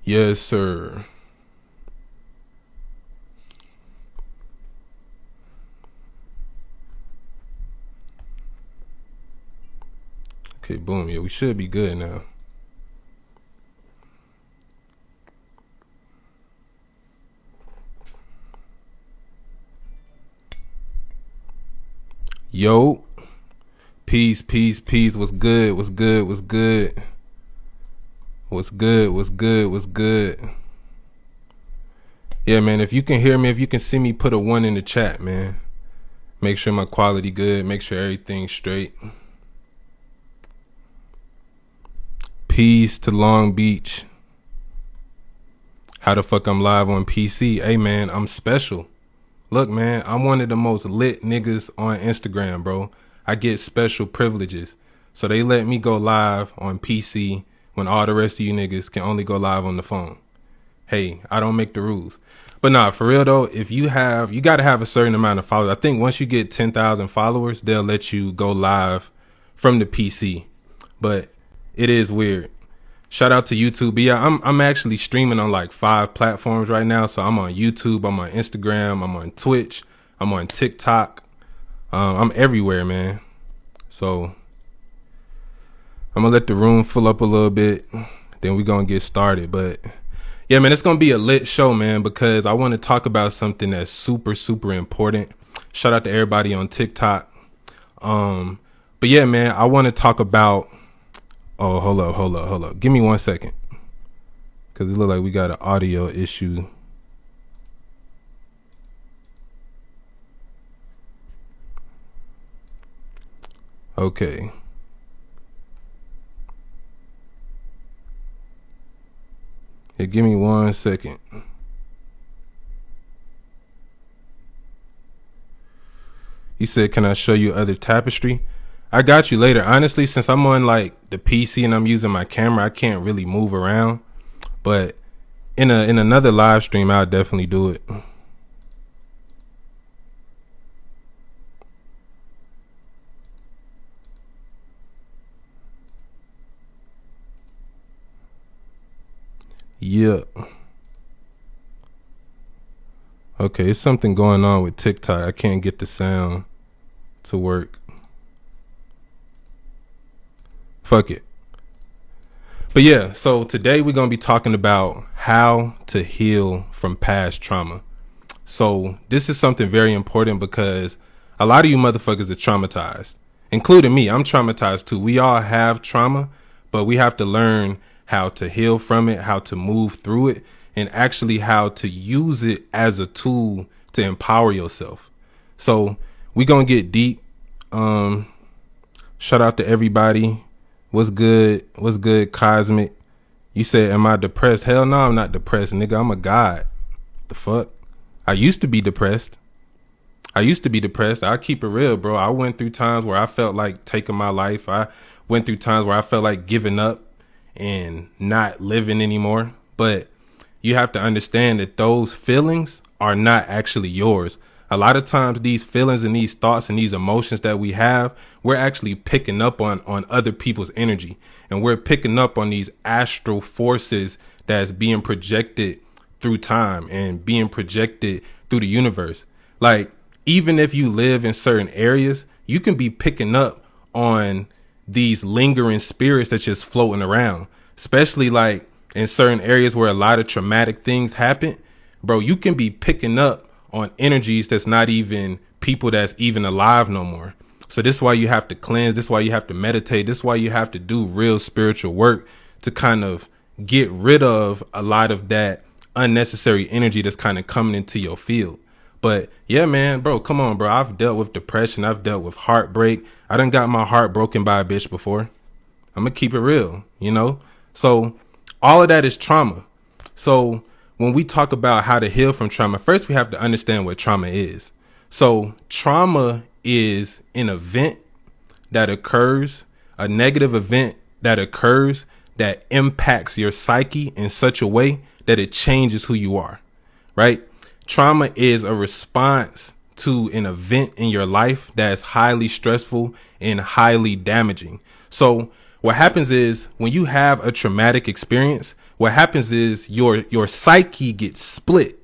Yes, sir. Okay, boom. Yeah, we should be good now. Yo, peace, peace, peace. What's good? What's good? What's good? What's good? What's good? What's good? Yeah, man. If you can hear me, if you can see me, put a 1 in the chat, man. Make sure my quality good. Make sure everything's straight. Peace to Long Beach. How the fuck I'm live on PC? Hey, man, I'm special. Look, man, I'm one of the most lit niggas on Instagram, bro. I get special privileges. So they let me go live on PC when all the rest of you niggas can only go live on the phone. Hey, I don't make the rules. But nah, for real though, if you gotta have a certain amount of followers. I think once you get 10,000 followers, they'll let you go live from the PC. But it is weird. Shout out to YouTube. But yeah, I'm actually streaming on like 5 platforms right now. So I'm on YouTube, I'm on Instagram, I'm on Twitch, I'm on TikTok. I'm everywhere, man. So I'm gonna let the room fill up a little bit, then we gonna get started. But yeah, man, it's gonna be a lit show, man, because I want to talk about something that's super, super important. Shout out to everybody on TikTok. But yeah, man, I want to talk about. Oh, hold up. Give me 1 second, because it look like we got an audio issue. Okay. Yeah, give me 1 second. He said, can I show you other tapestry? I got you later. Honestly, since I'm on like the PC and I'm using my camera, I can't really move around. But in another live stream, I'll definitely do it. Yeah. Okay, it's something going on with TikTok. I can't get the sound to work. Fuck it. But yeah, so today we're going to be talking about how to heal from past trauma. So this is something very important because a lot of you motherfuckers are traumatized, including me. I'm traumatized too. We all have trauma, but we have to learn how to heal from it, how to move through it, and actually how to use it as a tool to empower yourself. So we're going to get deep. Shout out to everybody. What's good? What's good, Cosmic? You said, am I depressed? Hell no, I'm not depressed, nigga. I'm a god. The fuck? I used to be depressed. I keep it real, bro. I went through times where I felt like taking my life. I went through times where I felt like giving up and not living anymore. But you have to understand that those feelings are not actually yours. A lot of times these feelings and these thoughts and these emotions that we have, we're actually picking up on other people's energy. And we're picking up on these astral forces that's being projected through time and being projected through the universe. Like, even if you live in certain areas, you can be picking up on these lingering spirits that's just floating around, especially like in certain areas where a lot of traumatic things happen. Bro, you can be picking up on energies that's not even people that's even alive no more. So this is why you have to cleanse. This is why you have to meditate. This is why you have to do real spiritual work to kind of get rid of a lot of that unnecessary energy that's kind of coming into your field. But yeah, man, bro, come on, bro. I've dealt with depression. I've dealt with heartbreak. I done got my heart broken by a bitch before. I'm gonna keep it real, you know? So all of that is trauma. So when we talk about how to heal from trauma, first we have to understand what trauma is. So trauma is an event that occurs, a negative event that occurs that impacts your psyche in such a way that it changes who you are, right? Trauma is a response to an event in your life that's highly stressful and highly damaging. So What happens is when you have a traumatic experience, what happens is your psyche gets split,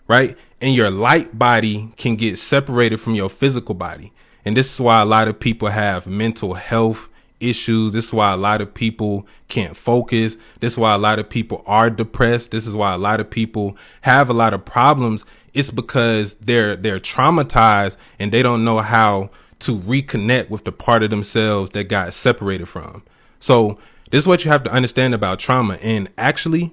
right? And your light body can get separated from your physical body. And this is why a lot of people have mental health issues. This is why a lot of people can't focus. This is why a lot of people are depressed. This is why a lot of people have a lot of problems. It's because they're traumatized and they don't know how to reconnect with the part of themselves that got separated from. So this is what you have to understand about trauma. And actually,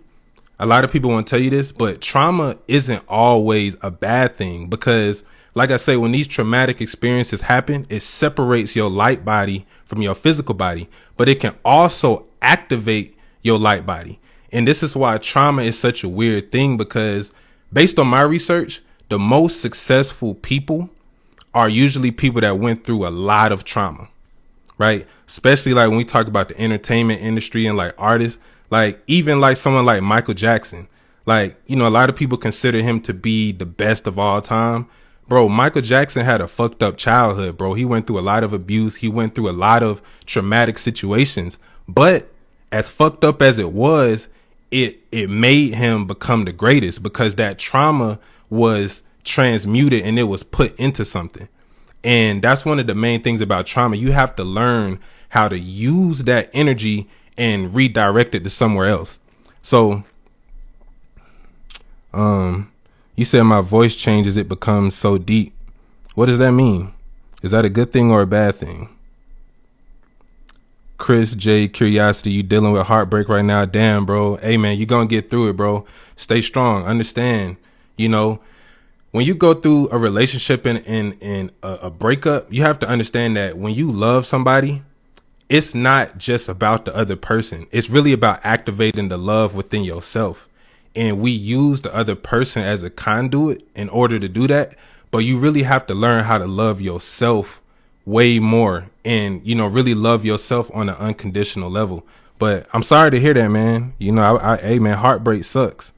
a lot of people won't tell you this, but trauma isn't always a bad thing because, like I say, when these traumatic experiences happen, it separates your light body from your physical body, but it can also activate your light body. And this is why trauma is such a weird thing, because based on my research, the most successful people are usually people that went through a lot of trauma, right? Especially like when we talk about the entertainment industry and like artists, like even like someone like Michael Jackson, like, you know, a lot of people consider him to be the best of all time. Bro, Michael Jackson had a fucked up childhood, bro. He went through a lot of abuse. He went through a lot of traumatic situations. But as fucked up as it was, it made him become the greatest because that trauma was transmuted and it was put into something. And that's one of the main things about trauma. You have to learn how to use that energy and redirect it to somewhere else. So, you said my voice changes, it becomes so deep. What does that mean? Is that a good thing or a bad thing? Chris J. Curiosity, you dealing with heartbreak right now? Damn, bro. Hey, man, you gonna get through it, bro. Stay strong. Understand, you know, when you go through a relationship and a breakup, you have to understand that when you love somebody, it's not just about the other person. It's really about activating the love within yourself. And we use the other person as a conduit in order to do that. But you really have to learn how to love yourself way more and, you know, really love yourself on an unconditional level. But I'm sorry to hear that, man. You know, hey, man, heartbreak sucks.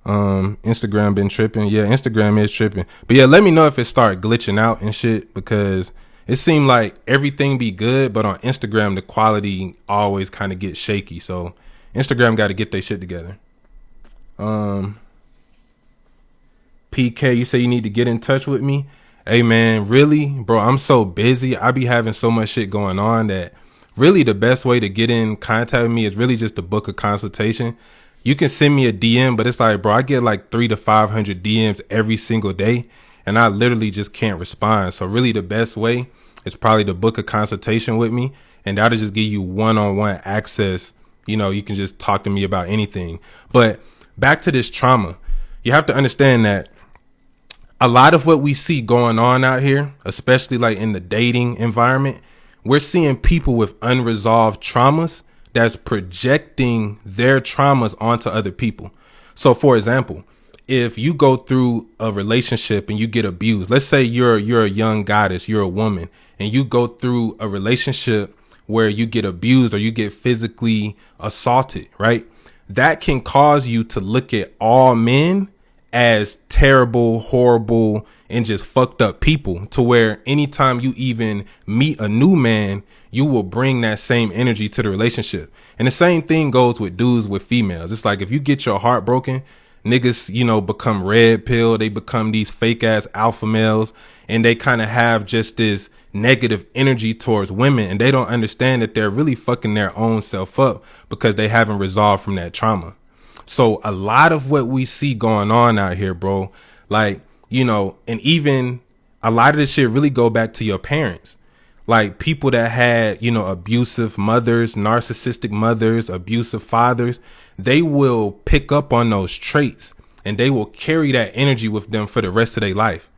Instagram been tripping. Yeah, Instagram is tripping. But yeah, let me know if it start glitching out and shit, because it seemed like everything be good, but on Instagram, the quality always kind of gets shaky. So Instagram got to get their shit together. PK, you say you need to get in touch with me. Hey, man, really, bro, I'm so busy. I be having so much shit going on that really the best way to get in contact with me is really just to book a consultation. You can send me a DM, but it's like, bro, I get like 300 to 500 DMs every single day, and I literally just can't respond. So really the best way is probably to book a consultation with me, and that'll just give you one-on-one access. You know, you can just talk to me about anything. But back to this trauma, you have to understand that a lot of what we see going on out here, especially like in the dating environment, we're seeing people with unresolved traumas that's projecting their traumas onto other people. So for example, if you go through a relationship and you get abused, let's say you're a young goddess, you're a woman, and you go through a relationship where you get abused or you get physically assaulted, right? That can cause you to look at all men as terrible, horrible, and just fucked up people, to where anytime you even meet a new man, you will bring that same energy to the relationship. And the same thing goes with dudes with females. It's like if you get your heart broken, niggas, you know, become red pill. They become these fake ass alpha males, and they kind of have just this negative energy towards women, and they don't understand that they're really fucking their own self up because they haven't resolved from that trauma. So a lot of what we see going on out here, bro, like, you know, and even a lot of this shit really go back to your parents. Like people that had, you know, abusive mothers, narcissistic mothers, abusive fathers, they will pick up on those traits and they will carry that energy with them for the rest of their life.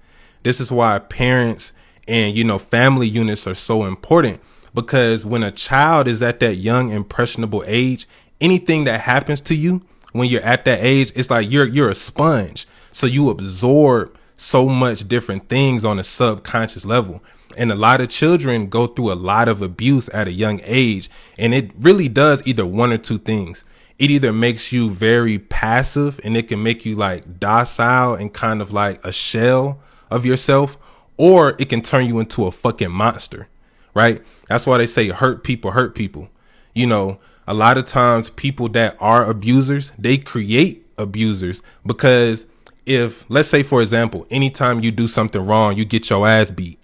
This is why parents and, you know, family units are so important, because when a child is at that young, impressionable age, anything that happens to you when you're at that age, it's like you're a sponge. So you absorb so much different things on a subconscious level. And a lot of children go through a lot of abuse at a young age. And it really does either one or two things. It either makes you very passive and it can make you like docile and kind of like a shell of yourself, or it can turn you into a fucking monster, right? That's why they say hurt people hurt people. You know, a lot of times people that are abusers, they create abusers because if, let's say, for example, anytime you do something wrong, you get your ass beat,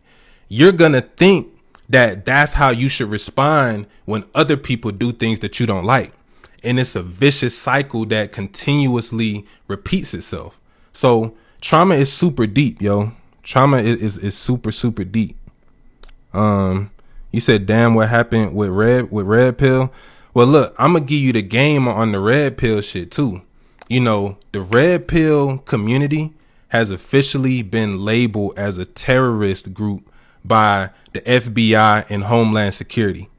you're going to think that that's how you should respond when other people do things that you don't like. And it's a vicious cycle that continuously repeats itself. So trauma is super deep, yo. Trauma is super, super deep. You said, damn, what happened with red pill? Well, look, I'm going to give you the game on the red pill shit too. You know, the red pill community has officially been labeled as a terrorist group by the FBI and Homeland Security.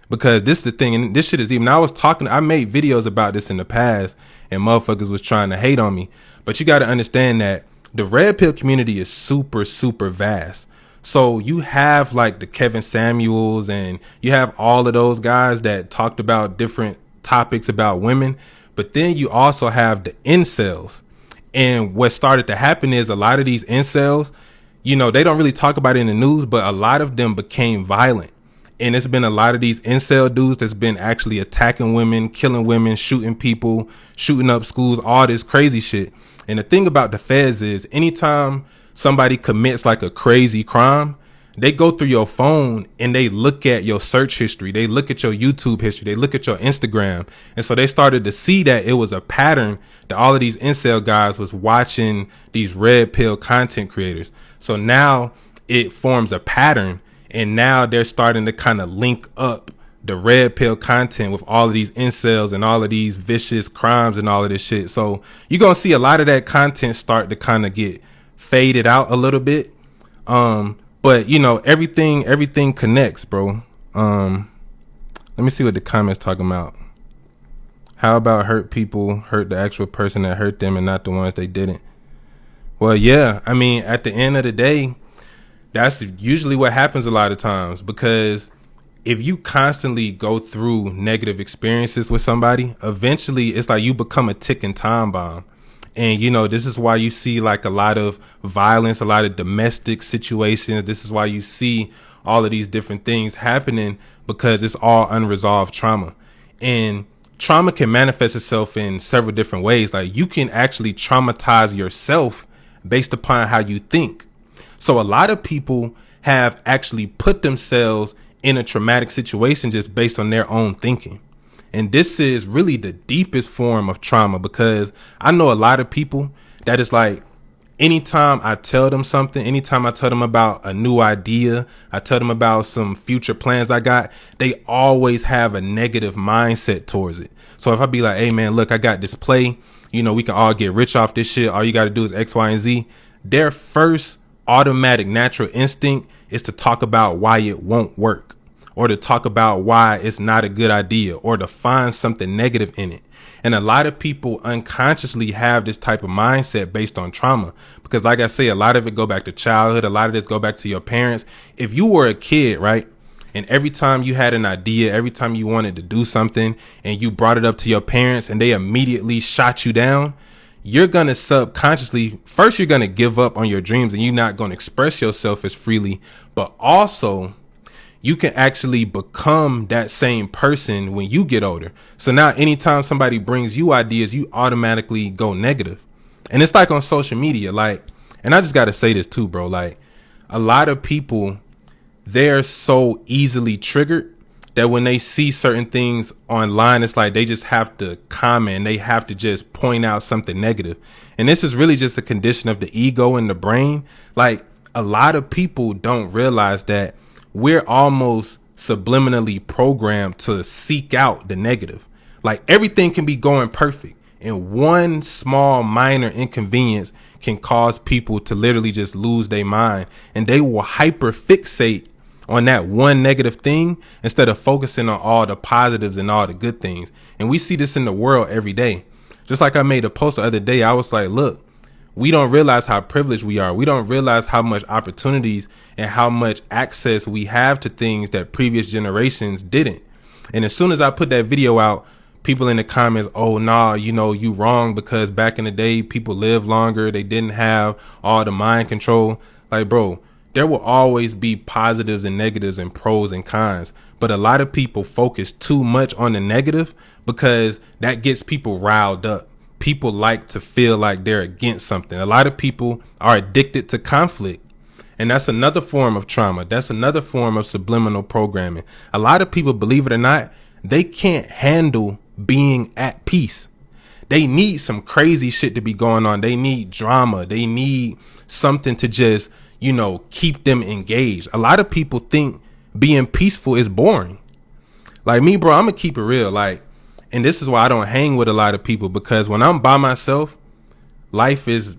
Because this is the thing, and this shit is deep. And I made videos about this in the past, and motherfuckers was trying to hate on me. But you got to understand that the red pill community is super, super vast. So you have like the Kevin Samuels, and you have all of those guys that talked about different topics about women. But then you also have the incels. And what started to happen is a lot of these incels, you know, they don't really talk about it in the news, but a lot of them became violent. And it's been a lot of these incel dudes that's been actually attacking women, killing women, shooting people, shooting up schools, all this crazy shit. And the thing about the feds is anytime somebody commits like a crazy crime, they go through your phone and they look at your search history. They look at your YouTube history. They look at your Instagram. And so they started to see that it was a pattern that all of these incel guys was watching these red pill content creators. So now it forms a pattern. And now they're starting to kind of link up the red pill content with all of these incels and all of these vicious crimes and all of this shit. So you're going to see a lot of that content start to kind of get faded out a little bit. But you know, everything connects, bro. Let me see what the comments talking about. How about hurt people hurt the actual person that hurt them and not the ones they didn't? Well, yeah, I mean, at the end of the day, that's usually what happens a lot of times, because if you constantly go through negative experiences with somebody, eventually it's like you become a ticking time bomb. And, you know, this is why you see like a lot of violence, a lot of domestic situations. This is why you see all of these different things happening, because it's all unresolved trauma. And trauma can manifest itself in several different ways. Like you can actually traumatize yourself based upon how you think. So a lot of people have actually put themselves in a traumatic situation just based on their own thinking. And this is really the deepest form of trauma, because I know a lot of people that is like, anytime I tell them something, anytime I tell them about a new idea, I tell them about some future plans I got, they always have a negative mindset towards it. So if I be like, hey man, look, I got this play, you know, we can all get rich off this shit. All you got to do is X, Y, and Z. Their first automatic natural instinct is to talk about why it won't work, or to talk about why it's not a good idea, or to find something negative in it. And a lot of people unconsciously have this type of mindset based on trauma, because like I say, a lot of it go back to childhood. A lot of this go back to your parents. If you were a kid, right, and every time you had an idea, every time you wanted to do something and you brought it up to your parents and they immediately shot you down, you're going to subconsciously, first, you're going to give up on your dreams and you're not going to express yourself as freely. But also, you can actually become that same person when you get older. So now anytime somebody brings you ideas, you automatically go negative. And it's like on social media, like, and I just got to say this too, bro, like a lot of people, they're so easily triggered that when they see certain things online, it's like they just have to comment. They have to just point out something negative. And this is really just a condition of the ego and the brain. Like a lot of people don't realize that we're almost subliminally programmed to seek out the negative. Like everything can be going perfect, and one small minor inconvenience can cause people to literally just lose their mind, and they will hyper fixate on that one negative thing instead of focusing on all the positives and all the good things. And we see this in the world every day. Just like I made a post the other day, I was like, look, we don't realize how privileged we are. We don't realize how much opportunities and how much access we have to things that previous generations didn't. And as soon as I put that video out, people in the comments, oh, nah, you know, you wrong, because back in the day, people lived longer. They didn't have all the mind control. Like, bro, there will always be positives and negatives and pros and cons. But a lot of people focus too much on the negative because that gets people riled up. People like to feel like they're against something. A lot of people are addicted to conflict. And that's another form of trauma. That's another form of subliminal programming. A lot of people, believe it or not, they can't handle being at peace. They need some crazy shit to be going on. They need drama. They need something to just, keep them engaged. A lot of people think being peaceful is boring. Like me, bro, I'm gonna keep it real. And this is why I don't hang with a lot of people, because when I'm by myself, life is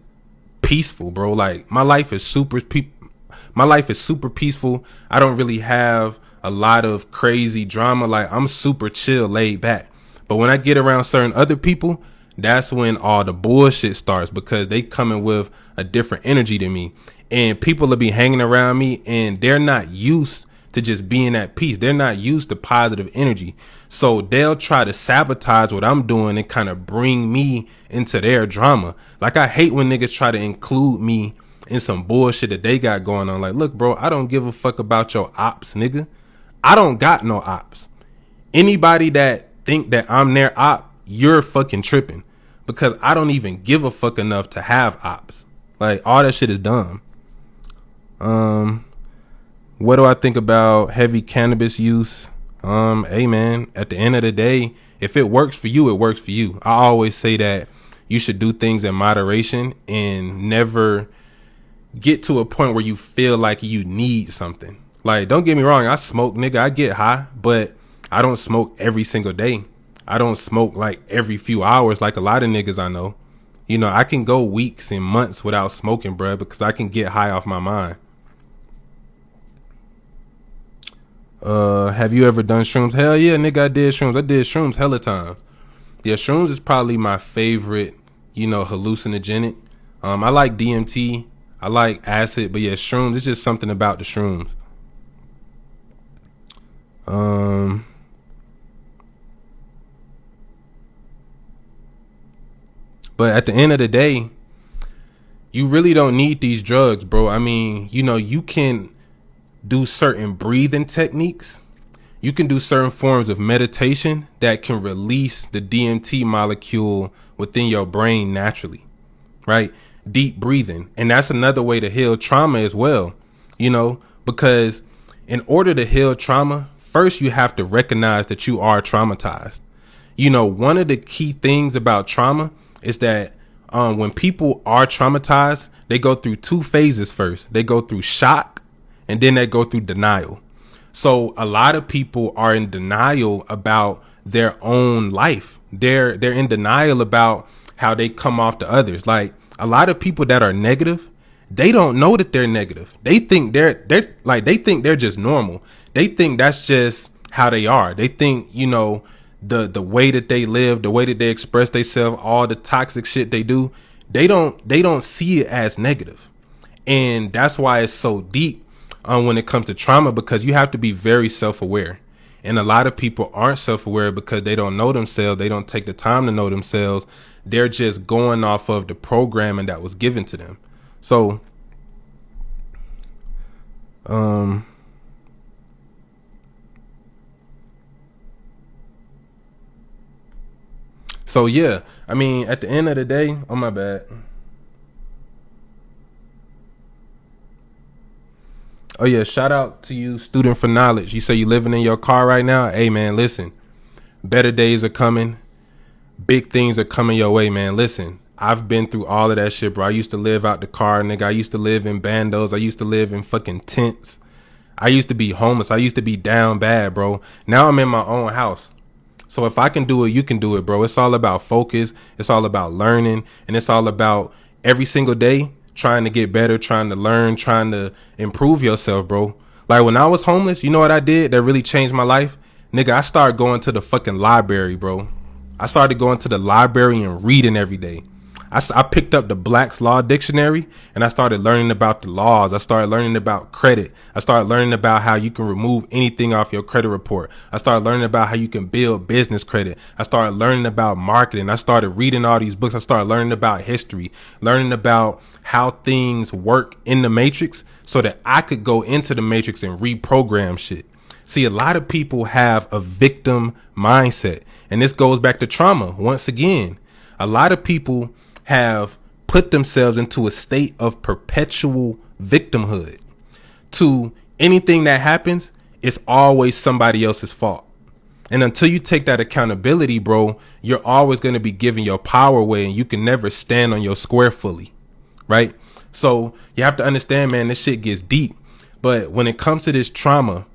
peaceful, bro. Like my life is super peaceful. I don't really have a lot of crazy drama. Like I'm super chill, laid back. But when I get around certain other people, that's when all the bullshit starts, because they coming with a different energy than me. And people will be hanging around me and they're not used to just being at peace. They're not used to positive energy. So they'll try to sabotage what I'm doing and kind of bring me into their drama. Like I hate when niggas try to include me in some bullshit that they got going on. Like, look, bro, I don't give a fuck about your ops, nigga. I don't got no ops. Anybody that think that I'm their op, you're fucking tripping, because I don't even give a fuck enough to have ops. Like all that shit is dumb. What do I think about heavy cannabis use? Hey man, at the end of the day, if it works for you, it works for you. I always say that you should do things in moderation and never get to a point where you feel like you need something. Like, don't get me wrong, I smoke, nigga, I get high, but I don't smoke every single day. I don't smoke like every few hours like a lot of niggas I know. I can go weeks and months without smoking, bruh, because I can get high off my mind. Have you ever done shrooms? Hell yeah, nigga, I did shrooms. I did shrooms hella times. Yeah, shrooms is probably my favorite, hallucinogenic. I like DMT. I like acid, but yeah, shrooms, it's just something about the shrooms. But at the end of the day, you really don't need these drugs, bro. I mean, you can do certain breathing techniques. You can do certain forms of meditation that can release the DMT molecule within your brain naturally, right? Deep breathing. And that's another way to heal trauma as well, because in order to heal trauma, first you have to recognize that you are traumatized. One of the key things about trauma is that when people are traumatized, they go through two phases first. They go through shock, and then they go through denial. So a lot of people are in denial about their own life. They're in denial about how they come off to others. Like a lot of people that are negative, they don't know that they're negative. They think they're just normal. They think that's just how they are. They think, the way that they live, the way that they express themselves, all the toxic shit they do, they don't see it as negative. And that's why it's so deep when it comes to trauma, because you have to be very self-aware. And a lot of people aren't self-aware because they don't know themselves. They don't take the time to know themselves. They're just going off of the programming that was given to them. So, yeah, I mean, at the end of the day, oh my bad. Oh yeah, shout out to you, Student for Knowledge. You say you living in your car right now. Hey man, listen, better days are coming. Big things are coming your way, man. Listen, I've been through all of that shit, bro. I used to live out the car, nigga. I used to live in bandos. I used to live in fucking tents. I used to be homeless. I used to be down bad, bro. Now I'm in my own house. So if I can do it, you can do it, bro. It's all about focus. It's all about learning. And it's all about every single day trying to get better, trying to learn, trying to improve yourself, bro. Like when I was homeless, you know what I did that really changed my life? Nigga, I started going to the fucking library, bro. I started going to the library and reading every day. I picked up the Black's Law Dictionary and I started learning about the laws. I started learning about credit. I started learning about how you can remove anything off your credit report. I started learning about how you can build business credit. I started learning about marketing. I started reading all these books. I started learning about history, learning about how things work in the matrix so that I could go into the matrix and reprogram shit. See, a lot of people have a victim mindset, and this goes back to trauma. Once again, a lot of people have put themselves into a state of perpetual victimhood. To anything that happens, it's always somebody else's fault. And until you take that accountability, bro, you're always going to be giving your power away, and you can never stand on your square fully, right? So you have to understand, man, this shit gets deep. But when it comes to this trauma,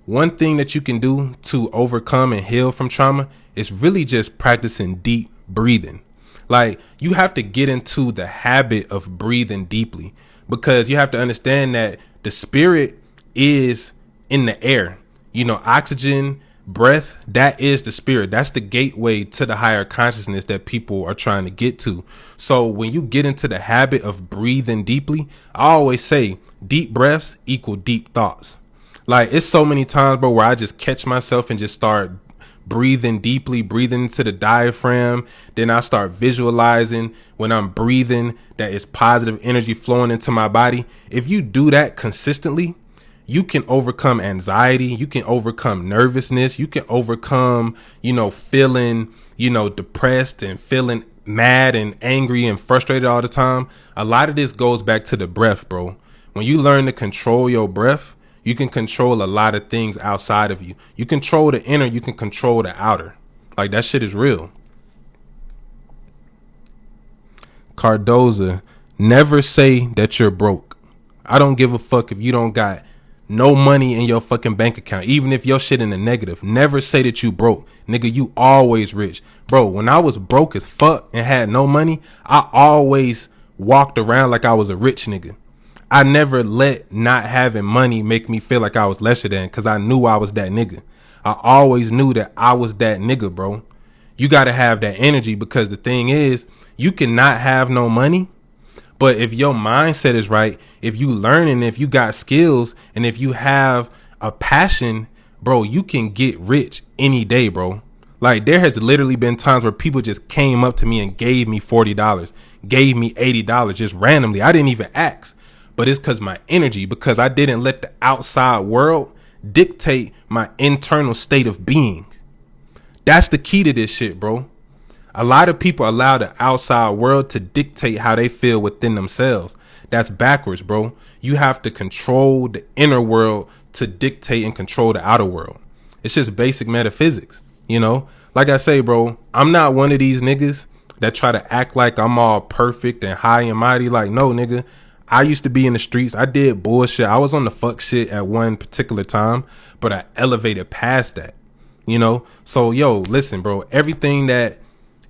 one thing that you can do to overcome and heal from trauma is really just practicing deep breathing. Like, you have to get into the habit of breathing deeply, because you have to understand that the spirit is in the air. You know, oxygen, breath, that is the spirit. That's the gateway to the higher consciousness that people are trying to get to. So when you get into the habit of breathing deeply, I always say deep breaths equal deep thoughts. Like, it's so many times, bro, where I just catch myself and just start breathing deeply, breathing into the diaphragm. Then I start visualizing when I'm breathing that it's positive energy flowing into my body. If you do that consistently, you can overcome anxiety. You can overcome nervousness. You can overcome, feeling, depressed and feeling mad and angry and frustrated all the time. A lot of this goes back to the breath, bro. When you learn to control your breath, you can control a lot of things outside of you. You control the inner, you can control the outer. Like, that shit is real. Cardoza, never say that you're broke. I don't give a fuck if you don't got no money in your fucking bank account. Even if your shit in the negative, never say that you broke. Nigga, you always rich. Bro, when I was broke as fuck and had no money, I always walked around like I was a rich nigga. I never let not having money make me feel like I was lesser than, because I knew I was that nigga. I always knew that I was that nigga, bro. You got to have that energy, because the thing is, you cannot have no money. But if your mindset is right, if you learning, if you got skills, and if you have a passion, bro, you can get rich any day, bro. Like, there has literally been times where people just came up to me and gave me $40, gave me $80 just randomly. I didn't even ask. But it's because my energy, because I didn't let the outside world dictate my internal state of being. That's the key to this shit, bro. A lot of people allow the outside world to dictate how they feel within themselves. That's backwards, bro. You have to control the inner world to dictate and control the outer world. It's just basic metaphysics, Like I say, bro, I'm not one of these niggas that try to act like I'm all perfect and high and mighty. Like, no, nigga. I used to be in the streets. I did bullshit. I was on the fuck shit at one particular time, but I elevated past that, So, listen, bro, everything that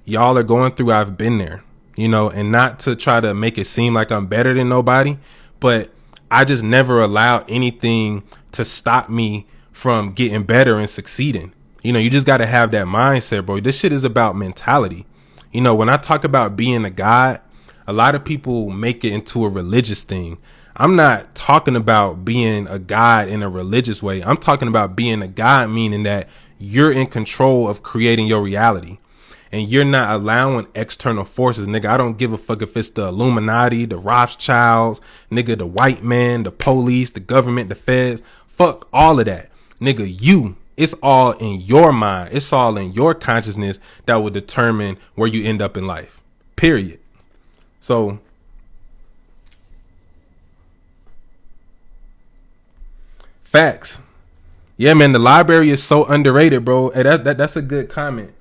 y'all are going through, I've been there, and not to try to make it seem like I'm better than nobody, but I just never allow anything to stop me from getting better and succeeding. You just got to have that mindset, bro. This shit is about mentality. When I talk about being a god, a lot of people make it into a religious thing. I'm not talking about being a god in a religious way. I'm talking about being a god, meaning that you're in control of creating your reality. And you're not allowing external forces, nigga. I don't give a fuck if it's the Illuminati, the Rothschilds, nigga, the white man, the police, the government, the feds. Fuck all of that. Nigga, it's all in your mind. It's all in your consciousness that will determine where you end up in life. Period. So, facts. Yeah, man, the library is so underrated, bro. Hey, that's a good comment.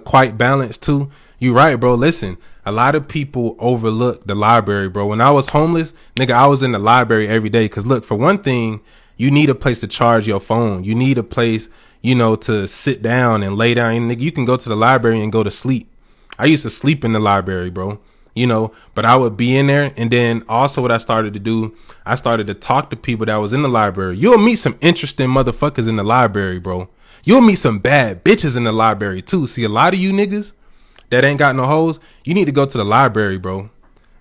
Quite balanced too. You right, bro. Listen, a lot of people overlook the library, bro. When I was homeless, nigga, I was in the library every day. Cause look, for one thing, you need a place to charge your phone. You need a place, to sit down and lay down. And nigga, you can go to the library and go to sleep. I used to sleep in the library, bro. But I would be in there. And then also what I started to do, I started to talk to people that was in the library. You'll meet some interesting motherfuckers in the library, bro. You'll meet some bad bitches in the library too. See, a lot of you niggas that ain't got no hoes, you need to go to the library, bro.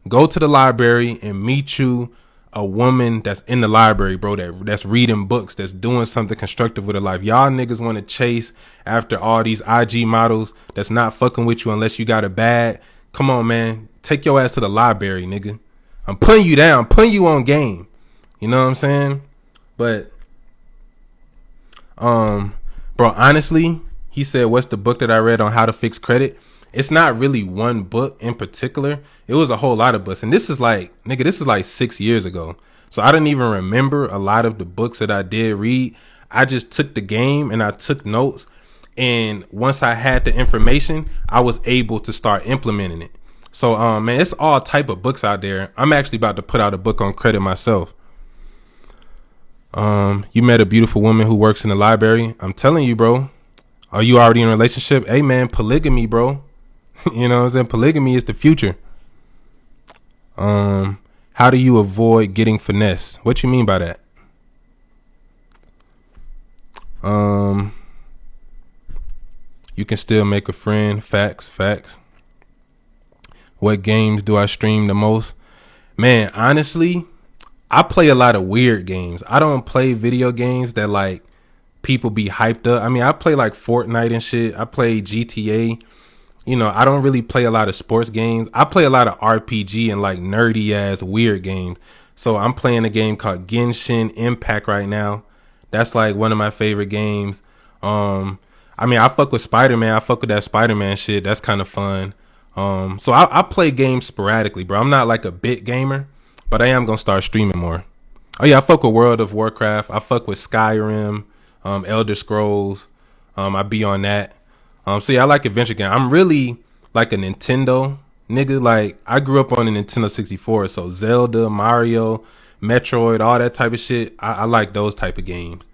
Go to the library and meet you a woman that's in the library, bro, that's reading books, that's doing something constructive with her life. Y'all niggas want to chase after all these IG models that's not fucking with you unless you got a bag. Come on, man. Take your ass to the library, nigga. I'm putting you down, putting you on game. You know what I'm saying? But, bro, honestly, he said, what's the book that I read on how to fix credit? It's not really one book in particular. It was a whole lot of books. And this is like, nigga, this is like 6 years ago. So I didn't even remember a lot of the books that I did read. I just took the game and I took notes. And once I had the information, I was able to start implementing it. So, man, it's all type of books out there. I'm actually about to put out a book on credit myself. You met a beautiful woman who works in the library. I'm telling you, bro. Are you already in a relationship? Hey, man, polygamy, bro. You know what I'm saying? Polygamy is the future. How do you avoid getting finesse? What you mean by that? You can still make a friend. Facts. What games do I stream the most? Man, honestly, I play a lot of weird games. I don't play video games that like people be hyped up. I mean, I play like Fortnite and shit. I play GTA. You know, I don't really play a lot of sports games. I play a lot of RPG and like nerdy ass weird games. So I'm playing a game called Genshin Impact right now. That's like one of my favorite games. I mean, I fuck with Spider-Man. I fuck with that Spider-Man shit. That's kind of fun. So I play games sporadically, bro. I'm not like a big gamer, but I am going to start streaming more. Oh yeah, I fuck with World of Warcraft. I fuck with Skyrim, Elder Scrolls. I be on that. So yeah, I like adventure game. I'm really like a Nintendo nigga. Like I grew up on a Nintendo 64, so Zelda, Mario, Metroid, all that type of shit. I like those type of games.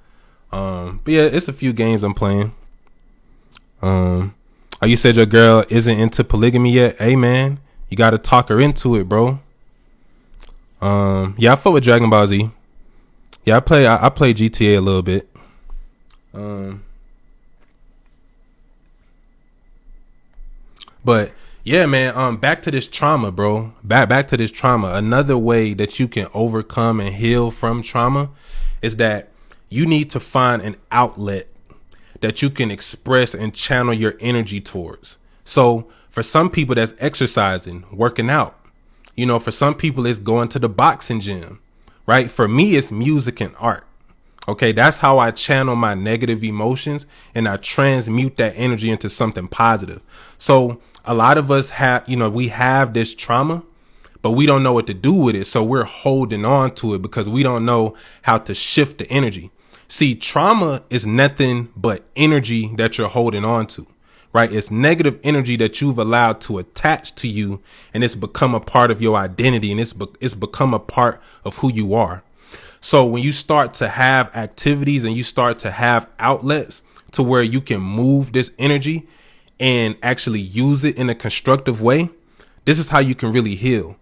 But yeah, it's a few games I'm playing. Oh, you said your girl isn't into polygamy yet. Hey man, you gotta talk her into it, bro. Yeah, I fuck with Dragon Ball Z. Yeah, I play GTA a little bit. But yeah, man, back to this trauma, bro. Back to this trauma. Another way that you can overcome and heal from trauma is that you need to find an outlet that you can express and channel your energy towards. So for some people, that's exercising, working out. You know, for some people, it's going to the boxing gym, right? For me, it's music and art. Okay, that's how I channel my negative emotions and I transmute that energy into something positive. So a lot of us have, you know, we have this trauma, but we don't know what to do with it. So we're holding on to it because we don't know how to shift the energy. See, trauma is nothing but energy that you're holding on to, right? It's negative energy that you've allowed to attach to you, and it's become a part of your identity, and it's become a part of who you are. So when you start to have activities and you start to have outlets to where you can move this energy and actually use it in a constructive way, this is how you can really heal.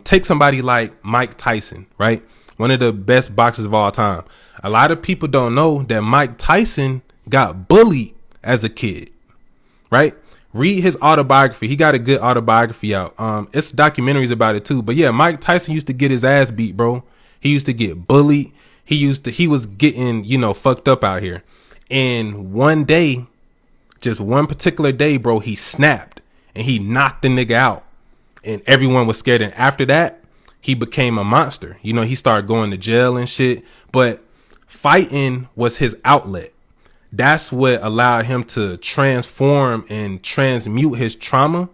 Take somebody like Mike Tyson, right? One of the best boxers of all time. A lot of people don't know that Mike Tyson got bullied as a kid, right? Read his autobiography. He got a good autobiography out. It's documentaries about it too. But yeah, Mike Tyson used to get his ass beat, bro. He used to get bullied. He was getting, you know, fucked up out here. And one day, just one particular day, bro, he snapped and he knocked the nigga out. And everyone was scared. And after that, he became a monster. You know, he started going to jail and shit. But fighting was his outlet. That's what allowed him to transform and transmute his trauma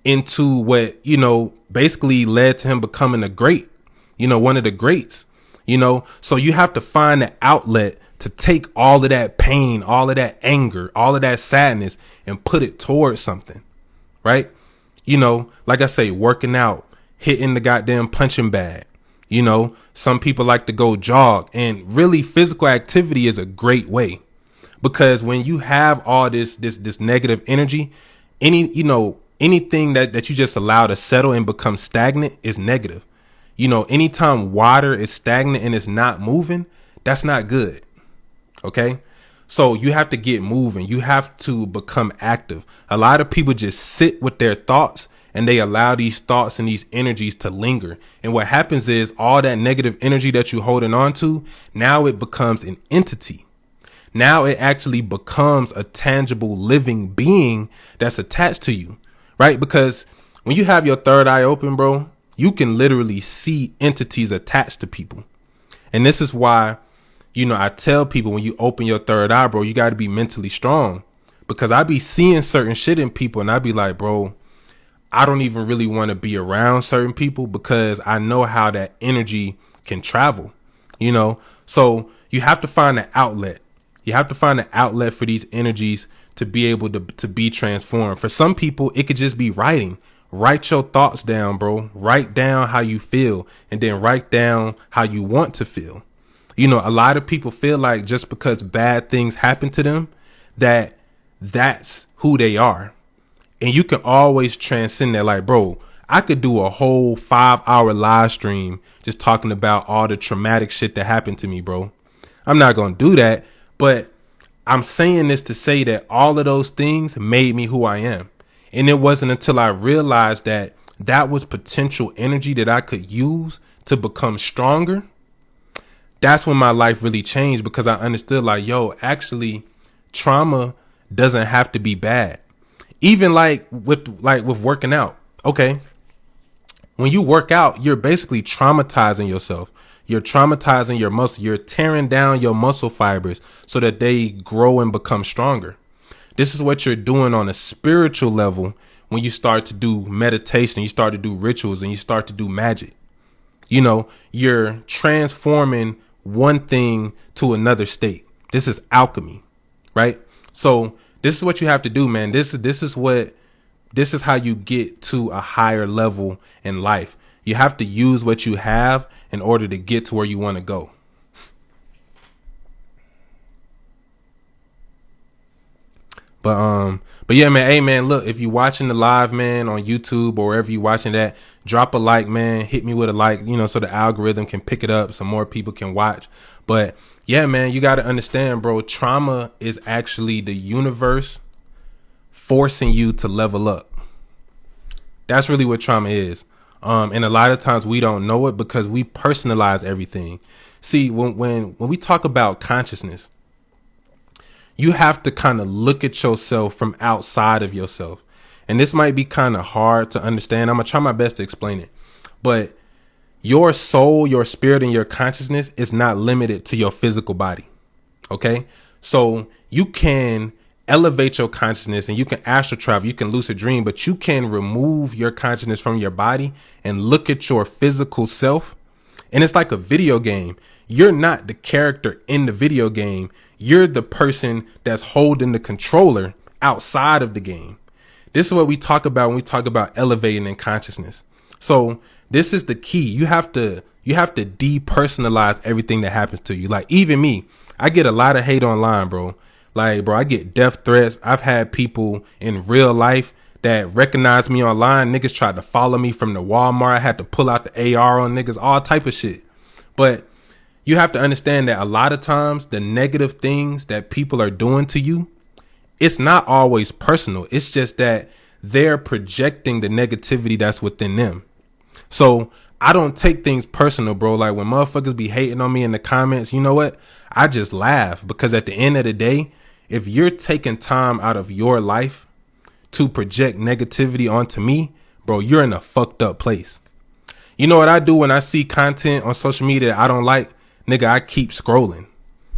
into what, you know, basically led to him becoming a great, you know, one of the greats, you know. So you have to find an outlet to take all of that pain, all of that anger, all of that sadness and put it towards something, right? You know, like I say, working out, hitting the goddamn punching bag. You know, some people like to go jog, and really physical activity is a great way, because when you have all this negative energy, anything that you just allow to settle and become stagnant is negative. You know, anytime water is stagnant and it's not moving, that's not good. Okay. So you have to get moving. You have to become active. A lot of people just sit with their thoughts and they allow these thoughts and these energies to linger. And what happens is all that negative energy that you're holding on to, now it becomes an entity. Now it actually becomes a tangible living being that's attached to you, right? Because when you have your third eye open, bro, you can literally see entities attached to people. And this is why, I tell people when you open your third eye, bro, you got to be mentally strong, because I be seeing certain shit in people and I be like, bro, I don't even really want to be around certain people because I know how that energy can travel, So you have to find an outlet. You have to find an outlet for these energies to be able to be transformed. For some people, it could just be writing. Write your thoughts down, bro. Write down how you feel and then write down how you want to feel. A lot of people feel like just because bad things happen to them, that's who they are. And you can always transcend that. Like, bro, I could do a whole 5-hour live stream just talking about all the traumatic shit that happened to me, bro. I'm not going to do that. But I'm saying this to say that all of those things made me who I am. And it wasn't until I realized that that was potential energy that I could use to become stronger. That's when my life really changed, because I understood actually trauma doesn't have to be bad. Even with working out. Okay. When you work out, you're basically traumatizing yourself. You're traumatizing your muscle. You're tearing down your muscle fibers so that they grow and become stronger. This is what you're doing on a spiritual level when you start to do meditation, you start to do rituals, and you start to do magic. You're transforming one thing to another state. This is alchemy, right? So this is what you have to do, man. This is how you get to a higher level in life. You have to use what you have in order to get to where you want to go. But yeah, man. Hey, man, look, if you're watching the live, man, on YouTube or wherever you're watching that, drop a like, man. Hit me with a like, so the algorithm can pick it up, so more people can watch. But yeah, man, you got to understand, bro, trauma is actually the universe forcing you to level up. That's really what trauma is. And a lot of times we don't know it because we personalize everything. See, when we talk about consciousness, you have to kind of look at yourself from outside of yourself. And this might be kind of hard to understand. I'm going to try my best to explain it. But your soul, your spirit, and your consciousness is not limited to your physical body. Okay? So you can elevate your consciousness and you can astral travel, you can lucid dream, but you can remove your consciousness from your body and look at your physical self. And it's like a video game. You're not the character in the video game. You're the person that's holding the controller outside of the game. This is what we talk about when we talk about elevating in consciousness. So this is the key. You have to depersonalize everything that happens to you. Like, even me, I get a lot of hate online, bro. Like, bro, I get death threats. I've had people in real life that recognize me online. Niggas tried to follow me from the Walmart. I had to pull out the AR on niggas, all type of shit. But you have to understand that a lot of times the negative things that people are doing to you, it's not always personal. It's just that they're projecting the negativity that's within them. So I don't take things personal, bro. Like, when motherfuckers be hating on me in the comments, you know what? I just laugh, because at the end of the day, if you're taking time out of your life to project negativity onto me, bro, you're in a fucked up place. You know what I do when I see content on social media that I don't like? Nigga, I keep scrolling.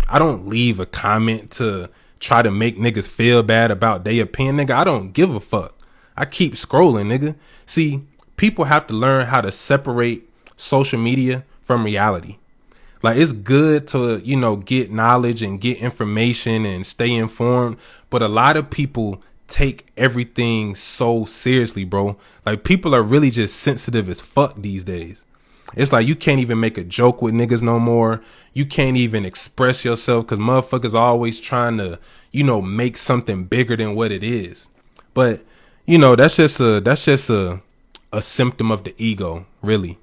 I don't leave a comment to try to make niggas feel bad about their opinion. Nigga, I don't give a fuck. I keep scrolling, nigga. See, people have to learn how to separate social media from reality. Like, it's good to, get knowledge and get information and stay informed. But a lot of people take everything so seriously, bro. Like, people are really just sensitive as fuck these days. It's like you can't even make a joke with niggas no more. You can't even express yourself because motherfuckers always trying to, make something bigger than what it is. But, that's just a symptom of the ego, really.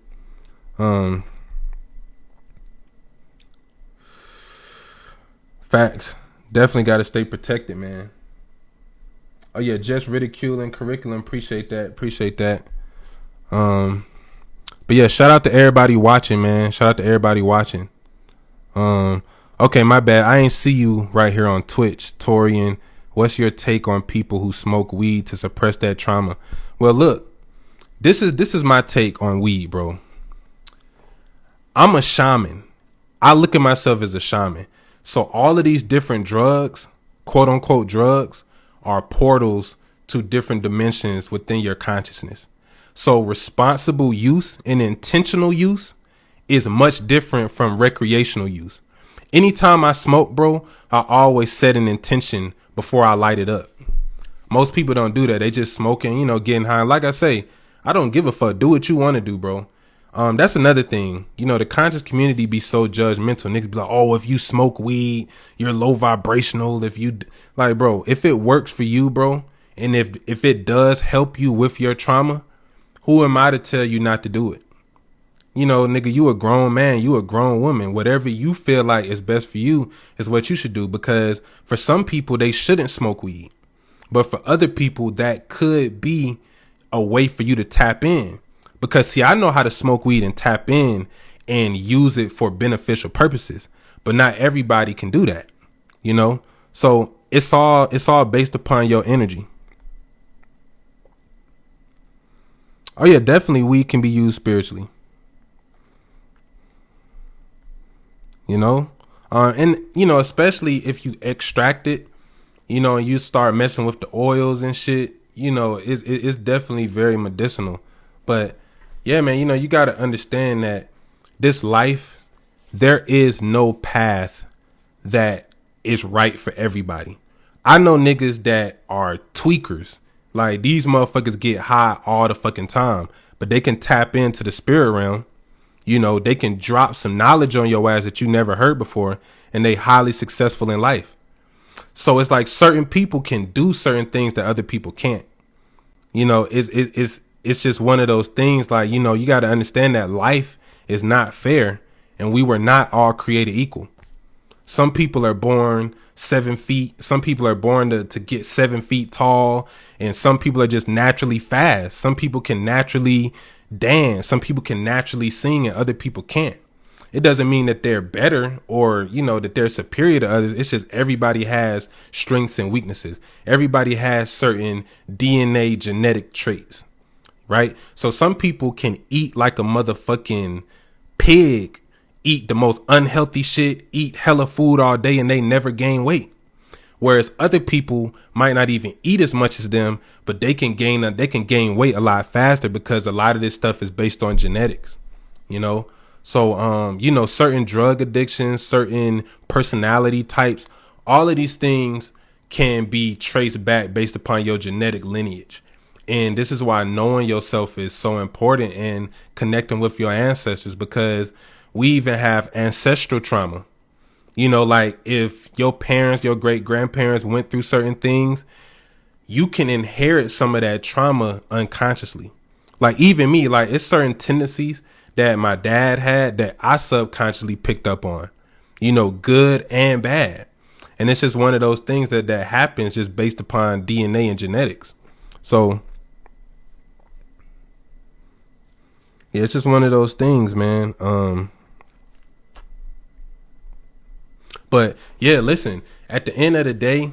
Facts. Definitely got to stay protected, man. Oh yeah, just ridiculing curriculum. Appreciate that. Appreciate that. Um, but yeah, shout out to everybody watching, man. Shout out to everybody watching. Um, okay, my bad. I ain't see you right here on Twitch, Torian. What's your take on people who smoke weed to suppress that trauma? Well, look, this is my take on weed, bro. I'm a shaman. I look at myself as a shaman. So all of these different drugs, quote unquote drugs, are portals to different dimensions within your consciousness. So responsible use and intentional use is much different from recreational use. Anytime I smoke, bro, I always set an intention before I light it up. Most people don't do that. They just smoking, getting high. Like I say, I don't give a fuck. Do what you want to do, bro. That's another thing. The conscious community be so judgmental. Niggas be like, oh, if you smoke weed, you're low vibrational. If you like, bro, if it works for you, bro, and if it does help you with your trauma, who am I to tell you not to do it? Nigga, you a grown man, you a grown woman. Whatever you feel like is best for you is what you should do. Because for some people, they shouldn't smoke weed. But for other people, that could be a way for you to tap in. Because, see, I know how to smoke weed and tap in and use it for beneficial purposes. But not everybody can do that, So it's all based upon your energy. Oh, yeah, definitely weed can be used spiritually. And especially if you extract it, and you start messing with the oils and shit, it's definitely very medicinal. But yeah, man, you got to understand that this life, there is no path that is right for everybody. I know niggas that are tweakers. Like, these motherfuckers get high all the fucking time, but they can tap into the spirit realm. They can drop some knowledge on your ass that you never heard before, and they highly successful in life. So it's like certain people can do certain things that other people can't. It's just one of those things. Like, you got to understand that life is not fair, and we were not all created equal. Some people are born 7 feet. Some people are born to get 7 feet tall, and some people are just naturally fast. Some people can naturally dance. Some people can naturally sing, and other people can't. It doesn't mean that they're better or, that they're superior to others. It's just everybody has strengths and weaknesses. Everybody has certain DNA genetic traits, right? So some people can eat like a motherfucking pig, eat the most unhealthy shit, eat hella food all day, and they never gain weight. Whereas other people might not even eat as much as them, but they can gain weight a lot faster because a lot of this stuff is based on genetics, So, certain drug addictions, certain personality types, all of these things can be traced back based upon your genetic lineage. And this is why knowing yourself is so important and connecting with your ancestors, because we even have ancestral trauma. Like if your parents, your great grandparents went through certain things, you can inherit some of that trauma unconsciously. Like even me, like it's certain tendencies that my dad had that I subconsciously picked up on, good and bad. And it's just one of those things that happens just based upon DNA and genetics. So yeah, it's just one of those things, man. But yeah, listen, at the end of the day,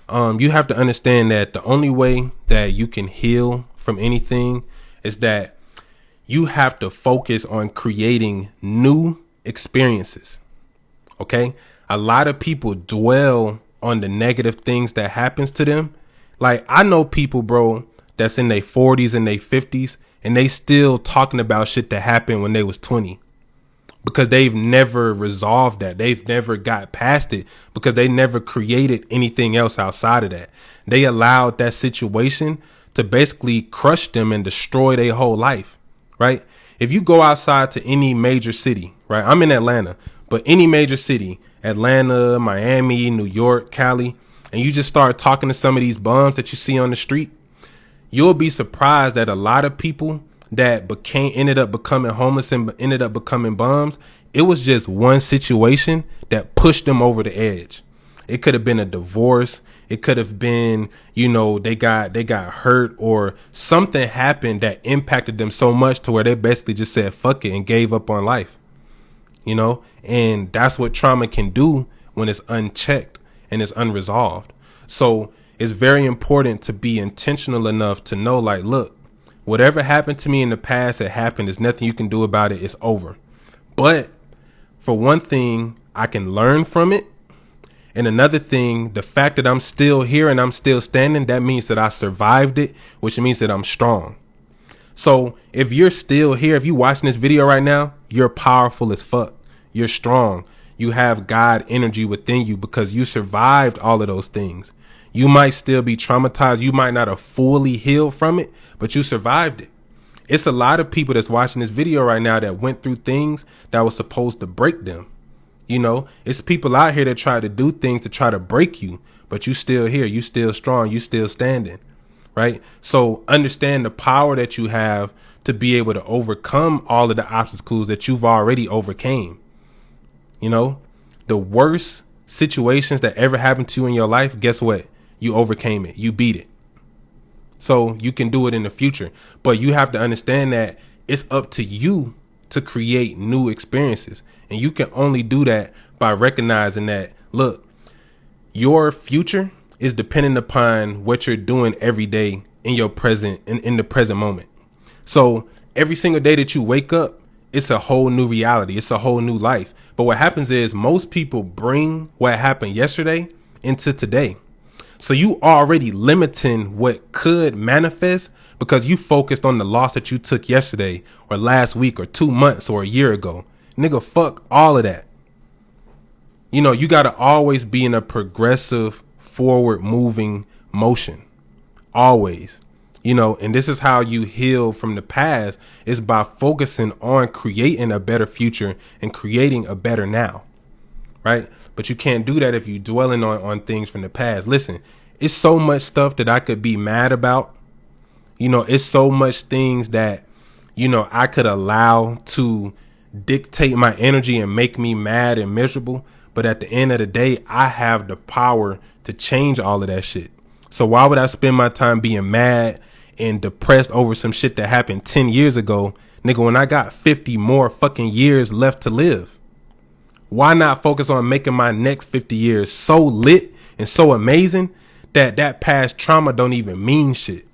you have to understand that the only way that you can heal from anything is that you have to focus on creating new experiences. Okay. A lot of people dwell on the negative things that happens to them. Like I know people, bro, that's in their 40s and their 50s, and they still talking about shit that happened when they was 20. Because they've never resolved that. They've never got past it because they never created anything else outside of that. They allowed that situation to basically crush them and destroy their whole life, right? If you go outside to any major city, right? I'm in Atlanta, but any major city, Atlanta, Miami, New York, Cali, and you just start talking to some of these bums that you see on the street, you'll be surprised that a lot of people that ended up becoming homeless and ended up becoming bums, it was just one situation that pushed them over the edge. It could have been a divorce. It could have been, you know, they got hurt, or something happened that impacted them so much to where they basically just said fuck it and gave up on life. You know, and that's what trauma can do when it's unchecked and it's unresolved. So it's very important to be intentional enough to know, like, look, whatever happened to me in the past, it happened. There's nothing you can do about it. It's over. But for one thing, I can learn from it. And another thing, the fact that I'm still here and I'm still standing, that means that I survived it, which means that I'm strong. So if you're still here, if you're watching this video right now, you're powerful as fuck. You're strong. You have God energy within you because you survived all of those things. You might still be traumatized. You might not have fully healed from it, but you survived it. It's a lot of people that's watching this video right now that went through things that was supposed to break them. You know, it's people out here that try to do things to try to break you, but you still here. You still strong. You still standing. Right. So understand the power that you have to be able to overcome all of the obstacles that you've already overcame. You know, the worst situations that ever happened to you in your life, guess what? You overcame it. You beat it. So you can do it in the future. But you have to understand that it's up to you to create new experiences. And you can only do that by recognizing that, look, your future is dependent upon what you're doing every day in your present, in the present moment. So every single day that you wake up, it's a whole new reality. It's a whole new life. But what happens is most people bring what happened yesterday into today. So you already limiting what could manifest because you focused on the loss that you took yesterday or last week or 2 months or a year ago. Nigga, fuck all of that. You know, you got to always be in a progressive, forward moving motion. Always. You know, and this is how you heal from the past, is by focusing on creating a better future and creating a better now. Right. But you can't do that if you're dwelling on things from the past. Listen, it's so much stuff that I could be mad about. You know, it's so much things that, you know, I could allow to dictate my energy and make me mad and miserable. But at the end of the day, I have the power to change all of that shit. So why would I spend my time being mad and depressed over some shit that happened 10 years ago, nigga, when I got 50 more fucking years left to live? Why not focus on making my next 50 years so lit and so amazing that past trauma don't even mean shit?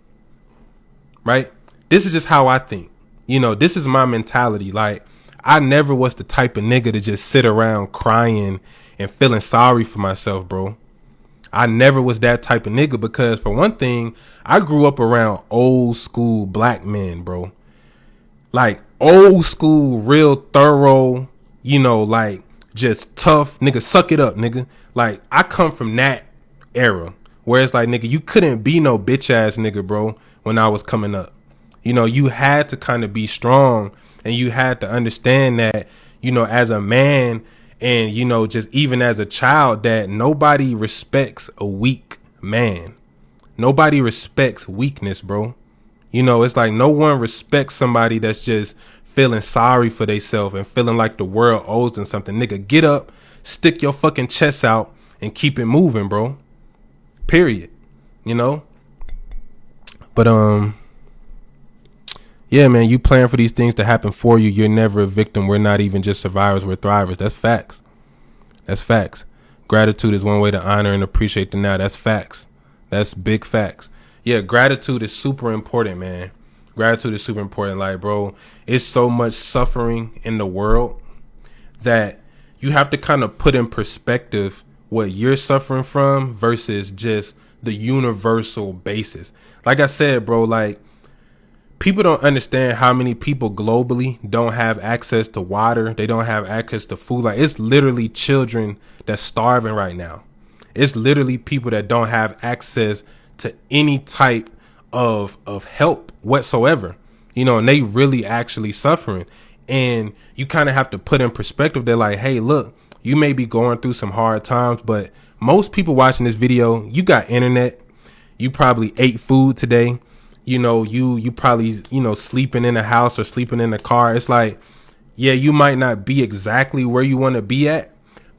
Right? This is just how I think. You know, this is my mentality. Like, I never was the type of nigga to just sit around crying and feeling sorry for myself, bro. I never was that type of nigga because, for one thing, I grew up around old school black men, bro. Like, old school, real thorough, you know, like, just tough, nigga, suck it up, nigga. Like, I come from that era where it's like, nigga, you couldn't be no bitch ass nigga, bro, when I was coming up. You know, you had to kind of be strong, and you had to understand that, you know, as a man, and, you know, just even as a child, that nobody respects a weak man. Nobody respects weakness, bro. You know, it's like no one respects somebody that's just feeling sorry for themselves and feeling like the world owes them something. Nigga, get up, stick your fucking chest out, and keep it moving, bro. Period. You know? But, yeah, man, you plan for these things to happen for you. You're never a victim. We're not even just survivors. We're thrivers. That's facts. That's facts. Gratitude is one way to honor and appreciate the now. That's facts. That's big facts. Yeah, gratitude is super important, man. Gratitude is super important. Like, bro, it's so much suffering in the world that you have to kind of put in perspective what you're suffering from versus just the universal basis. Like I said, bro, like, people don't understand how many people globally don't have access to water. They don't have access to food. Like, it's literally children that's starving right now. It's literally people that don't have access to any type of help whatsoever, you know, and they really actually suffering. And you kind of have to put in perspective. They're like, hey, look, you may be going through some hard times, but most people watching this video, you got internet. You probably ate food today. You know, you probably, you know, sleeping in a house or sleeping in a car. It's like, yeah, you might not be exactly where you want to be at,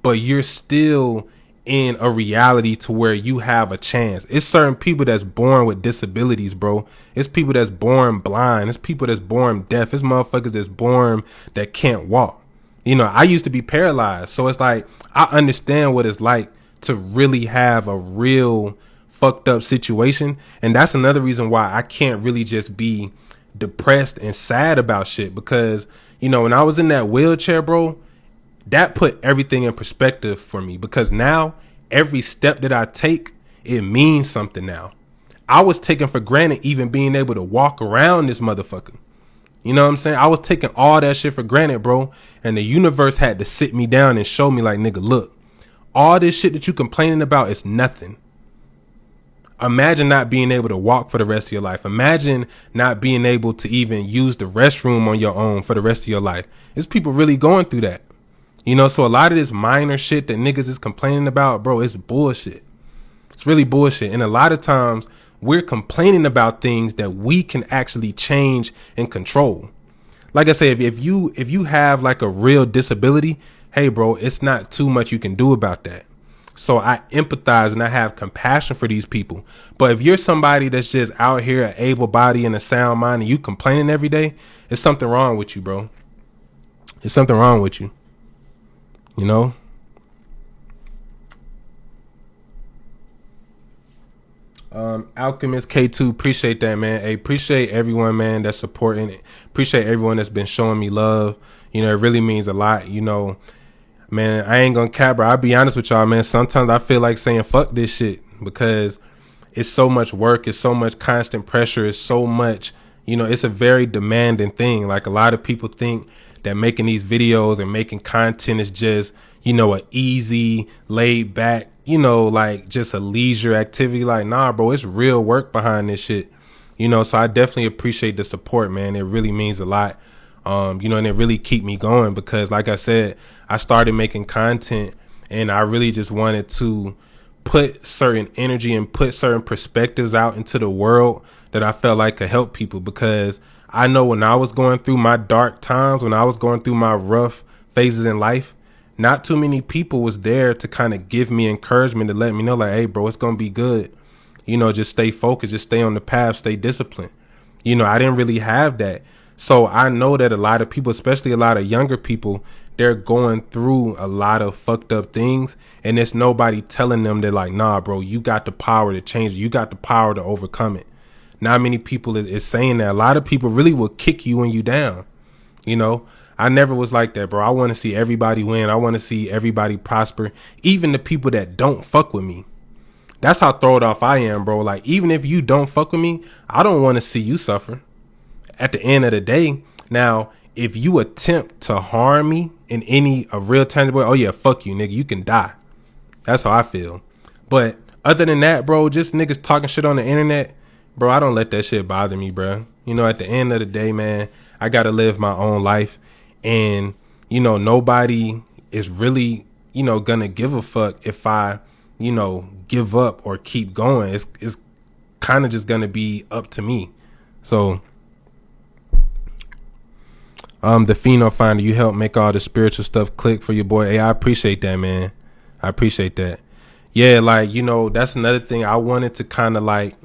but you're still in a reality to where you have a chance. It's certain people that's born with disabilities, bro. It's people that's born blind. It's people that's born deaf. It's motherfuckers that's born that can't walk. You know, I used to be paralyzed. So it's like, I understand what it's like to really have a real fucked up situation. And that's another reason why I can't really just be depressed and sad about shit. Because, you know, when I was in that wheelchair, bro, that put everything in perspective for me, because now every step that I take, it means something now. I was taking for granted even being able to walk around this motherfucker. You know what I'm saying? I was taking all that shit for granted, bro. And the universe had to sit me down and show me like, nigga, look, all this shit that you complaining about is nothing. Imagine not being able to walk for the rest of your life. Imagine not being able to even use the restroom on your own for the rest of your life. There's people really going through that. You know, so a lot of this minor shit that niggas is complaining about, bro, it's bullshit. It's really bullshit. And a lot of times we're complaining about things that we can actually change and control. Like I say, if you have like a real disability, hey, bro, it's not too much you can do about that. So I empathize and I have compassion for these people. But if you're somebody that's just out here, an able body and a sound mind, and you complaining every day, there's something wrong with you, bro. There's something wrong with you. You know? Alchemist K2, appreciate that, man. Hey, appreciate everyone, man, that's supporting it. Appreciate everyone that's been showing me love. You know, it really means a lot. You know, man, I ain't gonna cap, bro. I'll be honest with y'all, man. Sometimes I feel like saying fuck this shit, because it's so much work. It's so much constant pressure. It's so much, you know, it's a very demanding thing. Like, a lot of people think that making these videos and making content is just, you know, a easy, laid back, you know, like just a leisure activity. Like, nah, bro, it's real work behind this shit. You know, so I definitely appreciate the support, man. It really means a lot. You know, and it really keep me going, because like I said, I started making content and I really just wanted to put certain energy and put certain perspectives out into the world that I felt like could help people. Because I know when I was going through my dark times, when I was going through my rough phases in life, not too many people was there to kind of give me encouragement, to let me know like, hey, bro, it's going to be good. You know, just stay focused, just stay on the path, stay disciplined. You know, I didn't really have that. So I know that a lot of people, especially a lot of younger people, they're going through a lot of fucked up things, and there's nobody telling them that like, nah, bro, you got the power to change it. You got the power to overcome it. Not many people is saying that. A lot of people really will kick you when you down. You know, I never was like that, bro. I want to see everybody win. I want to see everybody prosper, even the people that don't fuck with me. That's how thrown off I am, bro. Like, even if you don't fuck with me, I don't want to see you suffer. At the end of the day, now, if you attempt to harm me in a real tangible way, oh yeah, fuck you, nigga, you can die. That's how I feel. But other than that, bro, just niggas talking shit on the internet, bro, I don't let that shit bother me, bro. You know, at the end of the day, man, I got to live my own life. And, you know, nobody is really, you know, gonna give a fuck if I, you know, give up or keep going. It's kind of just gonna be up to me. So, the Pheno Finder, you help make all the spiritual stuff click for your boy. Hey, I appreciate that, man. I appreciate that. Yeah, like, you know, that's another thing. I wanted to kind of like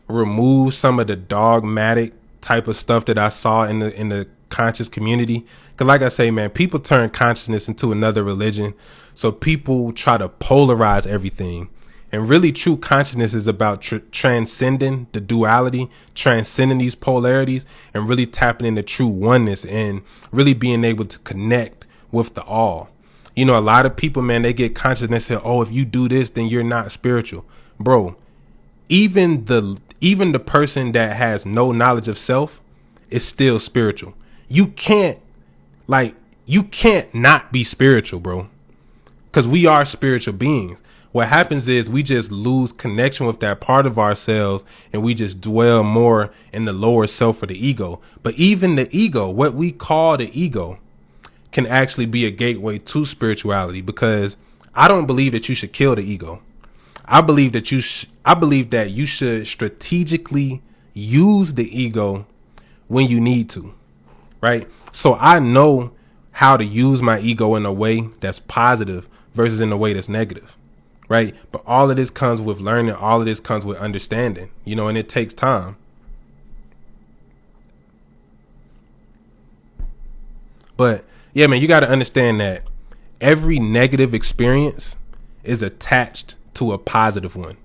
remove some of the dogmatic type of stuff that I saw in the conscious community. Because like I say, man, people turn consciousness into another religion. So people try to polarize everything. And really, true consciousness is about transcending the duality, transcending these polarities, and really tapping into true oneness and really being able to connect with the all. You know, a lot of people, man, they get consciousness and say, oh, if you do this, then you're not spiritual. Bro, even the person that has no knowledge of self is still spiritual. You can't not be spiritual, bro. Because we are spiritual beings. What happens is we just lose connection with that part of ourselves, and we just dwell more in the lower self of the ego. But even the ego, what we call the ego, can actually be a gateway to spirituality, because I don't believe that you should kill the ego. I believe that you should strategically use the ego when you need to, right? So I know how to use my ego in a way that's positive versus in a way that's negative. right? But all of this comes with learning. All of this comes with understanding, and it takes time. But yeah, man, you got to understand that every negative experience is attached to a positive one.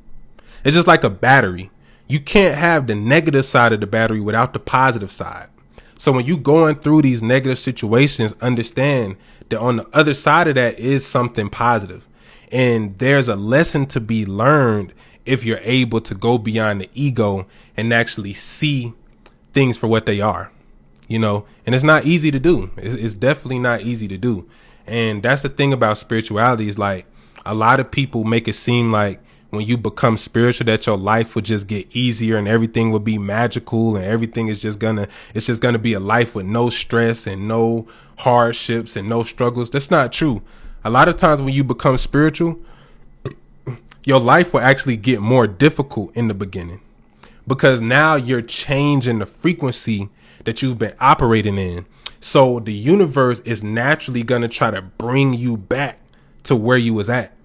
It's just like a battery. You can't have the negative side of the battery without the positive side. So when you going through these negative situations, understand that on the other side of that is something positive. And there's a lesson to be learned if you're able to go beyond the ego and actually see things for what they are, and it's not easy to do. It's definitely not easy to do. And that's the thing about spirituality is like a lot of people make it seem like when you become spiritual that your life will just get easier and everything will be magical and everything is just gonna be a life with no stress and no hardships and no struggles. That's not true. A lot of times when you become spiritual, your life will actually get more difficult in the beginning because now you're changing the frequency that you've been operating in. So the universe is naturally going to try to bring you back to where you was at.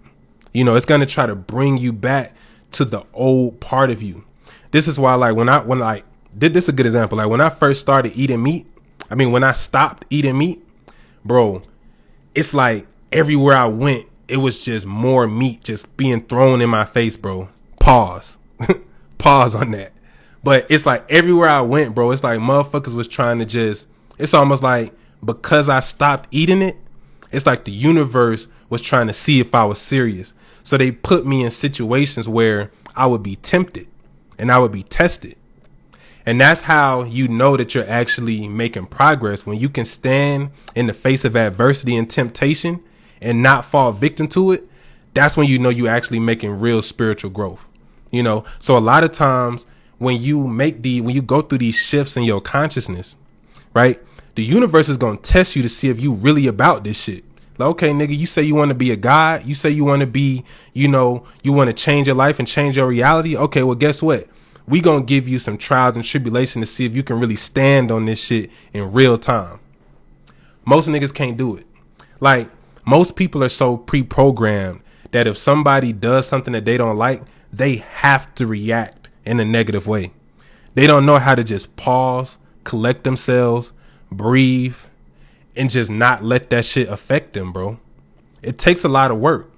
It's going to try to bring you back to the old part of you. This is why, like, when I did this, a good example, like when I first started eating meat, when I stopped eating meat, bro, it's like everywhere I went, it was just more meat just being thrown in my face, bro. Pause. Pause on that. But it's like everywhere I went, bro, it's like motherfuckers was trying to it's almost like because I stopped eating it, it's like the universe was trying to see if I was serious. So they put me in situations where I would be tempted and I would be tested. And that's how you know that you're actually making progress. When you can stand in the face of adversity and temptation and not fall victim to it, that's when you know you're actually making real spiritual growth. So a lot of times when you go through these shifts in your consciousness, right? The universe is going to test you to see if you really about this shit. Like, okay, nigga, you say you want to be a god. You say you want to be, you want to change your life and change your reality. Okay, well, guess what? We going to give you some trials and tribulation to see if you can really stand on this shit in real time. Most niggas can't do it. Like, most people are so pre-programmed that if somebody does something that they don't like, they have to react in a negative way. They don't know how to just pause, collect themselves, breathe, and just not let that shit affect them, bro. It takes a lot of work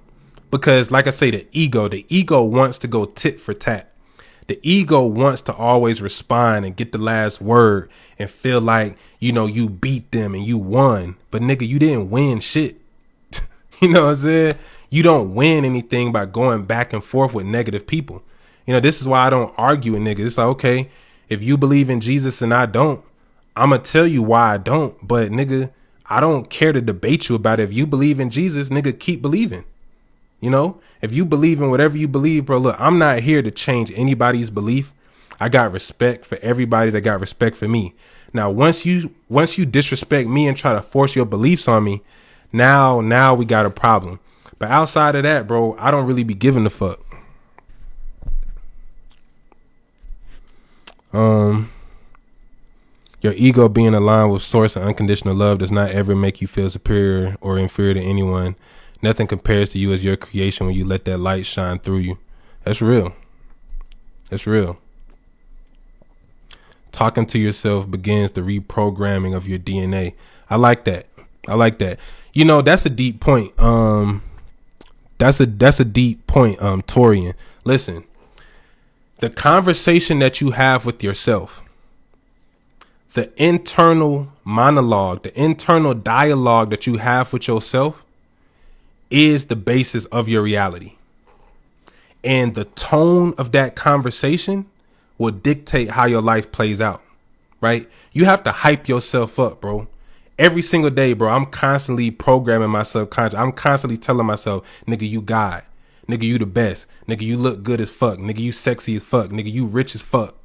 because, like I say, the ego wants to go tit for tat. The ego wants to always respond and get the last word and feel like, you beat them and you won. But nigga, you didn't win shit. You know what I'm saying? You don't win anything by going back and forth with negative people. This is why I don't argue with niggas. It's like, okay, if you believe in Jesus and I don't, I'm going to tell you why I don't. But nigga, I don't care to debate you about it. If you believe in Jesus, nigga, keep believing. If you believe in whatever you believe, bro, look, I'm not here to change anybody's belief. I got respect for everybody that got respect for me. Now, once you disrespect me and try to force your beliefs on me, now we got a problem. But outside of that, bro, I don't really be giving a fuck. Your ego being aligned with source and unconditional love does not ever make you feel superior or inferior to anyone. Nothing compares to you as your creation when you let that light shine through you. That's real. That's real. Talking to yourself begins the reprogramming of your DNA. I like that. That's a deep point. That's a deep point, Torian. Listen, the conversation that you have with yourself, the internal monologue, the internal dialogue that you have with yourself is the basis of your reality. And the tone of that conversation will dictate how your life plays out, right? You have to hype yourself up, bro. Every single day, bro, I'm constantly programming my subconscious. I'm constantly telling myself, nigga, you God. Nigga, you the best. Nigga, you look good as fuck. Nigga, you sexy as fuck. Nigga, you rich as fuck.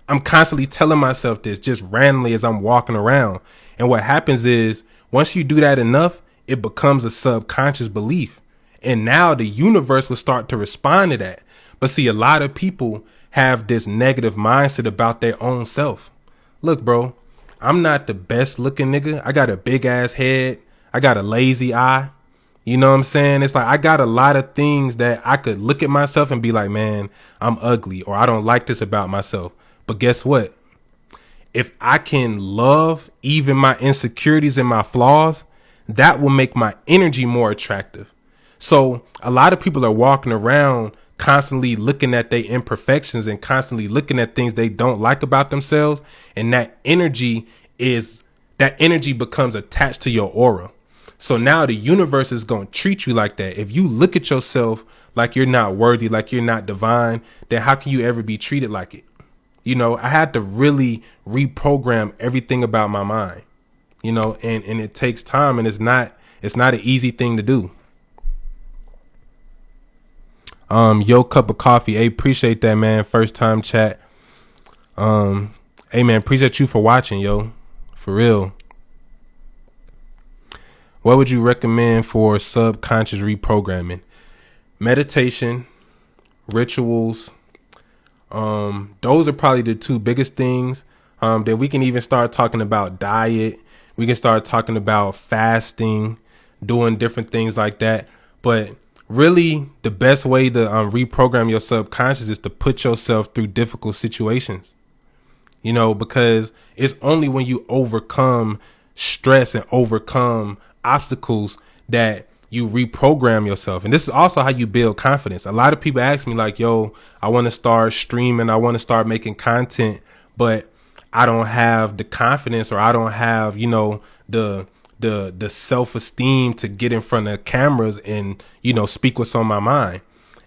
I'm constantly telling myself this just randomly as I'm walking around. And what happens is once you do that enough, it becomes a subconscious belief. And now the universe will start to respond to that. But see, a lot of people have this negative mindset about their own self. Look, bro, I'm not the best looking nigga. I got a big ass head. I got a lazy eye. You know what I'm saying? It's like I got a lot of things that I could look at myself and be like, man, I'm ugly, or I don't like this about myself. But guess what? If I can love even my insecurities and my flaws, that will make my energy more attractive. So a lot of people are walking around constantly looking at their imperfections and constantly looking at things they don't like about themselves. And that energy becomes attached to your aura. So now the universe is going to treat you like that. If you look at yourself like you're not worthy, like you're not divine, then how can you ever be treated like it? You know, I had to really reprogram everything about my mind, you know, and it takes time, and it's not an easy thing to do. Yo, cup of coffee. Hey, appreciate that, man. First time chat. Hey man, appreciate you for watching, yo. For real. What would you recommend for subconscious reprogramming? Meditation, rituals. Those are probably the two biggest things. That we can even start talking about diet. We can start talking about fasting, doing different things like that. But really, the best way to reprogram your subconscious is to put yourself through difficult situations. You know, because it's only when you overcome stress and overcome obstacles that you reprogram yourself. And this is also how you build confidence. A lot of people ask me like, yo, I want to start streaming. I want to start making content, but I don't have the confidence, or I don't have, you know, the self-esteem to get in front of cameras and, you know, speak what's on my mind.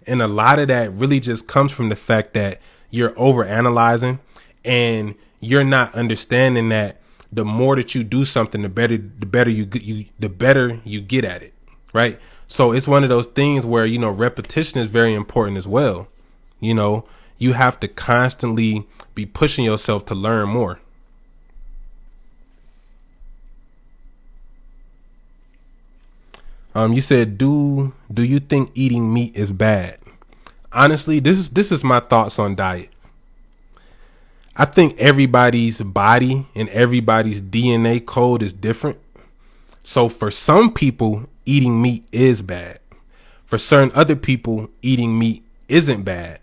And a lot of that really just comes from the fact that you're overanalyzing, and you're not understanding that the more that you do something, the better you get at it. Right. So it's one of those things where, you know, repetition is very important as well. You know, you have to constantly be pushing yourself to learn more. You said, do you think eating meat is bad? Honestly, this is my thoughts on diet. I think everybody's body and everybody's DNA code is different. So for some people, eating meat is bad. For certain other people, eating meat isn't bad.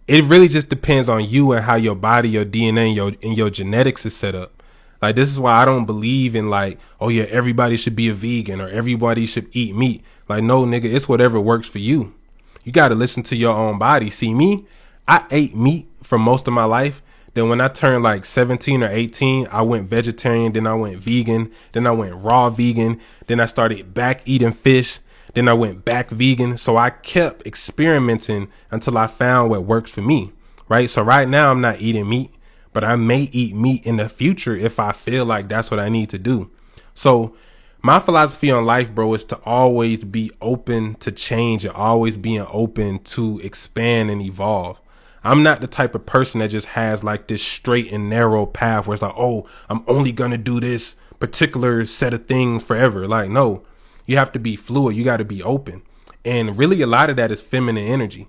It really just depends on you and how your body, your DNA, and your genetics is set up. Like, this is why I don't believe in like, oh yeah, everybody should be a vegan or everybody should eat meat. Like, no, nigga, it's whatever works for you. You got to listen to your own body. See, me, I ate meat for most of my life. Then when I turned like 17 or 18, I went vegetarian. Then I went vegan. Then I went raw vegan. Then I started back eating fish. Then I went back vegan. So I kept experimenting until I found what works for me. Right. So right now I'm not eating meat, but I may eat meat in the future if I feel like that's what I need to do. So my philosophy on life, bro, is to always be open to change and always being open to expand and evolve. I'm not the type of person that just has like this straight and narrow path where it's like, oh, I'm only going to do this particular set of things forever. Like, no, you have to be fluid. You got to be open. And really, a lot of that is feminine energy,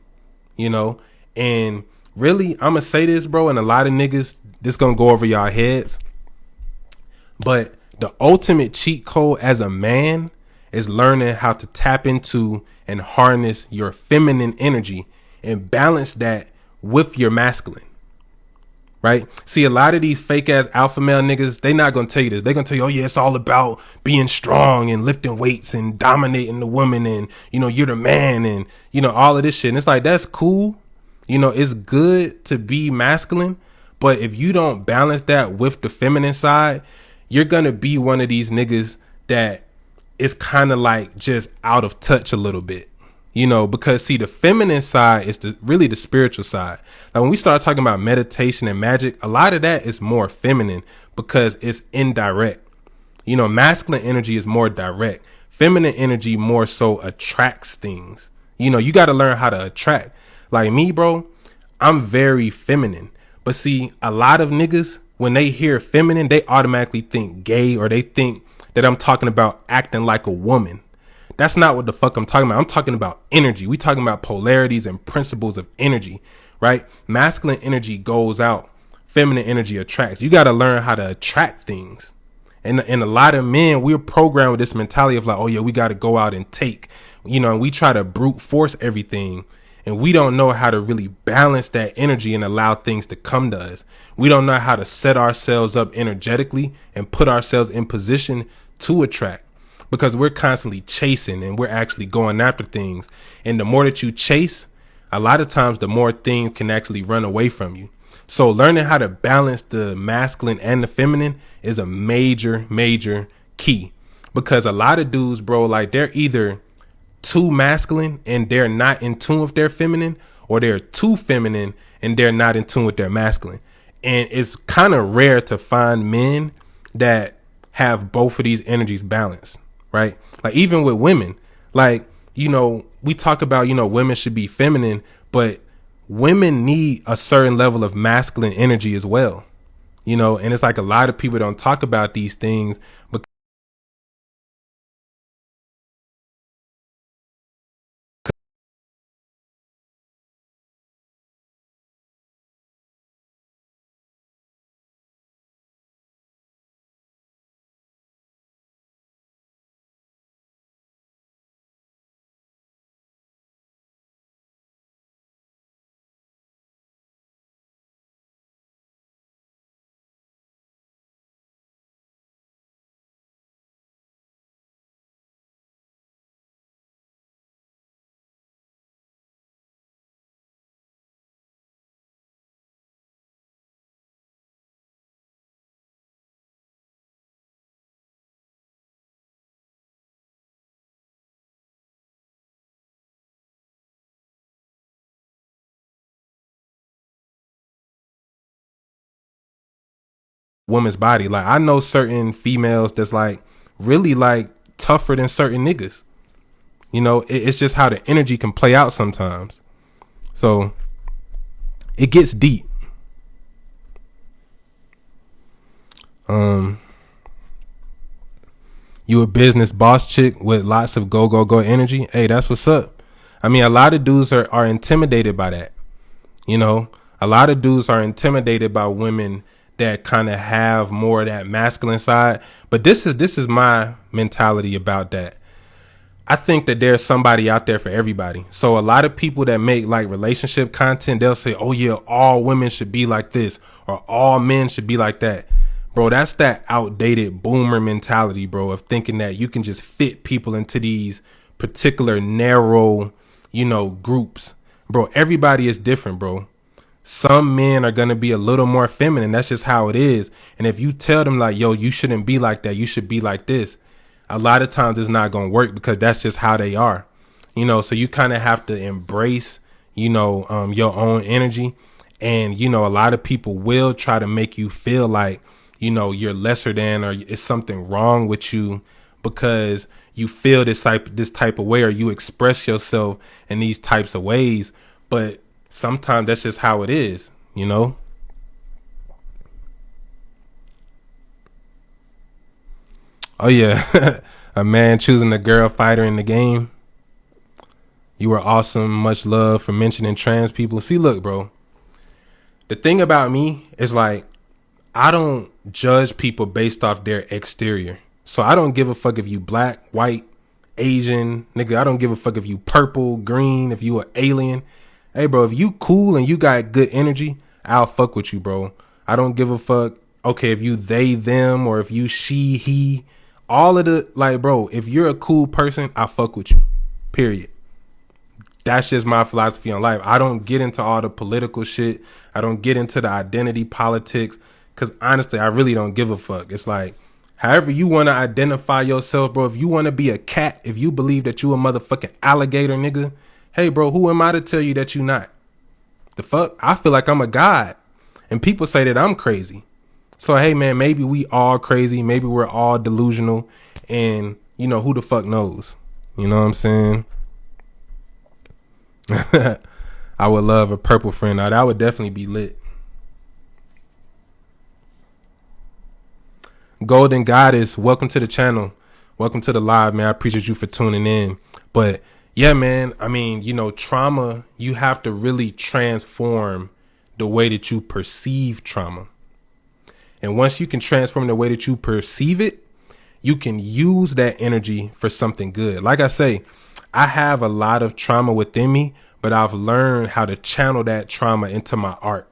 you know, and really, I'm going to say this, bro. And a lot of niggas, this going to go over y'all heads. But the ultimate cheat code as a man is learning how to tap into and harness your feminine energy and balance that with your masculine, right? See, a lot of these fake ass alpha male niggas, they not gonna tell you this. They gonna tell you, oh yeah, it's all about being strong and lifting weights and dominating the woman, and you know, you're the man, and you know, all of this shit. And it's like, that's cool, you know, it's good to be masculine, but if you don't balance that with the feminine side, you're gonna be one of these niggas that is kind of like just out of touch a little bit. You know, because see, the feminine side is really the spiritual side. Like when we start talking about meditation and magic, a lot of that is more feminine because it's indirect. You know, masculine energy is more direct. Feminine energy more so attracts things. You know, you got to learn how to attract. Like me, bro, I'm very feminine. But see, a lot of niggas, when they hear feminine, they automatically think gay, or they think that I'm talking about acting like a woman. That's not what the fuck I'm talking about. I'm talking about energy. We talking about polarities and principles of energy, right? Masculine energy goes out. Feminine energy attracts. You got to learn how to attract things. And a lot of men, we're programmed with this mentality of like, oh yeah, we got to go out and take, and we try to brute force everything. And we don't know how to really balance that energy and allow things to come to us. We don't know how to set ourselves up energetically and put ourselves in position to attract, because we're constantly chasing and we're actually going after things. And the more that you chase, a lot of times the more things can actually run away from you. So learning how to balance the masculine and the feminine is a major, major key, because a lot of dudes, bro, like they're either too masculine and they're not in tune with their feminine, or they're too feminine and they're not in tune with their masculine. And it's kind of rare to find men that have both of these energies balanced, right? Like even with women, like, we talk about, women should be feminine, but women need a certain level of masculine energy as well, and it's like a lot of people don't talk about these things because woman's body. Like I know certain females that's like really like tougher than certain niggas. It's just how the energy can play out sometimes. So it gets deep. You a business boss chick with lots of go energy. Hey, that's what's up. I mean, a lot of dudes are intimidated by that. A lot of dudes are intimidated by women that kind of have more of that masculine side. But this is my mentality about that. I think that there's somebody out there for everybody. So a lot of people that make like relationship content, they'll say, oh yeah, all women should be like this, or all men should be like that. Bro, that's that outdated boomer mentality, bro, of thinking that you can just fit people into these particular narrow, groups. Bro, everybody is different, bro. Some men are going to be a little more feminine. That's just how it is. And if you tell them like, yo, you shouldn't be like that, you should be like this, a lot of times it's not going to work, because that's just how they are. So you kind of have to embrace, your own energy. And, a lot of people will try to make you feel like, you're lesser than, or it's something wrong with you because you feel this type of way, or you express yourself in these types of ways. But sometimes that's just how it is, Oh yeah. A man choosing a girl fighter in the game. You were awesome. Much love for mentioning trans people. See, look, bro. The thing about me is like, I don't judge people based off their exterior. So I don't give a fuck if you black, white, Asian, nigga. I don't give a fuck if you purple, green, if you an alien. Hey, bro, if you cool and you got good energy, I'll fuck with you, bro. I don't give a fuck. Okay, if you they, them, or if you she, he, all of the, like, bro, if you're a cool person, I fuck with you. Period. That's just my philosophy on life. I don't get into all the political shit. I don't get into the identity politics, because honestly, I really don't give a fuck. It's like, however you want to identify yourself, bro. If you want to be a cat, if you believe that you a motherfucking alligator, nigga, hey, bro, who am I to tell you that you not? The fuck? I feel like I'm a god, and people say that I'm crazy. So, hey, man, maybe we all crazy. Maybe we're all delusional, and, who the fuck knows? You know what I'm saying? I would love a purple friend. Now, that would definitely be lit. Golden Goddess, welcome to the channel. Welcome to the live, man. I appreciate you for tuning in. But yeah, man, I mean, trauma, you have to really transform the way that you perceive trauma. And once you can transform the way that you perceive it, you can use that energy for something good. Like I say, I have a lot of trauma within me, but I've learned how to channel that trauma into my art.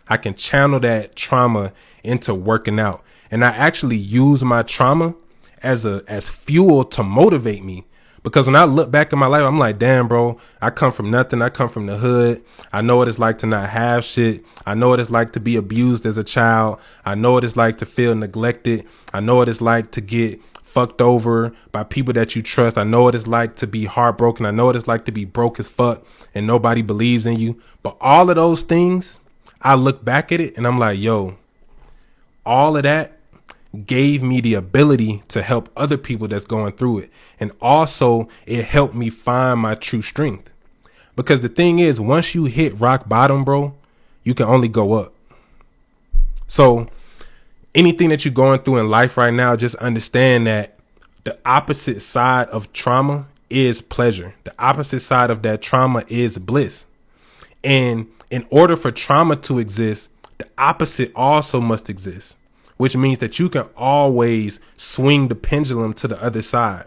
I can channel that trauma into working out. And I actually use my trauma as fuel to motivate me. Because when I look back in my life, I'm like, damn, bro, I come from nothing. I come from the hood. I know what it's like to not have shit. I know what it's like to be abused as a child. I know what it's like to feel neglected. I know what it's like to get fucked over by people that you trust. I know what it's like to be heartbroken. I know what it's like to be broke as fuck and nobody believes in you. But all of those things, I look back at it and I'm like, yo, all of that gave me the ability to help other people that's going through it. And also it helped me find my true strength. Because the thing is, once you hit rock bottom, bro, you can only go up. So anything that you're going through in life right now, just understand that the opposite side of trauma is pleasure. The opposite side of that trauma is bliss. And in order for trauma to exist, the opposite also must exist, which means that you can always swing the pendulum to the other side.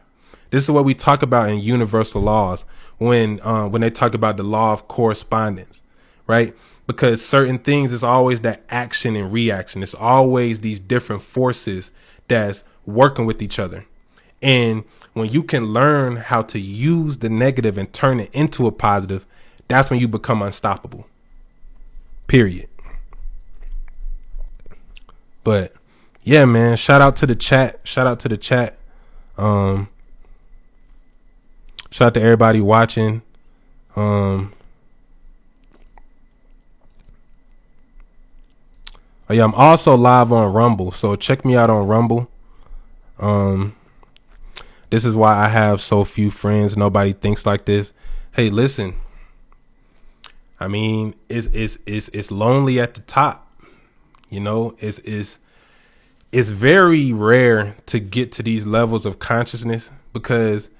This is what we talk about in universal laws when they talk about the law of correspondence, right? Because certain things is always that action and reaction. It's always these different forces that's working with each other. And when you can learn how to use the negative and turn it into a positive, that's when you become unstoppable. Period. But yeah, man, shout out to the chat. Shout out to the chat. Shout out to everybody watching. Oh yeah, I'm also live on Rumble, so check me out on Rumble. This is why I have so few friends. Nobody thinks like this. Hey, listen. I mean, it's lonely at the top. You know, it's very rare to get to these levels of consciousness, because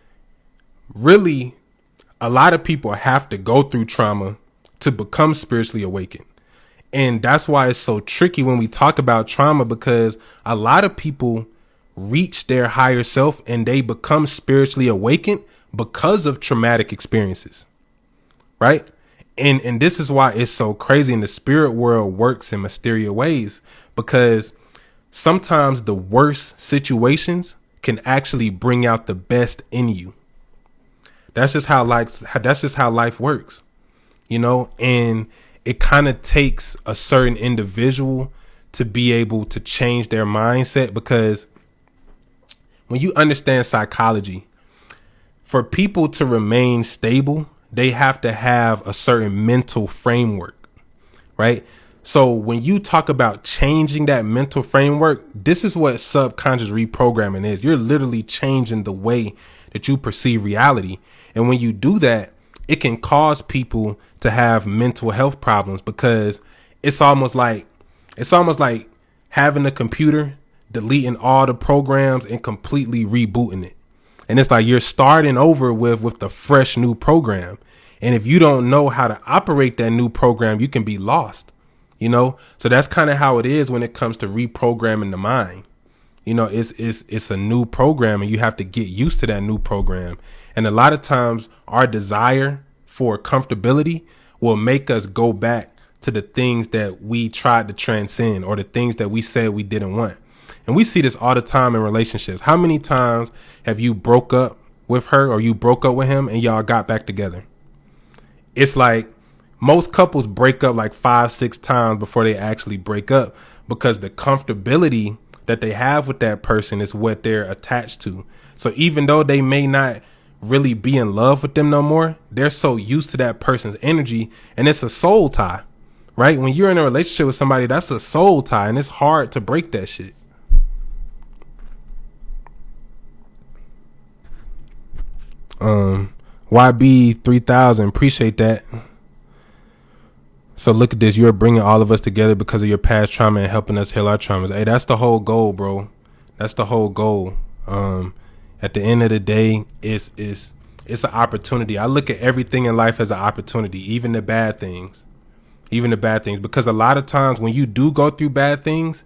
really a lot of people have to go through trauma to become spiritually awakened. And that's why it's so tricky when we talk about trauma, because a lot of people reach their higher self and they become spiritually awakened because of traumatic experiences. Right. And this is why it's so crazy. And the spirit world works in mysterious ways, because sometimes the worst situations can actually bring out the best in you. That's just how life works, you know, and it kind of takes a certain individual to be able to change their mindset, because when you understand psychology, for people to remain stable, they have to have a certain mental framework, right? So when you talk about changing that mental framework, this is what subconscious reprogramming is. You're literally changing the way that you perceive reality. And when you do that, it can cause people to have mental health problems, because it's almost like having a computer, deleting all the programs and completely rebooting it. And it's like you're starting over with the fresh new program. And if you don't know how to operate that new program, you can be lost, you know? So that's kind of how it is when it comes to reprogramming the mind. You know, it's a new program and you have to get used to that new program. And a lot of times our desire for comfortability will make us go back to the things that we tried to transcend, or the things that we said we didn't want. And we see this all the time in relationships. How many times have you broke up with her, or you broke up with him, and y'all got back together? It's like most couples break up like 5-6 times before they actually break up, because the comfortability that they have with that person is what they're attached to. So even though they may not really be in love with them no more, they're so used to that person's energy, and it's a soul tie, right? When you're in a relationship with somebody, that's a soul tie, and it's hard to break that shit. YB 3000, appreciate that. So look at this. You're bringing all of us together because of your past trauma and helping us heal our traumas. Hey, that's the whole goal, bro. That's the whole goal. At the end of the day, it's an opportunity. I look at everything in life as an opportunity, even the bad things, because a lot of times when you do go through bad things,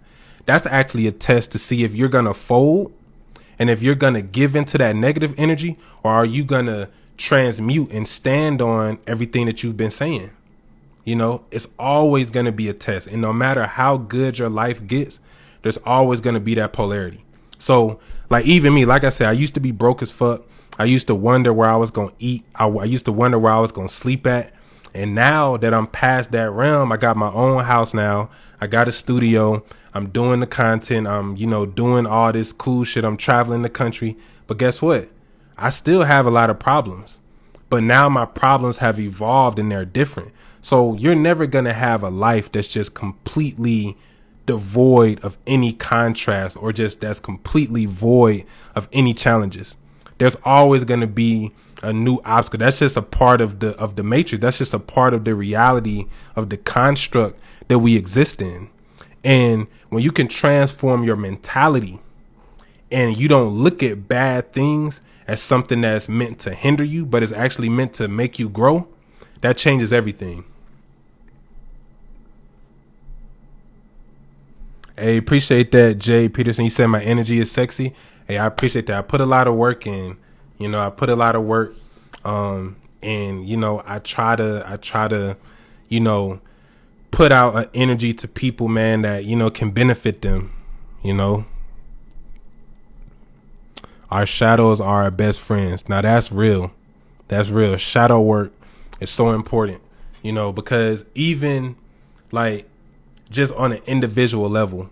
that's actually a test to see if you're going to fold and if you're going to give into that negative energy, or are you going to transmute and stand on everything that you've been saying. You know, it's always going to be a test. And no matter how good your life gets, there's always going to be that polarity. So like even me, like I said, I used to be broke as fuck. I used to wonder where I was going to eat. I used to wonder where I was going to sleep at. And now that I'm past that realm, I got my own house now. I got a studio. I'm doing the content. I'm, you know, doing all this cool shit. I'm traveling the country. But guess what? I still have a lot of problems. But now my problems have evolved and they're different. So you're never going to have a life that's just completely devoid of any contrast, or just that's completely void of any challenges. There's always going to be a new obstacle. That's just a part of the matrix. That's just a part of the reality of the construct that we exist in. And when you can transform your mentality and you don't look at bad things as something that's meant to hinder you, but is actually meant to make you grow, that changes everything. Hey, appreciate that, Jay Peterson. You said my energy is sexy. Hey, I appreciate that. I put a lot of work in. You know, I put a lot of work. And you know, I try to, you know, put out an energy to people, man, that, you know, can benefit them. You know, our shadows are our best friends. Now that's real. That's real. Shadow work is so important, you know, because even like just on an individual level,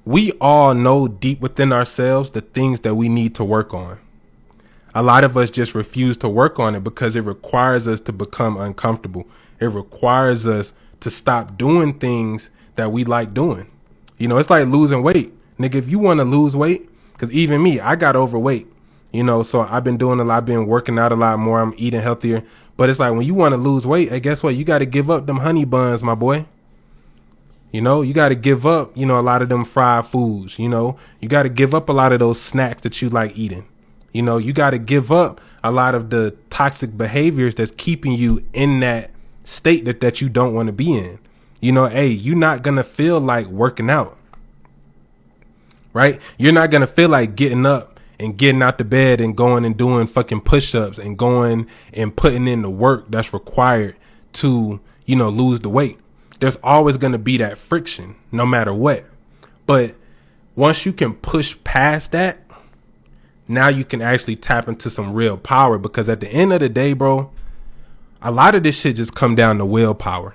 we all know deep within ourselves the things that we need to work on. A lot of us just refuse to work on it because it requires us to become uncomfortable. It requires us to stop doing things that we like doing. You know, it's like losing weight. Nigga, if you want to lose weight, because even me, I got overweight, you know, so I've been doing a lot, I've been working out a lot more. I'm eating healthier. But it's like when you want to lose weight, hey, guess what? You got to give up them honey buns, my boy. You know, you got to give up, you know, a lot of them fried foods. You know, you got to give up a lot of those snacks that you like eating. You know, you got to give up a lot of the toxic behaviors that's keeping you in that state that you don't want to be in. You know, hey, you're not going to feel like working out, right? You're not going to feel like getting up and getting out the bed and going and doing fucking push-ups and going and putting in the work that's required to, you know, lose the weight. There's always going to be that friction no matter what. But once you can push past that, now you can actually tap into some real power, because at the end of the day, bro, a lot of this shit just come down to willpower.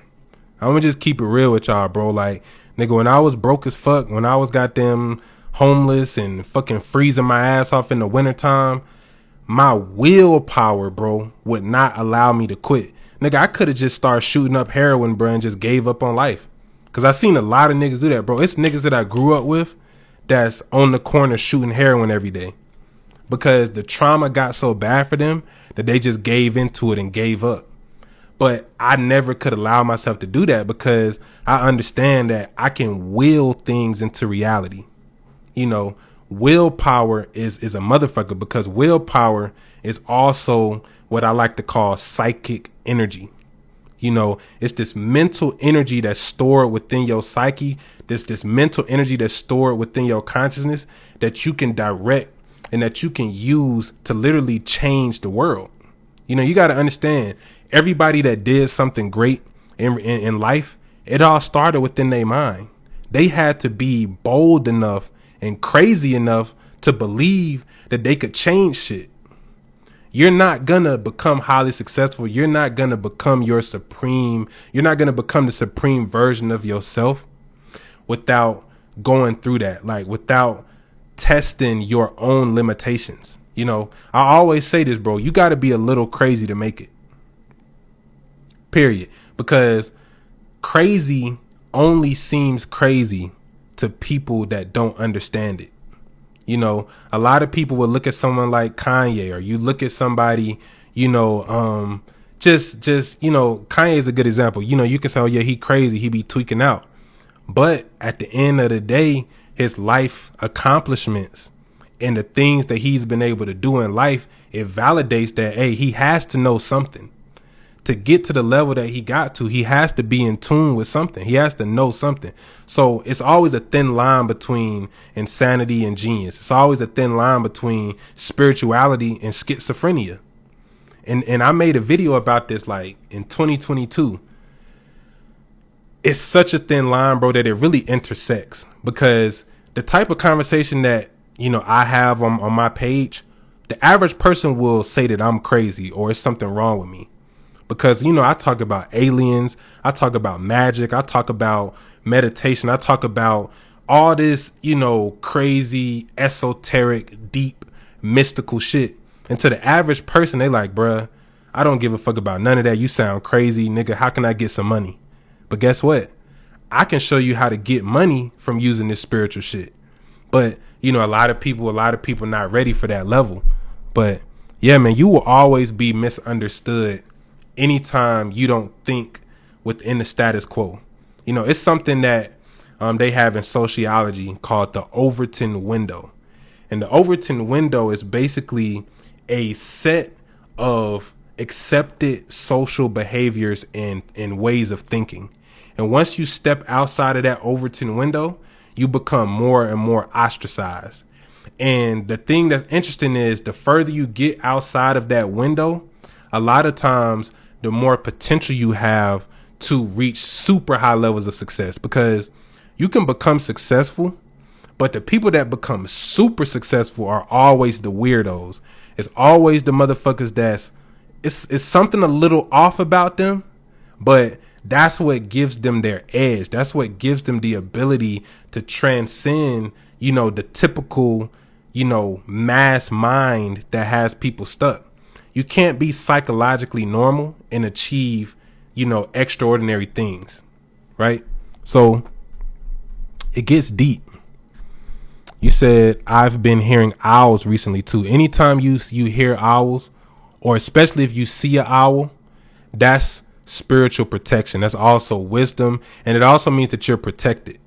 I'm gonna just keep it real with y'all, bro. Like, nigga, when I was broke as fuck, when I was goddamn homeless and fucking freezing my ass off in the wintertime, my willpower, bro, would not allow me to quit. Nigga, I could have just started shooting up heroin, bro, and just gave up on life. Because I seen a lot of niggas do that, bro. It's niggas that I grew up with that's on the corner shooting heroin every day. Because the trauma got so bad for them that they just gave into it and gave up. But I never could allow myself to do that, because I understand that I can will things into reality. You know, willpower is a motherfucker, because willpower is also what I like to call psychic energy. You know, it's this mental energy that's stored within your psyche. This mental energy that's stored within your consciousness that you can direct and that you can use to literally change the world. You know, you got to understand, everybody that did something great in life, it all started within their mind. They had to be bold enough and crazy enough to believe that they could change shit. You're not gonna become highly successful. You're not gonna become you're not gonna become the supreme version of yourself without going through that, like without testing your own limitations. You know, I always say this, bro, you gotta be a little crazy to make it. Period. Because crazy only seems crazy to people that don't understand it. You know, a lot of people will look at someone like Kanye, or you look at somebody, you know, just, you know, Kanye is a good example. You know, you can say, oh yeah, he crazy, he be tweaking out. But at the end of the day, his life accomplishments and the things that he's been able to do in life, it validates that, hey, he has to know something. to get to the level that he got to, he has to be in tune with something. He has to know something. So it's always a thin line between insanity and genius. It's always a thin line between spirituality and schizophrenia. And I made a video about this like in 2022. It's such a thin line, bro, that it really intersects, because the type of conversation that, you know, I have on my page, the average person will say that I'm crazy or it's something wrong with me. Because, you know, I talk about aliens, I talk about magic, I talk about meditation, I talk about all this, you know, crazy, esoteric, deep, mystical shit. And to the average person, they like, bruh, I don't give a fuck about none of that. You sound crazy, nigga. How can I get some money? But guess what? I can show you how to get money from using this spiritual shit. But, you know, a lot of people not ready for that level. But yeah, man, you will always be misunderstood anytime you don't think within the status quo. You know, it's something that they have in sociology called the Overton window. And the Overton window is basically a set of accepted social behaviors and ways of thinking. And once you step outside of that Overton window, you become more and more ostracized. And the thing that's interesting is the further you get outside of that window, a lot of times the more potential you have to reach super high levels of success, because you can become successful, but the people that become super successful are always the weirdos. It's always the motherfuckers it's something a little off about them, but that's what gives them their edge. That's what gives them the ability to transcend, you know, the typical, you know, mass mind that has people stuck. You can't be psychologically normal and achieve, you know, extraordinary things, right? So it gets deep. You said, I've been hearing owls recently too. Anytime you hear owls, or especially if you see an owl, that's spiritual protection. That's also wisdom. And it also means that you're protected.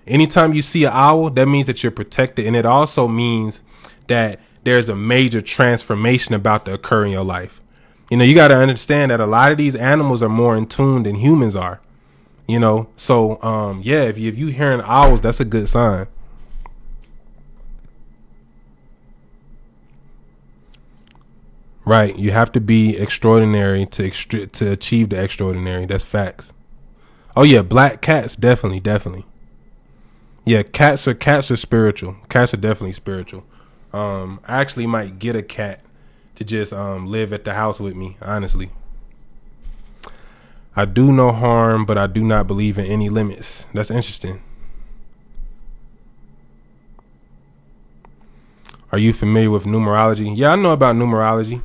Anytime you see an owl, that means that you're protected. And it also means that there's a major transformation about to occur in your life. You know, you got to understand that a lot of these animals are more in tune than humans are, you know? So, yeah, if you hearing owls, that's a good sign. Right. You have to be extraordinary to achieve the extraordinary. That's facts. Oh, yeah. Black cats. Definitely. Yeah. Cats are spiritual. Cats are definitely spiritual. I actually might get a cat to just live at the house with me, honestly. I do no harm, but I do not believe in any limits. That's interesting. Are you familiar with numerology? Yeah, I know about numerology.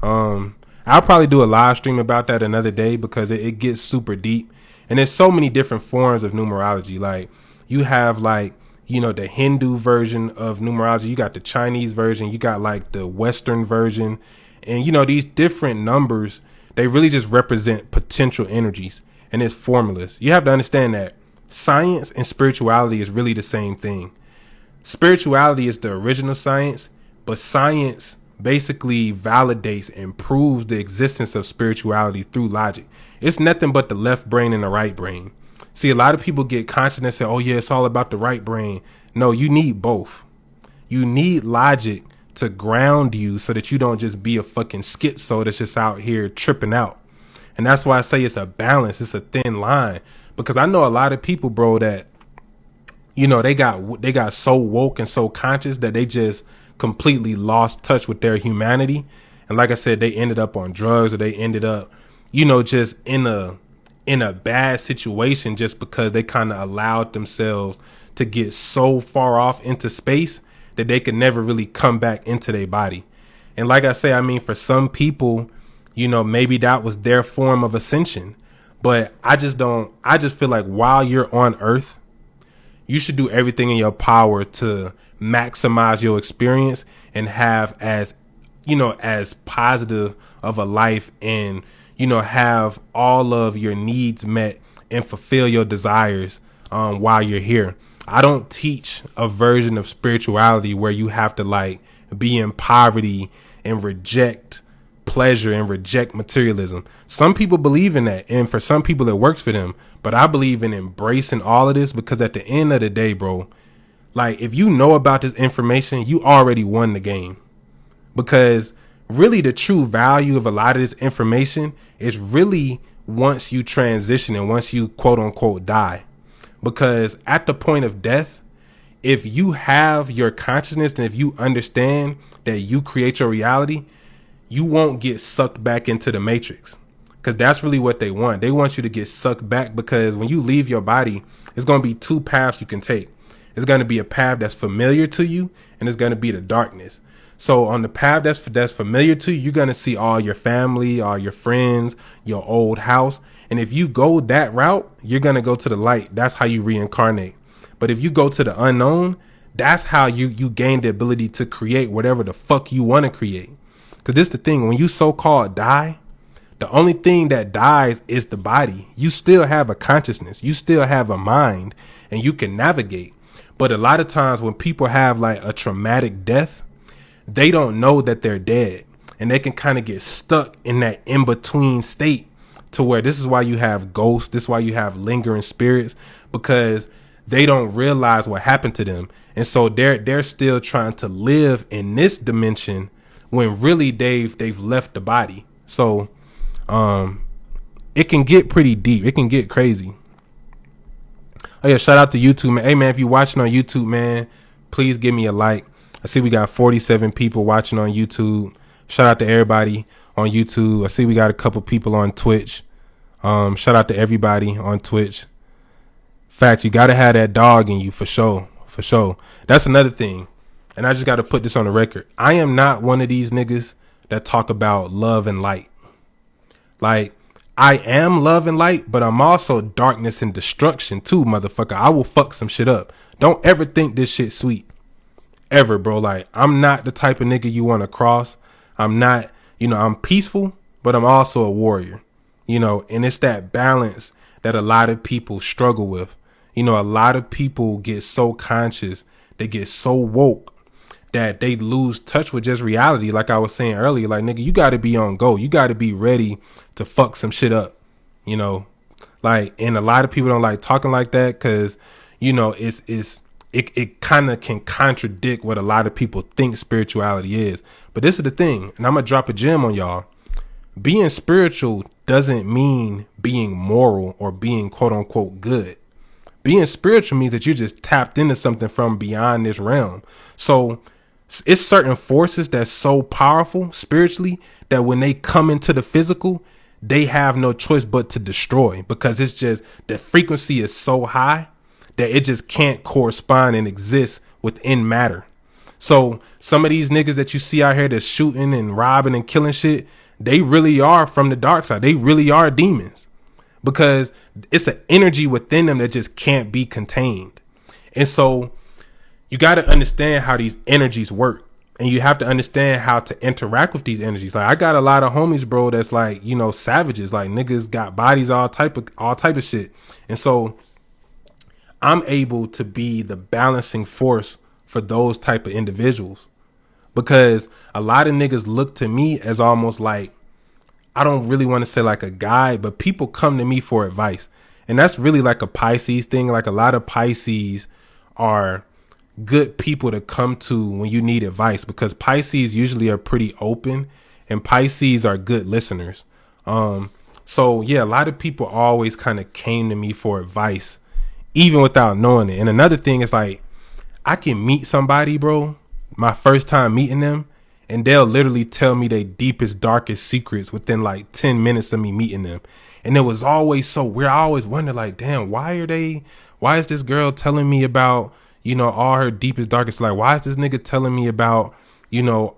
I'll probably do a live stream about that another day, because it gets super deep. And there's so many different forms of numerology. Like, you have, like, you know, the Hindu version of numerology. You got the Chinese version. You got like the Western version. And, you know, these different numbers, they really just represent potential energies, and it's formulas. You have to understand that science and spirituality is really the same thing. Spirituality is the original science, but science basically validates and proves the existence of spirituality through logic. It's nothing but the left brain and the right brain. See, a lot of people get conscious and say, oh yeah, it's all about the right brain. No, you need both. You need logic to ground you so that you don't just be a fucking schizo that's just out here tripping out. And that's why I say it's a balance. It's a thin line, because I know a lot of people, bro, that, you know, they got so woke and so conscious that they just completely lost touch with their humanity. And like I said, they ended up on drugs, or they ended up, you know, just in a bad situation just because they kind of allowed themselves to get so far off into space that they could never really come back into their body. And like I say, I mean, for some people, you know, maybe that was their form of ascension. But I just feel like while you're on Earth, you should do everything in your power to maximize your experience and have as, you know, as positive of a life, and, you know, have all of your needs met and fulfill your desires while you're here. I don't teach a version of spirituality where you have to like be in poverty and reject pleasure and reject materialism. Some people believe in that, and for some people it works for them. But I believe in embracing all of this, because at the end of the day, bro, like, if you know about this information, you already won the game. Because really the true value of a lot of this information is really once you transition and once you quote unquote die. Because at the point of death, if you have your consciousness and if you understand that you create your reality, you won't get sucked back into the matrix. Because that's really what they want. They want you to get sucked back, because when you leave your body, it's going to be two paths you can take. It's going to be a path that's familiar to you, and it's going to be the darkness. So on the path that's familiar to you, you're going to see all your family, all your friends, your old house. And if you go that route, you're going to go to the light. That's how you reincarnate. But if you go to the unknown, that's how you gain the ability to create whatever the fuck you want to create. Because this is the thing. When you so-called die, the only thing that dies is the body. You still have a consciousness. You still have a mind, and you can navigate. But a lot of times when people have like a traumatic death, they don't know that they're dead, and they can kind of get stuck in that in-between state, to where this is why you have ghosts. This is why you have lingering spirits, because they don't realize what happened to them. And so they're still trying to live in this dimension when really they've left the body. So it can get pretty deep. It can get crazy. Oh yeah, shout out to YouTube, man. Hey man, if you're watching on YouTube, man, please give me a like. I see we got 47 people watching on YouTube. Shout out to everybody on YouTube. I see we got a couple people on Twitch. Shout out to everybody on Twitch. Fact, you gotta have that dog in you for sure. For sure. That's another thing. And I just gotta put this on the record. I am not one of these niggas that talk about love and light. Like, I am love and light, but I'm also darkness and destruction too, motherfucker. I will fuck some shit up. Don't ever think this shit sweet. Ever, bro. Like, I'm not the type of nigga you want to cross. I'm not, I'm peaceful, but I'm also a warrior, and it's that balance that a lot of people struggle with. A lot of people get so conscious, they get so woke that they lose touch with just reality. Like I was saying earlier, like, nigga, you got to be on go. You got to be ready to fuck some shit up, like, and a lot of people don't like talking like that, because, it kind of can contradict what a lot of people think spirituality is. But this is the thing, and I'm going to drop a gem on y'all. Being spiritual doesn't mean being moral or being quote unquote good. Being spiritual means that you just tapped into something from beyond this realm. So it's certain forces that's so powerful spiritually that when they come into the physical, they have no choice but to destroy, because it's just the frequency is so high that it just can't correspond and exist within matter. So some of these niggas that you see out here that's shooting and robbing and killing shit, they really are from the dark side. They really are demons, because it's an energy within them that just can't be contained. And so you got to understand how these energies work, and you have to understand how to interact with these energies. Like, I got a lot of homies, bro, that's like, savages, like niggas got bodies, all type of shit. And so I'm able to be the balancing force for those type of individuals, because a lot of niggas look to me as almost like, I don't really want to say like a guide, but people come to me for advice. And that's really like a Pisces thing. Like, a lot of Pisces are good people to come to when you need advice, because Pisces usually are pretty open, and Pisces are good listeners. So yeah, a lot of people always kind of came to me for advice, even without knowing it. And another thing is, like, I can meet somebody, bro, my first time meeting them, and they'll literally tell me their deepest, darkest secrets within like 10 minutes of me meeting them. And it was always so weird. I always wonder, like, damn, why is this girl telling me about, all her deepest, darkest, like, why is this nigga telling me about,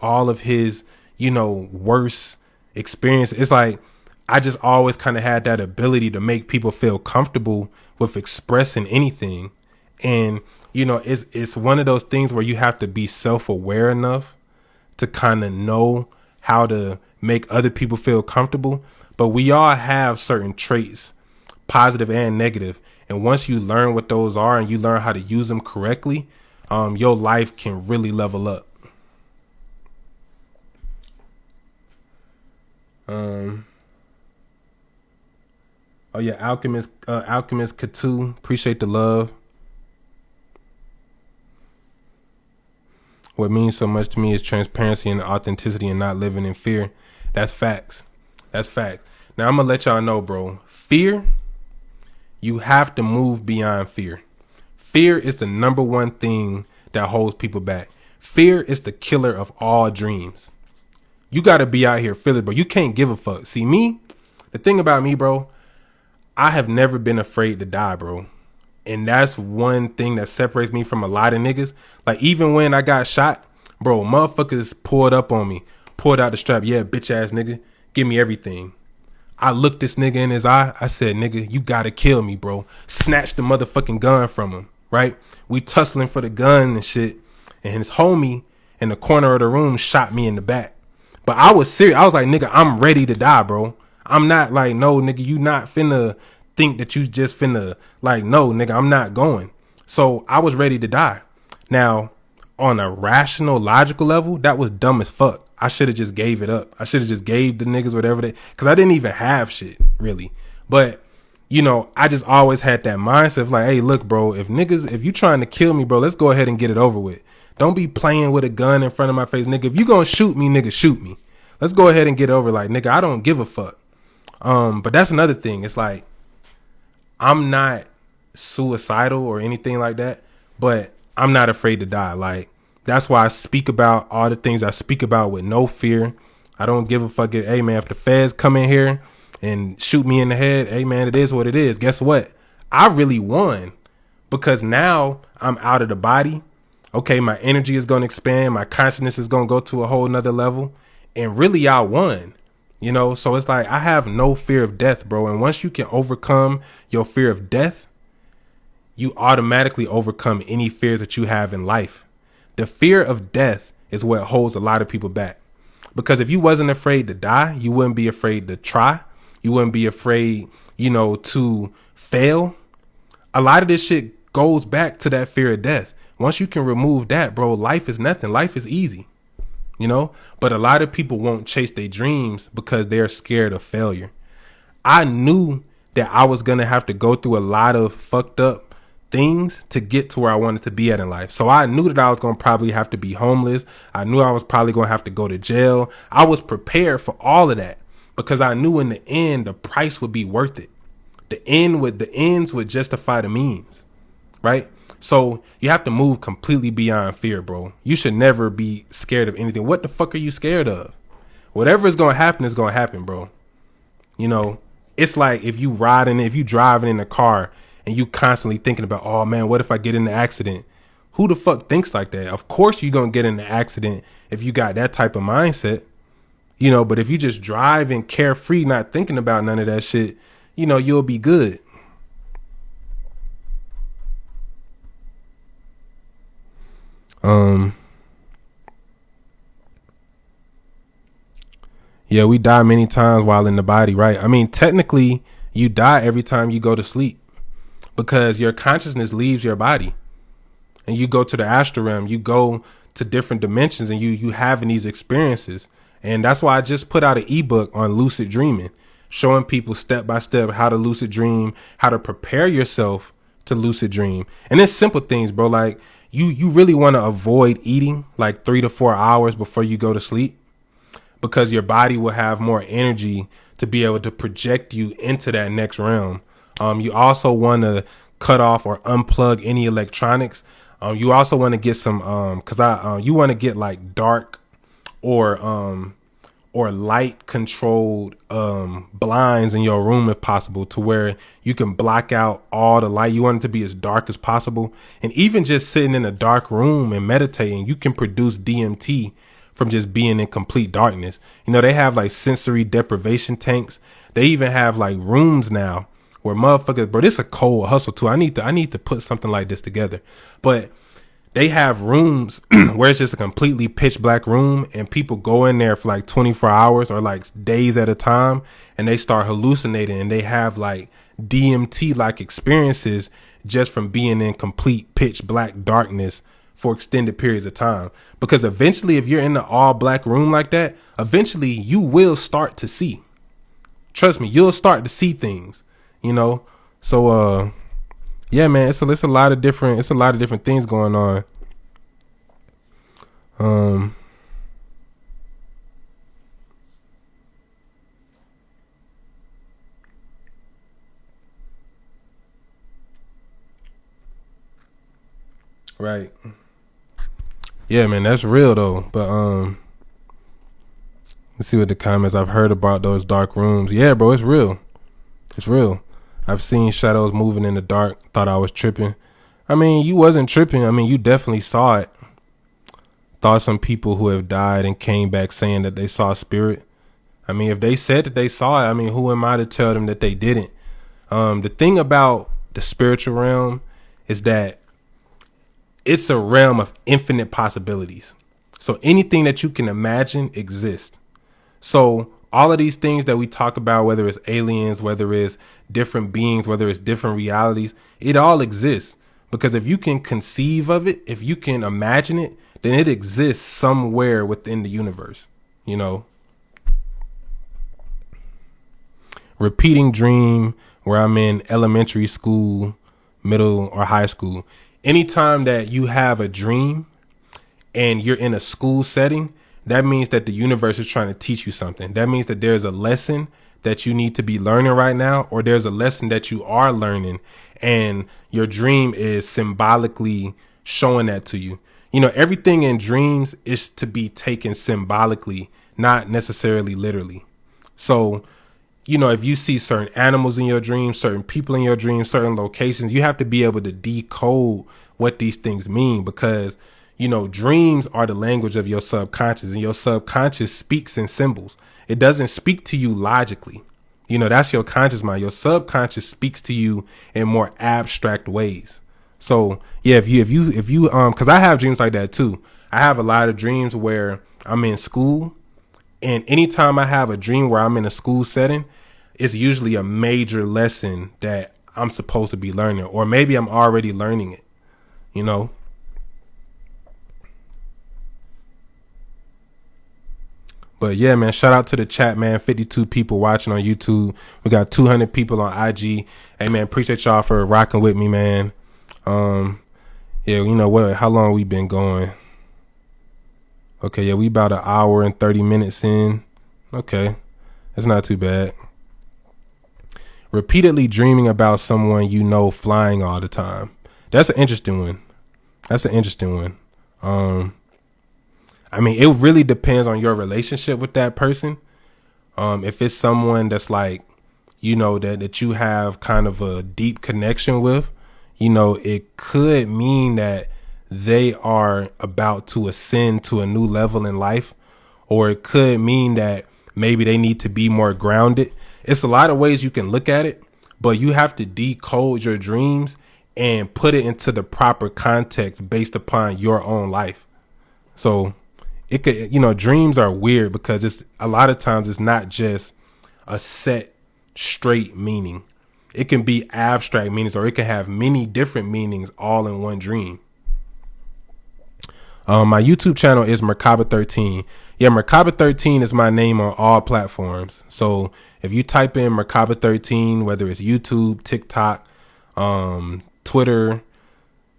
all of his, worst experience? It's like, I just always kind of had that ability to make people feel comfortable with expressing anything. And, it's one of those things where you have to be self-aware enough to kind of know how to make other people feel comfortable. But we all have certain traits, positive and negative. And once you learn what those are and you learn how to use them correctly, your life can really level up. Um. Oh yeah, Alchemist Katu. Appreciate the love. What means so much to me is transparency and authenticity and not living in fear. That's facts. That's facts. Now I'm gonna let y'all know, bro. Fear, you have to move beyond fear. Fear is the number one thing that holds people back. Fear is the killer of all dreams. You gotta be out here feeling, bro. You can't give a fuck. See me, the thing about me, bro, I have never been afraid to die, bro. And that's one thing that separates me from a lot of niggas. Like, even when I got shot, bro, motherfuckers pulled up on me, pulled out the strap. Yeah, bitch ass nigga, give me everything. I looked this nigga in his eye. I said, nigga, you gotta kill me, bro. Snatched the motherfucking gun from him, right? We tussling for the gun and shit. And his homie in the corner of the room shot me in the back. But I was serious. I was like, nigga, I'm ready to die, bro. I'm not like, no, nigga, you not finna think that you just finna, like, no, nigga, I'm not going. So I was ready to die. Now, on a rational, logical level, that was dumb as fuck. I should have just gave it up. I should have just gave the niggas whatever they, because I didn't even have shit, really. But, you know, I just always had that mindset of like, hey, look, bro, if you trying to kill me, bro, let's go ahead and get it over with. Don't be playing with a gun in front of my face, nigga. If you gonna shoot me, nigga, shoot me. Let's go ahead and get over, like, nigga, I don't give a fuck. But that's another thing. It's like, I'm not suicidal or anything like that, but I'm not afraid to die. Like, that's why I speak about all the things I speak about with no fear. I don't give a fuck. Hey man, if the feds come in here and shoot me in the head, hey man, it is what it is. Guess what? I really won, because now I'm out of the body. Okay, my energy is going to expand. My consciousness is going to go to a whole nother level. And really, I won. You know, so it's like, I have no fear of death, bro. And once you can overcome your fear of death, you automatically overcome any fears that you have in life. The fear of death is what holds a lot of people back. Because if you wasn't afraid to die, you wouldn't be afraid to try. You wouldn't be afraid, you know, to fail. A lot of this shit goes back to that fear of death. Once you can remove that, bro, life is nothing. Life is easy. You know, but a lot of people won't chase their dreams because they're scared of failure. I knew that I was going to have to go through a lot of fucked up things to get to where I wanted to be at in life. So I knew that I was going to probably have to be homeless. I knew I was probably going to have to go to jail. I was prepared for all of that because I knew in the end, the price would be worth it. The ends would justify the means, right? So you have to move completely beyond fear, bro. You should never be scared of anything. What the fuck are you scared of? Whatever is going to happen is going to happen, bro. You know, it's like if you driving in a car and you constantly thinking about, oh man, what if I get in an accident? Who the fuck thinks like that? Of course you're going to get in an accident if you got that type of mindset, you know, but if you just drive and carefree, not thinking about none of that shit, you know, you'll be good. Yeah, we die many times while in the body, right? I mean, technically, you die every time you go to sleep because your consciousness leaves your body and you go to the astral realm. You go to different dimensions and you having these experiences. And that's why I just put out an ebook on lucid dreaming, showing people step by step how to lucid dream, how to prepare yourself to lucid dream. And it's simple things, bro. Like you really want to avoid eating like 3 to 4 hours before you go to sleep, because your body will have more energy to be able to project you into that next realm. You also want to cut off or unplug any electronics. You also want to get some, you want to get like dark or light controlled blinds in your room if possible, to where you can block out all the light. You want it to be as dark as possible. And even just sitting in a dark room and meditating, you can produce DMT from just being in complete darkness. You know, they have like sensory deprivation tanks. They even have like rooms now where motherfuckers, bro, this is a cold hustle too. I need to put something like this together. But they have rooms where it's just a completely pitch black room and people go in there for like 24 hours or like days at a time and they start hallucinating and they have like DMT like experiences just from being in complete pitch black darkness for extended periods of time. Because eventually, if you're in the all black room like that, eventually you will start to see. Trust me, you'll start to see things, you know? So, yeah, man, it's a lot of different things going on. Right. Yeah, man, that's real though. But let's see what the comments. I've heard about those dark rooms. Yeah, bro, it's real. It's real. I've seen shadows moving in the dark. Thought I was tripping. I mean, you wasn't tripping. I mean, you definitely saw it. Thought some people who have died and came back saying that they saw spirit. I mean, if they said that they saw it, I mean, who am I to tell them that they didn't? The thing about the spiritual realm is that it's a realm of infinite possibilities. So anything that you can imagine exists. So all of these things that we talk about, whether it's aliens, whether it's different beings, whether it's different realities, it all exists. Because if you can conceive of it, if you can imagine it, then it exists somewhere within the universe, you know. Repeating dream where I'm in elementary school, middle or high school. Anytime that you have a dream and you're in a school setting, that means that the universe is trying to teach you something. That means that there's a lesson that you need to be learning right now, or there's a lesson that you are learning, and your dream is symbolically showing that to you. You know, everything in dreams is to be taken symbolically, not necessarily literally. So, you know, if you see certain animals in your dreams, certain people in your dreams, certain locations, you have to be able to decode what these things mean, because, you know, dreams are the language of your subconscious, and your subconscious speaks in symbols. It doesn't speak to you logically. You know, that's your conscious mind. Your subconscious speaks to you in more abstract ways. So yeah, if you because I have dreams like that too. I have a lot of dreams where I'm in school, and anytime I have a dream where I'm in a school setting, it's usually a major lesson that I'm supposed to be learning, or maybe I'm already learning it, you know? But yeah, man, shout out to the chat, man. 52 people watching on YouTube. We got 200 people on IG. Hey, man, appreciate y'all for rocking with me, man. Yeah, you know what? How long we been going? Okay, yeah, we about an hour and 30 minutes in. Okay, that's not too bad. Repeatedly dreaming about someone you know flying all the time. That's an interesting one. I mean, it really depends on your relationship with that person. If it's someone that's like, you know, that you have kind of a deep connection with, you know, it could mean that they are about to ascend to a new level in life, or it could mean that maybe they need to be more grounded. It's a lot of ways you can look at it, but you have to decode your dreams and put it into the proper context based upon your own life. So it could, you know, dreams are weird because it's a lot of times it's not just a set straight meaning. It can be abstract meanings, or it can have many different meanings all in one dream. My YouTube channel is Merkaba13. Yeah, Merkaba13 is my name on all platforms. So if you type in Merkaba13, whether it's YouTube, TikTok, Twitter,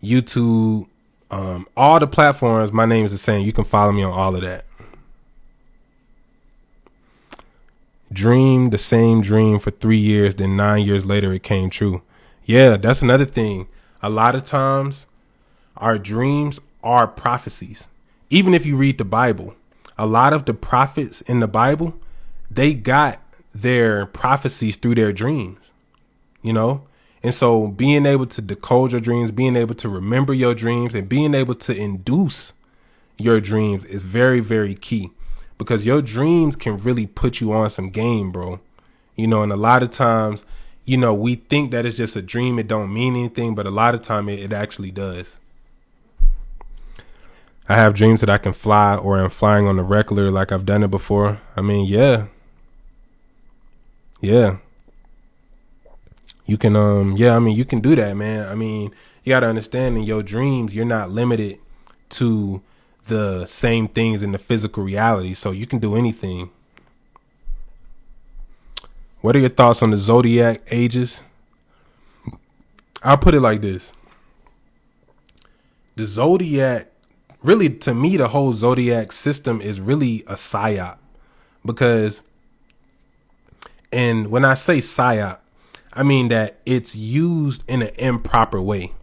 YouTube, all the platforms, my name is the same. You can follow me on all of that. Dreamed the same dream for 3 years, then 9 years later it came true. Yeah, that's another thing. A lot of times our dreams are prophecies. Even if you read the Bible, a lot of the prophets in the Bible, they got their prophecies through their dreams, you know? And so being able to decode your dreams, being able to remember your dreams, and being able to induce your dreams is very, very key. Because your dreams can really put you on some game, bro. You know, and a lot of times, you know, we think that it's just a dream. It don't mean anything, but a lot of time it actually does. I have dreams that I can fly, or I'm flying on the regular like I've done it before. I mean, yeah. You can, you can do that, man. I mean, you got to understand in your dreams, you're not limited to the same things in the physical reality. So you can do anything. What are your thoughts on the zodiac ages? I'll put it like this. The zodiac, really, to me, the whole zodiac system is really a psyop. Because, and when I say psyop, I mean that it's used in an improper way.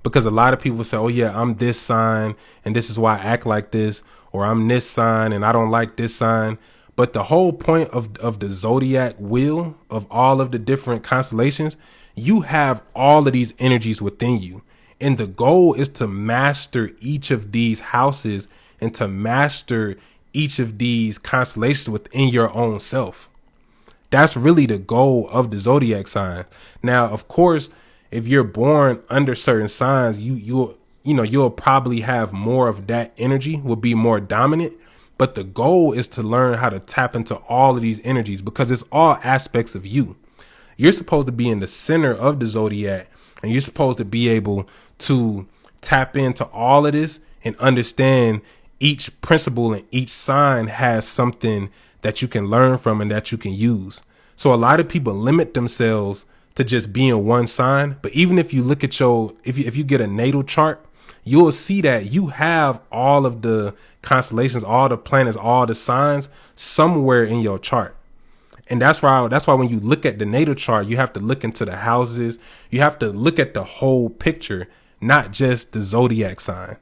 Because a lot of people say, oh yeah, I'm this sign and this is why I act like this, or I'm this sign and I don't like this sign. But the whole point of the zodiac wheel, of all of the different constellations, you have all of these energies within you. And the goal is to master each of these houses and to master each of these constellations within your own self. That's really the goal of the zodiac signs. Now, of course, if you're born under certain signs, you'll probably have more of that energy, will be more dominant. But the goal is to learn how to tap into all of these energies, because it's all aspects of you. You're supposed to be in the center of the zodiac, and you're supposed to be able to tap into all of this and understand each principle, and each sign has something that you can learn from and that you can use. So a lot of people limit themselves to just being one sign. But even if you look at if you get a natal chart, you'll see that you have all of the constellations, all the planets, all the signs somewhere in your chart. And that's why when you look at the natal chart, you have to look into the houses. You have to look at the whole picture, not just the zodiac sign.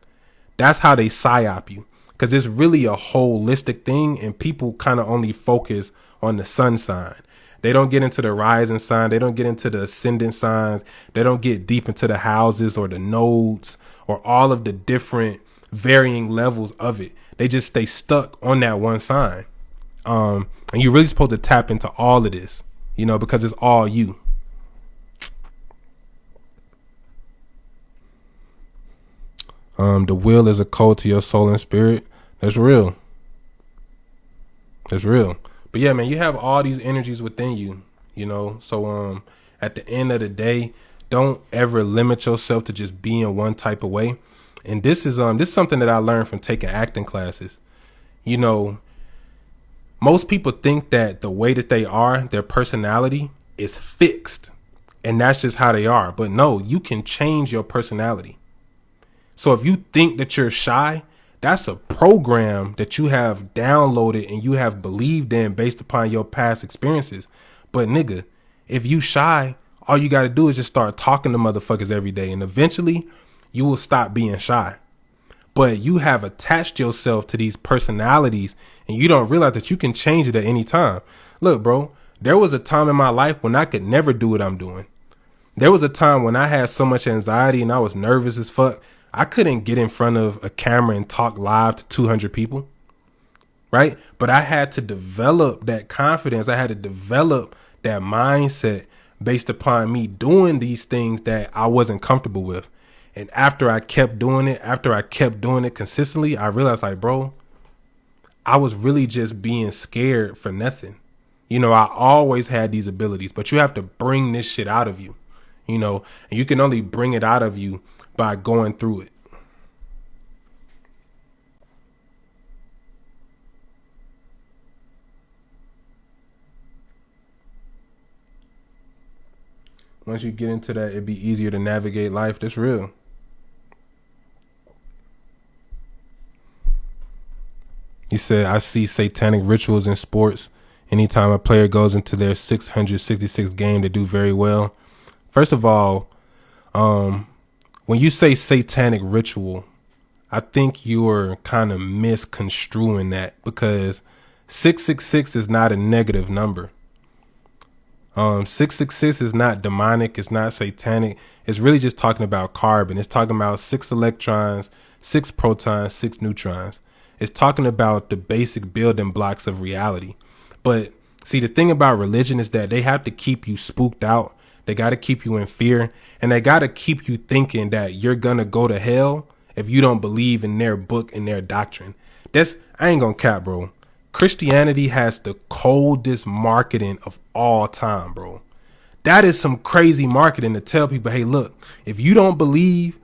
That's how they psyop you, because it's really a holistic thing, and people kind of only focus on the sun sign. They don't get into the rising sign. They don't get into the ascendant signs. They don't get deep into the houses or the nodes or all of the different varying levels of it. They just stay stuck on that one sign. And you're really supposed to tap into all of this, because it's all you. The will is a code to your soul and spirit. That's real. That's real. But yeah, man, you have all these energies within you, So at the end of the day, don't ever limit yourself to just being one type of way. And this is something that I learned from taking acting classes. Most people think that the way that they are, their personality is fixed, and that's just how they are. But no, you can change your personality. So if you think that you're shy, that's a program that you have downloaded and you have believed in based upon your past experiences. But nigga, if you shy, all you got to do is just start talking to motherfuckers every day, and eventually you will stop being shy. But you have attached yourself to these personalities, and you don't realize that you can change it at any time. Look, bro, there was a time in my life when I could never do what I'm doing. There was a time when I had so much anxiety and I was nervous as fuck. I couldn't get in front of a camera and talk live to 200 people, right? But I had to develop that confidence. I had to develop that mindset based upon me doing these things that I wasn't comfortable with. And after I kept doing it consistently, I realized, like, bro, I was really just being scared for nothing. I always had these abilities, but you have to bring this shit out of you, and you can only bring it out of you by going through it. Once you get into that, it'd be easier to navigate life. That's real. He said, I see satanic rituals in sports. Anytime a player goes into their 666 game, they do very well. First of all, when you say satanic ritual, I think you're kind of misconstruing that, because 666 is not a negative number. 666 is not demonic. It's not satanic. It's really just talking about carbon. It's talking about 6 electrons, 6 protons, 6 neutrons. It's talking about the basic building blocks of reality. But see, the thing about religion is that they have to keep you spooked out. They got to keep you in fear, and they got to keep you thinking that you're going to go to hell if you don't believe in their book and their doctrine. I ain't going to cap, bro. Christianity has the coldest marketing of all time, bro. That is some crazy marketing to tell people, hey, look, if you don't believe,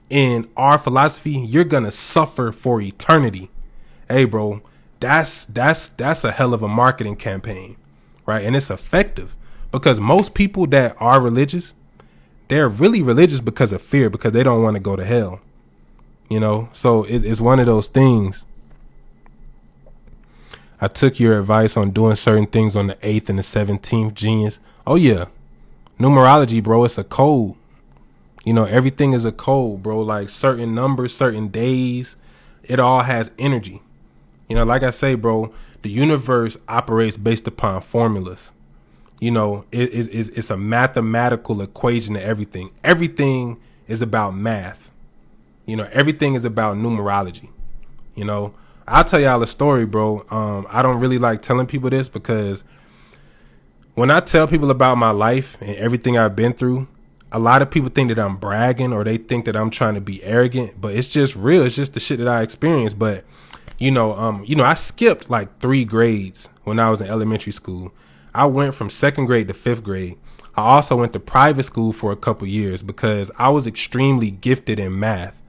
in our philosophy, you're gonna suffer for eternity. Hey, bro, that's a hell of a marketing campaign, right? And it's effective because most people that are religious, they're really religious because of fear, because they don't want to go to hell. You know, so it's one of those things. I took your advice on doing certain things on the 8th and the 17th. Genius. Oh yeah, numerology, bro. It's a code. You know, everything is a code, bro. Like certain numbers, certain days, it all has energy. You know, like I say, bro, the universe operates based upon formulas. You know, it's a mathematical equation to everything. Everything is about math. You know, everything is about numerology. You know, I'll tell y'all a story, bro. I don't really like telling people this because when I tell people about my life and everything I've been through, a lot of people think that I'm bragging or they think that I'm trying to be arrogant, but it's just real. It's just the shit that I experienced. But, I skipped like 3 grades when I was in elementary school. I went from 2nd grade to 5th grade. I also went to private school for a couple years because I was extremely gifted in math.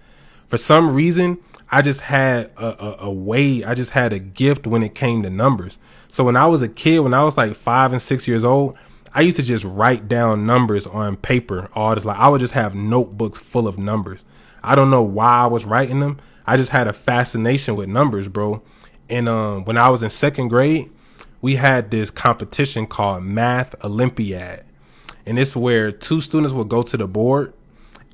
For some reason, I just had I just had a gift when it came to numbers. So when I was a kid, when I was like 5 and 6 years old, I used to just write down numbers on paper all this. Like I would just have notebooks full of numbers. I don't know why I was writing them. I just had a fascination with numbers, bro. And when I was in 2nd grade, we had this competition called Math Olympiad. And it's where 2 students would go to the board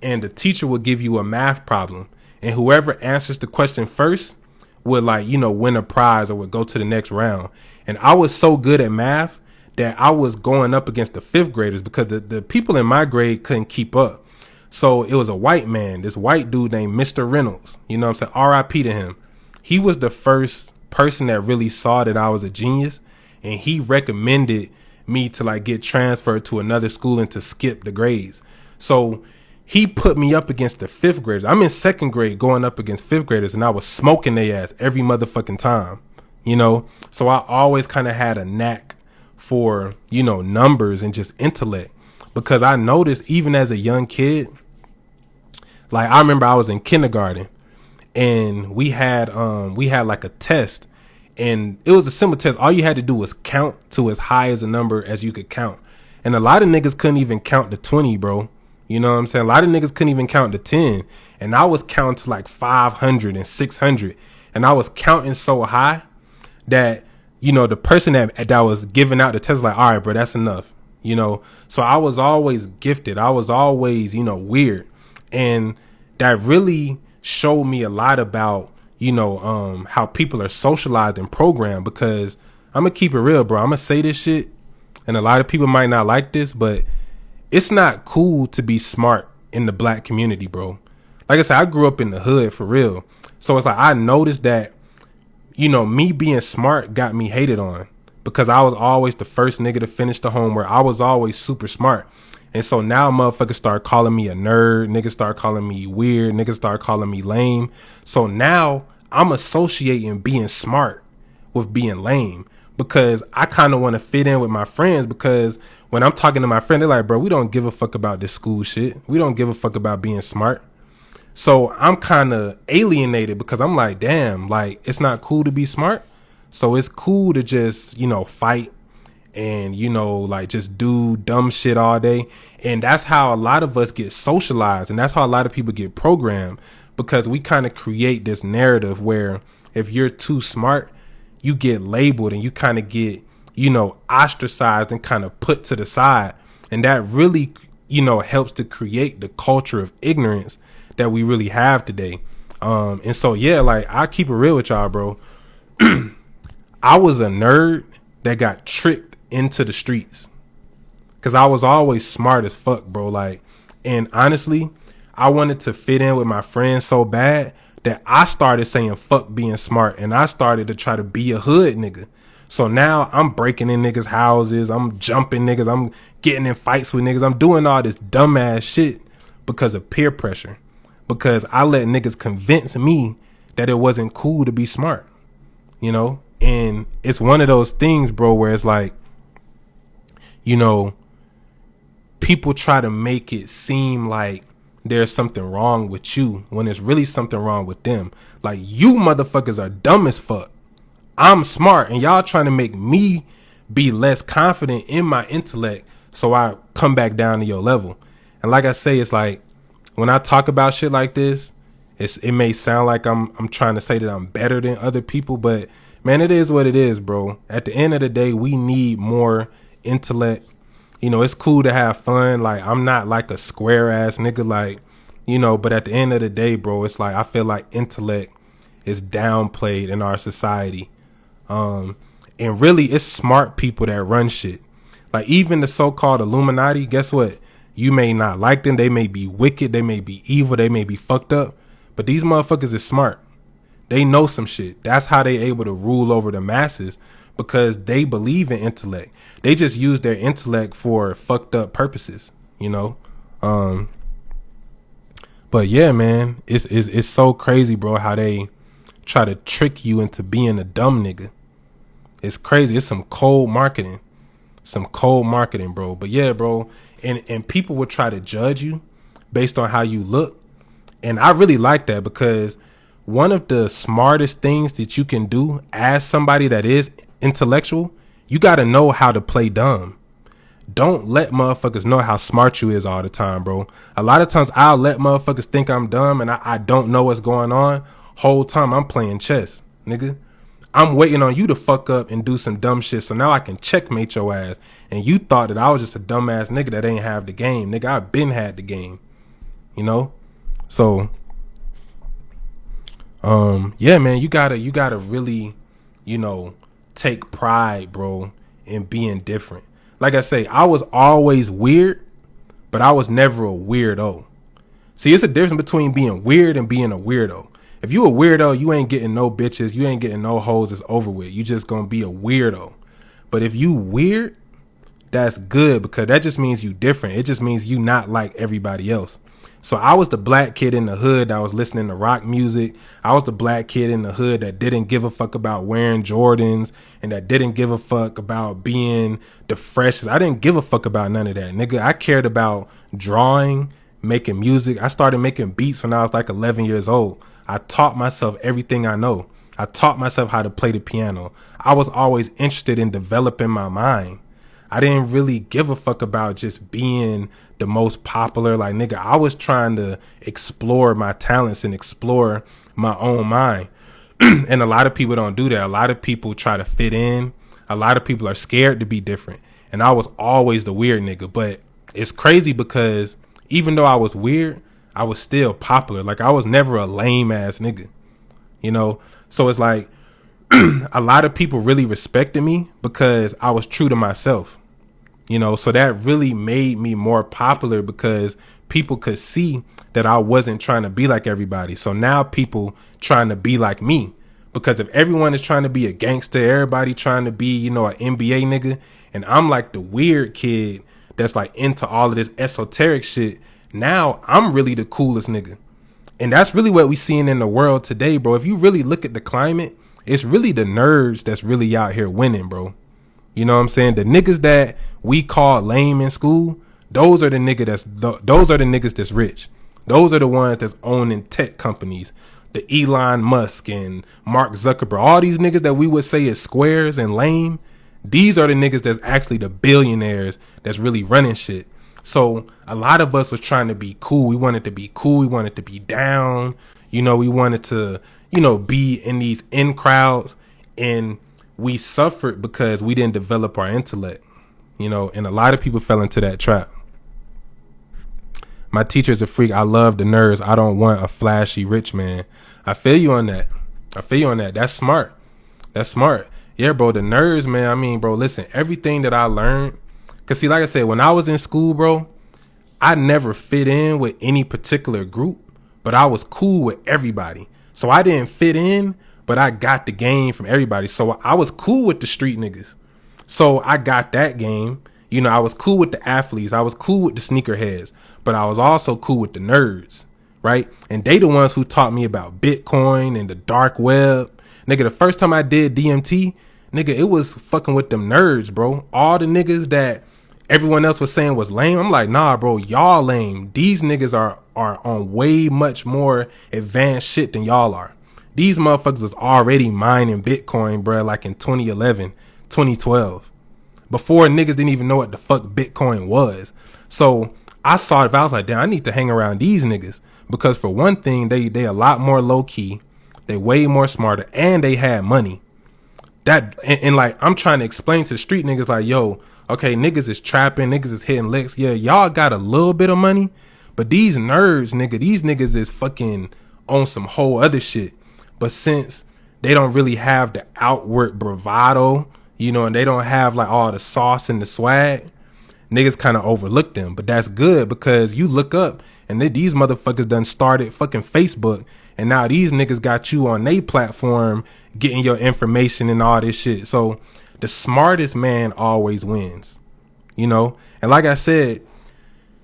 and the teacher would give you a math problem. And whoever answers the question first would win a prize or would go to the next round. And I was so good at math that I was going up against the 5th graders because the people in my grade couldn't keep up. So it was a white man, this white dude named Mr. Reynolds. You know what I'm saying? R.I.P. to him. He was the first person that really saw that I was a genius. And he recommended me to get transferred to another school and to skip the grades. So he put me up against the 5th graders. I'm in 2nd grade going up against 5th graders and I was smoking their ass every motherfucking time, you know? So I always kind of had a knack for, numbers and just intellect because I noticed even as a young kid, like I remember I was in kindergarten and we had like a test and it was a simple test. All you had to do was count to as high as a number as you could count. And a lot of niggas couldn't even count to 20, bro. You know what I'm saying? A lot of niggas couldn't even count to 10. And I was counting to like 500 and 600. And I was counting so high that, the person that was giving out the test was like, all right, bro, that's enough. So I was always gifted. I was always, weird. And that really showed me a lot about, how people are socialized and programmed because I'm going to keep it real, bro. I'm going to say this shit. And a lot of people might not like this, but it's not cool to be smart in the black community, bro. Like I said, I grew up in the hood for real. So it's like I noticed that, me being smart got me hated on because I was always the first nigga to finish the homework. I was always super smart. And so now motherfuckers start calling me a nerd. Niggas start calling me weird. Niggas start calling me lame. So now I'm associating being smart with being lame because I kind of want to fit in with my friends because when I'm talking to my friend, they're like, bro, we don't give a fuck about this school shit. We don't give a fuck about being smart. So I'm kind of alienated because I'm like, damn, like it's not cool to be smart. So it's cool to just, fight and, just do dumb shit all day. And that's how a lot of us get socialized. And that's how a lot of people get programmed because we kind of create this narrative where if you're too smart, you get labeled and you kind of get, ostracized and kind of put to the side. And that really, helps to create the culture of ignorance that we really have today. And so, yeah, like I keep it real with y'all, bro. I was a nerd that got tricked into the streets because I was always smart as fuck, bro. Like, and honestly, I wanted to fit in with my friends so bad that I started saying fuck being smart and I started to try to be a hood nigga. So now I'm breaking in niggas' houses. I'm jumping niggas. I'm getting in fights with niggas. I'm doing all this dumbass shit because of peer pressure. Because I let niggas convince me that it wasn't cool to be smart. And it's one of those things, bro, where it's like, people try to make it seem like there's something wrong with you when there's really something wrong with them. Like, you motherfuckers are dumb as fuck. I'm smart, and y'all trying to make me be less confident in my intellect so I come back down to your level. And like I say, it's like, when I talk about shit like this, it may sound like I'm trying to say that I'm better than other people, but man, it is what it is, bro. At the end of the day, we need more intellect. You know, it's cool to have fun. Like, I'm not like a square ass nigga, like, you know, but at the end of the day, bro, it's like, I feel like intellect is downplayed in our society. And really, it's smart people that run shit. Like, even the so-called Illuminati, guess what? You may not like them. They may be wicked. They may be evil. They may be fucked up. But these motherfuckers is smart. They know some shit. That's how they able to rule over the masses, because they believe in intellect. They just use their intellect for fucked up purposes, you know? But yeah, man, it's so crazy, bro, how they try to trick you into being a dumb nigga. It's crazy. It's some cold marketing. Bro. But yeah, bro, and people will try to judge you based on how you look. And I really like that, because one of the smartest things that you can do as somebody that is intellectual, you got to know how to play dumb. Don't let motherfuckers know how smart you is all the time, bro. A lot of times I'll let motherfuckers think I'm dumb and I don't know what's going on. Whole time I'm playing chess, nigga. I'm waiting on you to fuck up and do some dumb shit so now I can checkmate your ass. And you thought that I was just a dumbass nigga that ain't have the game. Nigga, I been had the game. You know? So, yeah, man, you gotta really, you know, take pride, bro, in being different. Like I say, I was always weird, but I was never a weirdo. See, it's a difference between being weird and being a weirdo. If you a weirdo, you ain't getting no bitches, you ain't getting no hoes, it's over with. You just gonna be a weirdo. But if you weird, that's good, because that just means you different. It just means you not like everybody else. So I was the black kid in the hood that was listening to rock music. I was the black kid in the hood that didn't give a fuck about wearing Jordans and that didn't give a fuck about being the freshest. I didn't give a fuck about none of that, nigga. I cared about drawing, making music. I started making beats when I was like 11 years old. I taught myself everything I know. I taught myself how to play the piano. I was always interested in developing my mind. I didn't really give a fuck about just being the most popular. Like, nigga, I was trying to explore my talents and explore my own mind. And a lot of people don't do that. A lot of people try to fit in. A lot of people are scared to be different. And I was always the weird nigga. But it's crazy because even though I was weird, I was still popular. Like, I was never a lame ass nigga, you know? So it's like a lot of people really respected me because I was true to myself. You know, so that really made me more popular because people could see that I wasn't trying to be like everybody. So now people trying to be like me, because if everyone is trying to be a gangster, everybody trying to be, you know, an NBA nigga, and I'm like the weird kid that's like into all of this esoteric shit, now I'm really the coolest nigga. And that's really what we seeing in the world today, bro. If you really look at the climate, it's really the nerds that's really out here winning, bro. You know what I'm saying? The niggas that we call lame in school, those are the niggas that's rich. Those are the ones that's owning tech companies. The Elon Musk and Mark Zuckerberg, all these niggas that we would say is squares and lame, these are the niggas that's actually the billionaires that's really running shit. So a lot of us was trying to be cool. We wanted to be cool. We wanted to be down. You know, we wanted to, you know, be in these in crowds, and we suffered because we didn't develop our intellect, you know, and a lot of people fell into that trap. My teacher's a freak. I love the nerds. I don't want a flashy rich man. I feel you on that. That's smart. Yeah, bro, the nerds, man. I mean, bro, listen, everything that I learned, because see, like I said, when I was in school, bro, I never fit in with any particular group, but I was cool with everybody. So I didn't fit in, but I got the game from everybody. So I was cool with the street niggas. So I got that game. You know, I was cool with the athletes. I was cool with the sneakerheads. But I was also cool with the nerds, right? And they the ones who taught me about Bitcoin and the dark web. Nigga, the first time I did DMT, nigga, it was fucking with them nerds, bro. All the niggas that everyone else was saying was lame. I'm like, nah, bro, y'all lame. These niggas are are on way much more advanced shit than y'all are. These motherfuckers was already mining Bitcoin, bro, like in 2011, 2012. Before niggas didn't even know what the fuck Bitcoin was. So I saw it, I was like, damn, I need to hang around these niggas. Because for one thing, they a lot more low key, they way more smarter, and they had money. That and like I'm trying to explain to the street niggas like, yo, okay, niggas is trapping, niggas is hitting licks. Yeah, y'all got a little bit of money, but these nerds, nigga, these niggas is fucking on some whole other shit. But since they don't really have the outward bravado, you know, and they don't have like all the sauce and the swag, niggas kind of overlook them. But that's good because you look up and these motherfuckers done started fucking Facebook, and now these niggas got you on their platform getting your information and all this shit. So the smartest man always wins, you know? And like I said,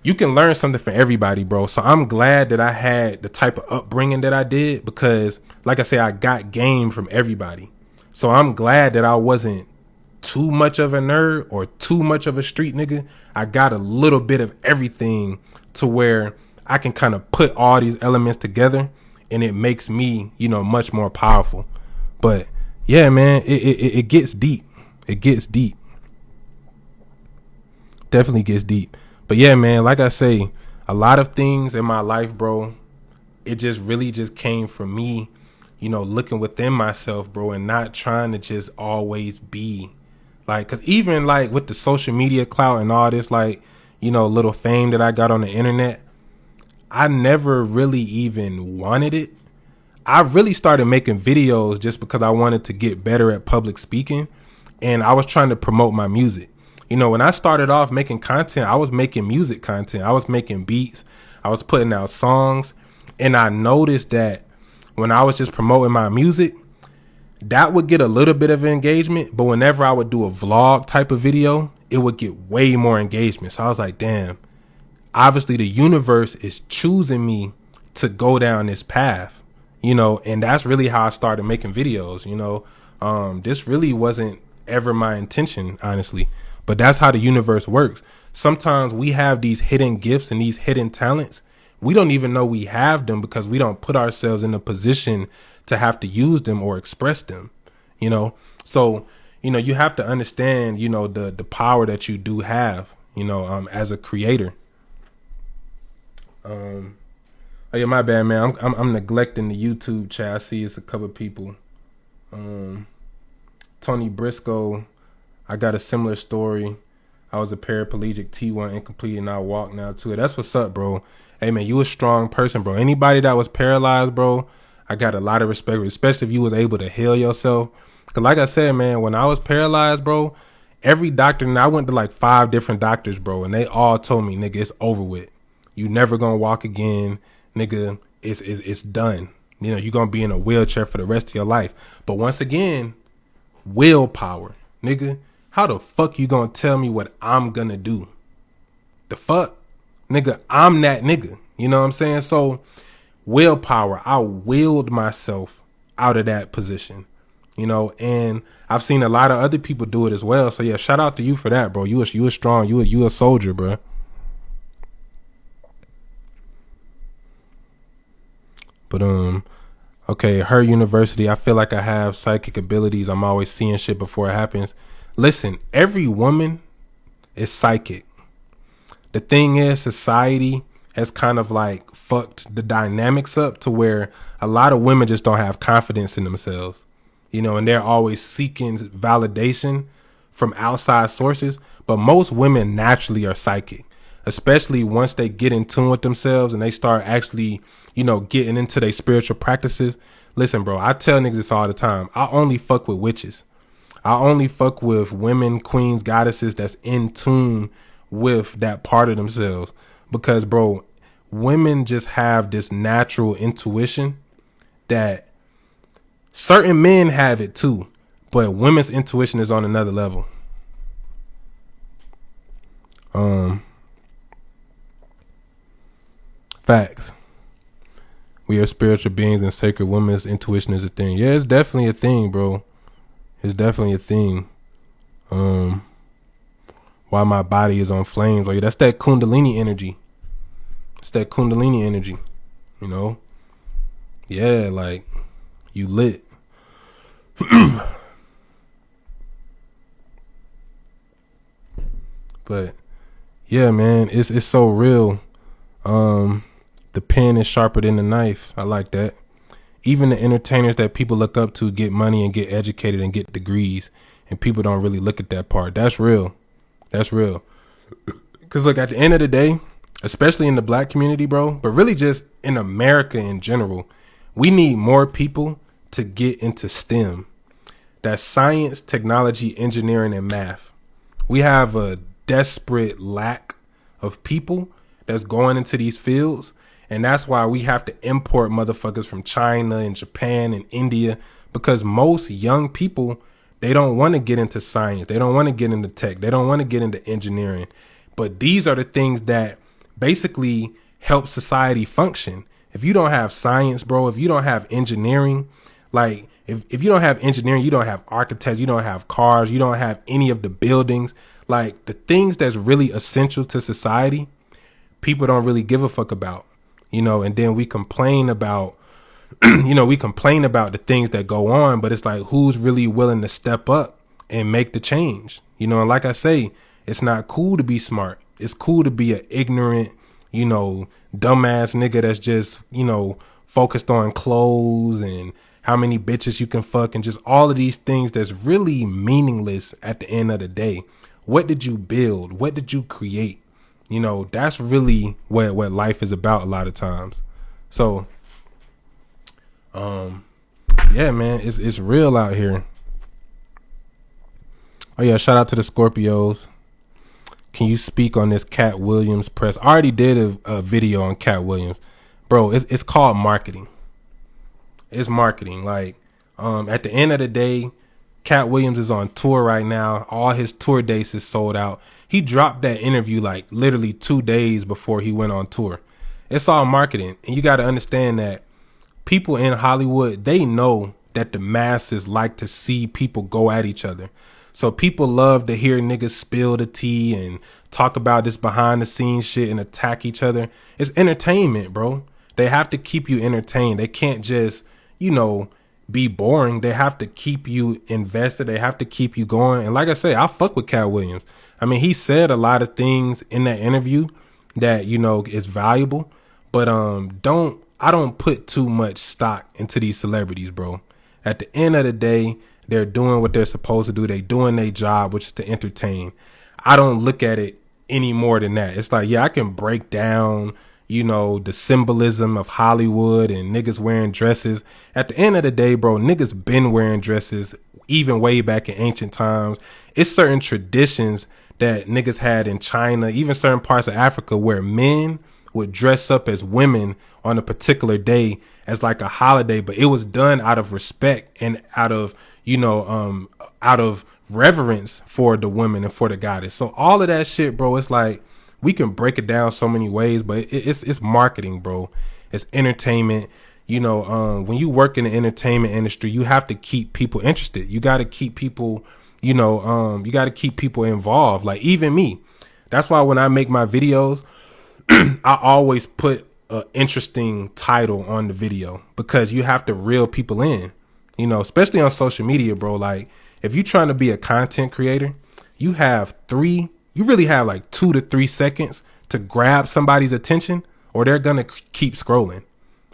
you can learn something from everybody, bro. So I'm glad that I had the type of upbringing that I did because, like I said, I got game from everybody. So I'm glad that I wasn't too much of a nerd or too much of a street nigga. I got a little bit of everything to where I can kind of put all these elements together and it makes me, you know, much more powerful. But yeah, man, it gets deep. It gets deep. Definitely gets deep. But yeah, man, like I say, a lot of things in my life, bro, it just really just came from me, you know, looking within myself, bro, and not trying to just always be like, cause even like with the social media clout and all this, like, you know, little fame that I got on the internet, I never really even wanted it. I really started making videos just because I wanted to get better at public speaking, and I was trying to promote my music. You know, when I started off making content, I was making music content. I was making beats. I was putting out songs, and I noticed that when I was just promoting my music, that would get a little bit of engagement, but whenever I would do a vlog type of video, it would get way more engagement. So I was like, damn, obviously the universe is choosing me to go down this path, you know, and that's really how I started making videos, you know. This really wasn't ever my intention, honestly, but that's how the universe works. Sometimes we have these hidden gifts and these hidden talents. We don't even know we have them because we don't put ourselves in a position to have to use them or express them, you know. So, you know, you have to understand, you know, the power that you do have, you know, as a creator. Oh yeah, my bad, man. I'm neglecting the YouTube chat. I see it's a couple of people. Tony Briscoe, I got a similar story. I was a paraplegic T1 incomplete and I walk now too. That's what's up, bro. Hey man, you a strong person, bro. Anybody that was paralyzed, bro, I got a lot of respect, especially if you was able to heal yourself. Cause like I said, man, when I was paralyzed, bro, every doctor, and I went to like 5 different doctors, bro, and they all told me, nigga, it's over with. You never gonna walk again, nigga. It's done. You know, you're gonna be in a wheelchair for the rest of your life. But once again, willpower, nigga. How the fuck you gonna tell me what I'm gonna do? The fuck? Nigga, I'm that nigga. You know what I'm saying? So willpower, I willed myself out of that position, you know, and I've seen a lot of other people do it as well. So yeah, shout out to you for that, bro. You a strong, you a soldier, bro. But okay, her university, I feel like I have psychic abilities. I'm always seeing shit before it happens. Listen, every woman is psychic. The thing is, society has kind of like fucked the dynamics up to where a lot of women just don't have confidence in themselves, you know, and they're always seeking validation from outside sources. But most women naturally are psychic, especially once they get in tune with themselves and they start actually, you know, getting into their spiritual practices. Listen, bro, I tell niggas this all the time. I only fuck with witches. I only fuck with women, queens, goddesses that's in tune with that part of themselves. Because, bro, women just have this natural intuition that certain men have it too, but women's intuition is on another level. Facts. We are spiritual beings and sacred. Women's intuition is a thing. Yeah, it's definitely a thing, bro. It's definitely a thing. Why my body is on flames. Like, that's that Kundalini energy. It's that Kundalini energy, you know? Yeah, like, you lit. But yeah, man, it's so real. The pen is sharper than the knife. I like that. Even the entertainers that people look up to get money and get educated and get degrees, and people don't really look at that part. That's real. That's real. Because look, at the end of the day, especially in the black community, bro, but really just in America in general, we need more people to get into STEM. That's science, technology, engineering, and math. We have a desperate lack of people that's going into these fields. And that's why we have to import motherfuckers from China and Japan and India, because most young people, they don't want to get into science. They don't want to get into tech. They don't want to get into engineering. But these are the things that basically help society function. If you don't have science, bro, if you don't have engineering, like if you don't have engineering, you don't have architects, you don't have cars, you don't have any of the buildings, like the things that's really essential to society, people don't really give a fuck about. You know, and then we complain about, we complain about the things that go on, but it's like, who's really willing to step up and make the change? You know, and like I say, it's not cool to be smart. It's cool to be an ignorant, dumbass nigga that's just, focused on clothes and how many bitches you can fuck and just all of these things that's really meaningless at the end of the day. What did you build? What did you create? That's really what life is about a lot of times. So, yeah, man, it's real out here. Oh yeah, shout out to the Scorpios. Can you speak on this Cat Williams press? I already did a video on Cat Williams, bro. It's called marketing. It's marketing. Like, at the end of the day, Cat Williams is on tour right now. All his tour dates is sold out. He dropped that interview like literally 2 days before he went on tour. It's all marketing. And you got to understand that people in Hollywood, they know that the masses like to see people go at each other. So people love to hear niggas spill the tea and talk about this behind the scenes shit and attack each other. It's entertainment, bro. They have to keep you entertained. They can't just, be boring. They have to keep you invested. They have to keep you going. And like I say, I fuck with Cat Williams. I mean, he said a lot of things in that interview that, is valuable, but I don't put too much stock into these celebrities, bro. At the end of the day, they're doing what they're supposed to do. They doing their job, which is to entertain. I don't look at it any more than that. It's like, yeah, I can break down, the symbolism of Hollywood and niggas wearing dresses. At the end of the day, bro, niggas been wearing dresses even way back in ancient times. It's certain traditions that niggas had in China, even certain parts of Africa, where men would dress up as women on a particular day as like a holiday, but it was done out of respect and out of reverence for the women and for the goddess. So all of that shit, bro, it's like, we can break it down so many ways, but it's marketing, bro. It's entertainment. When you work in the entertainment industry, you have to keep people interested. You got to keep people, you got to keep people involved. Like even me. That's why when I make my videos, I always put an interesting title on the video, because you have to reel people in, especially on social media, bro. Like if you're trying to be a content creator, you really have like 2 to 3 seconds to grab somebody's attention, or they're going to keep scrolling,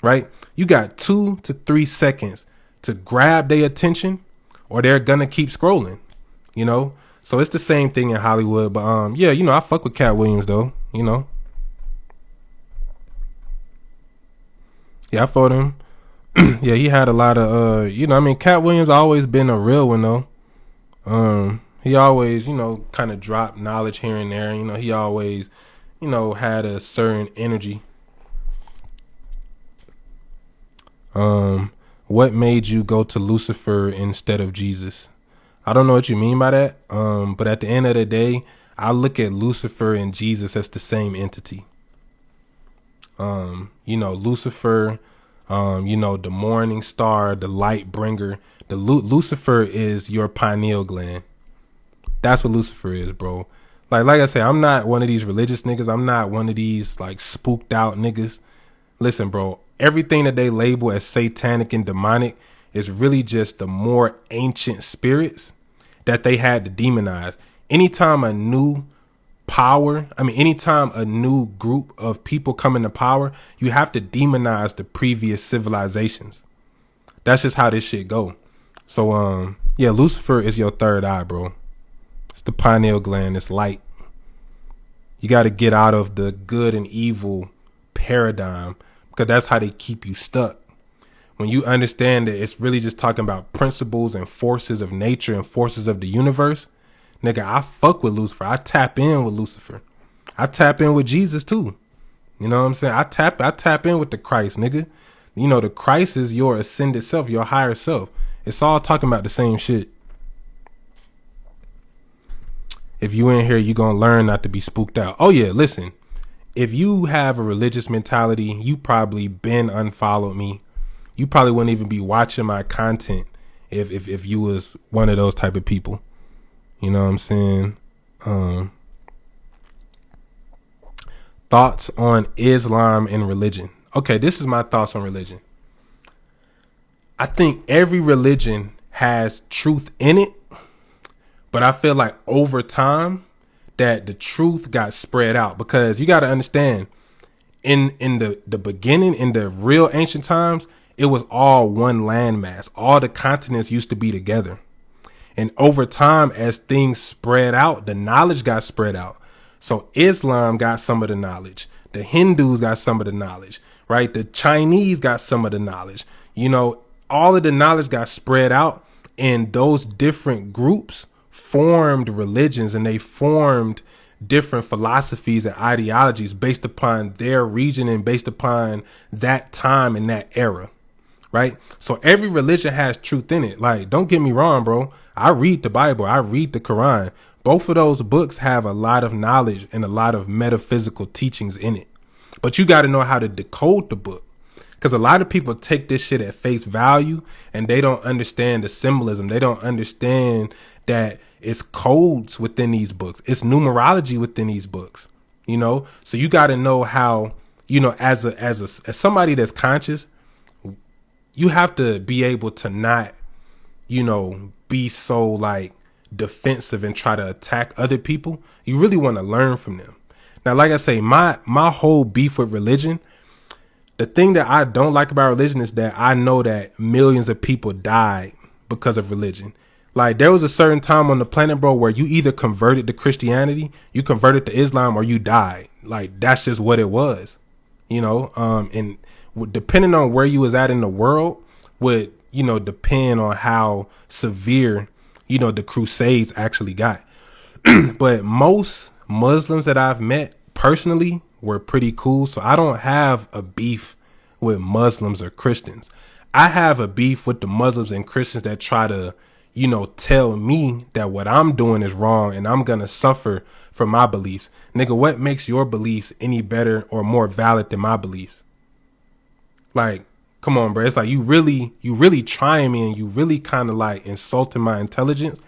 right? You got 2 to 3 seconds to grab their attention, or they're going to keep scrolling, So it's the same thing in Hollywood. But yeah, I fuck with Cat Williams though, Yeah, I fought him. Yeah, he had a lot of Cat Williams always been a real one though. He always, kind of dropped knowledge here and there. He always, had a certain energy. What made you go to Lucifer instead of Jesus? I don't know what you mean by that. But at the end of the day, I look at Lucifer and Jesus as the same entity. Lucifer, the morning star, the light bringer. Lucifer is your pineal gland. That's what Lucifer is, bro. Like I say, I'm not one of these religious niggas. I'm not one of these like spooked out niggas. Listen, bro, everything that they label as satanic and demonic is really just the more ancient spirits that they had to demonize. Anytime a new anytime a new group of people come into power, you have to demonize the previous civilizations. That's just how this shit go. So, yeah, Lucifer is your third eye, bro. It's the pineal gland. It's light. You got to get out of the good and evil paradigm because that's how they keep you stuck. When you understand that it's really just talking about principles and forces of nature and forces of the universe, nigga, I fuck with Lucifer. I tap in with Lucifer. I tap in with Jesus too. You know what I'm saying? I tap in with the Christ, nigga. You know, the Christ is your ascended self, your higher self. It's all talking about the same shit. If you in here, you gonna learn not to be spooked out. Oh yeah, listen. If you have a religious mentality, you probably been unfollowed me. You probably wouldn't even be watching my content if you was one of those type of people. You know what I'm saying? Thoughts on Islam and religion. Okay, this is my thoughts on religion. I think every religion has truth in it, but I feel like over time that the truth got spread out because you got to understand in the beginning, in the real ancient times, it was all one landmass. All the continents used to be together. And over time, as things spread out, the knowledge got spread out. So Islam got some of the knowledge. The Hindus got some of the knowledge, right? The Chinese got some of the knowledge. You know, all of the knowledge got spread out, and those different groups formed religions, and they formed different philosophies and ideologies based upon their region and based upon that time and that era, right? So every religion has truth in it. Like, don't get me wrong, bro. I read the Bible. I read the Quran. Both of those books have a lot of knowledge and a lot of metaphysical teachings in it. But you got to know how to decode the book. Because a lot of people take this shit at face value and they don't understand the symbolism. They don't understand that it's codes within these books. It's numerology within these books, you know? So you got to know how, you know, as somebody that's conscious, you have to be able to not, you know, be so like defensive and try to attack other people. You really want to learn from them. Now, like I say, my whole beef with religion, the thing that I don't like about religion is that I know that millions of people died because of religion. Like, there was a certain time on the planet, bro, where you either converted to Christianity, you converted to Islam, or you died. Like, that's just what it was, you know? And depending on where you was at in the world would, you know, depend on how severe, you know, the Crusades actually got. But most Muslims that I've met personally were pretty cool. So I don't have a beef with Muslims or Christians. I have a beef with the Muslims and Christians that try to, you know, tell me that what I'm doing is wrong and I'm going to suffer for my beliefs. Nigga, what makes your beliefs any better or more valid than my beliefs? Like, come on, bro. It's like you really trying me and you really kind of like insulting my intelligence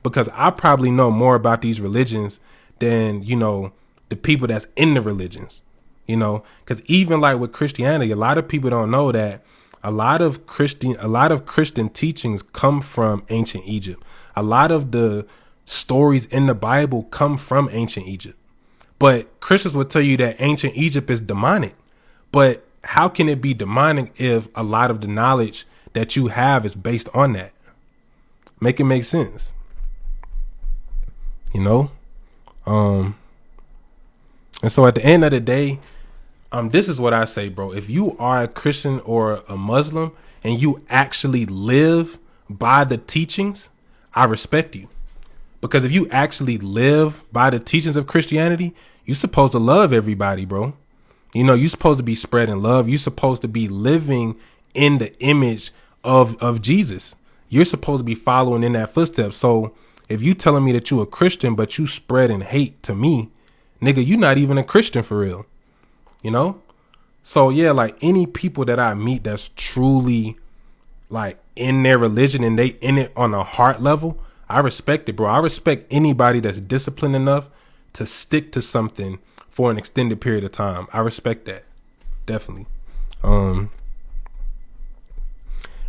because I probably know more about these religions than, you know, the people that's in the religions, you know, because even like with Christianity, a lot of people don't know that a lot of Christian teachings come from ancient Egypt. A lot of the stories in the Bible come from ancient Egypt. But Christians would tell you that ancient Egypt is demonic. But how can it be demonic if a lot of the knowledge that you have is based on that? Make it make sense. You know? And so at the end of the day, this is what I say, bro. If you are a Christian or a Muslim and you actually live by the teachings, I respect you. Because if you actually live by the teachings of Christianity, you're supposed to love everybody, bro. You know, you're supposed to be spreading love. You're supposed to be living in the image of Jesus. You're supposed to be following in that footsteps. So if you telling me that you a Christian, but you spreading hate to me, nigga, you not even a Christian for real. You know? So yeah, like any people that I meet that's truly like in their religion and they in it on a heart level, I respect it, bro. I respect anybody that's disciplined enough to stick to something for an extended period of time. I respect that. Definitely.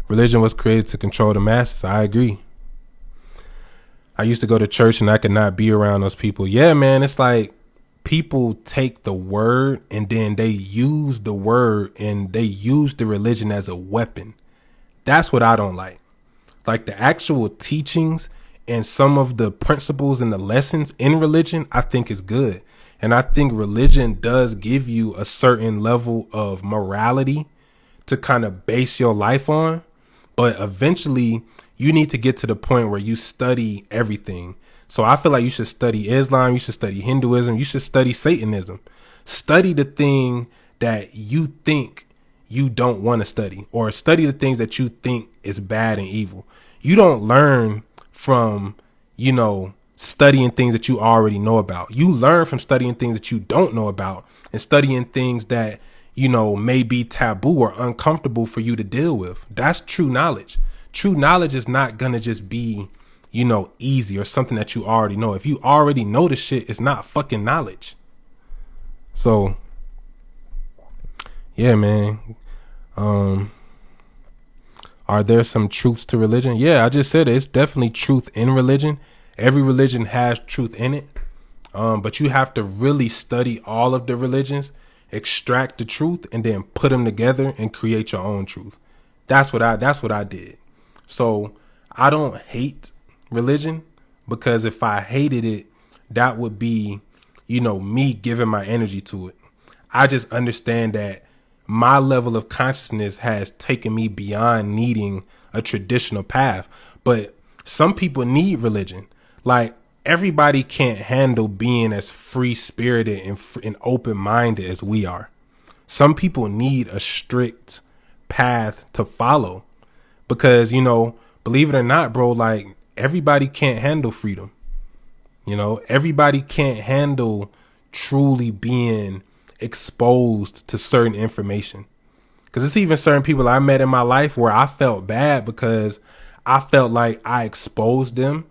Religion was created to control the masses. I agree. I used to go to church and I could not be around those people. Yeah, man, it's like people take the word and then they use the word and they use the religion as a weapon. That's what I don't like. Like the actual teachings and some of the principles and the lessons in religion, I think is good. And I think religion does give you a certain level of morality to kind of base your life on. But eventually you need to get to the point where you study everything. So I feel like you should study Islam. You should study Hinduism. You should study Satanism. Study the thing that you think you don't want to study, or study the things that you think is bad and evil. You don't learn from, studying things that you already know about. You learn from studying things that you don't know about and studying things that, may be taboo or uncomfortable for you to deal with. That's true knowledge. True knowledge is not going to just be, easy or something that you already know. If you already know the shit, it's not fucking knowledge. So, yeah, man. Are there some truths to religion? Yeah, I just said it. It's definitely truth in religion. Every religion has truth in it. But you have to really study all of the religions, extract the truth, and then put them together and create your own truth. That's what I did. So I don't hate religion, because if I hated it, that would be, me giving my energy to it. I just understand that my level of consciousness has taken me beyond needing a traditional path. But some people need religion. Like, everybody can't handle being as free spirited and open minded as we are. Some people need a strict path to follow, because, believe it or not, bro, like, everybody can't handle freedom. Everybody can't handle truly being exposed to certain information. Because it's even certain people I met in my life where I felt bad because I felt like I exposed them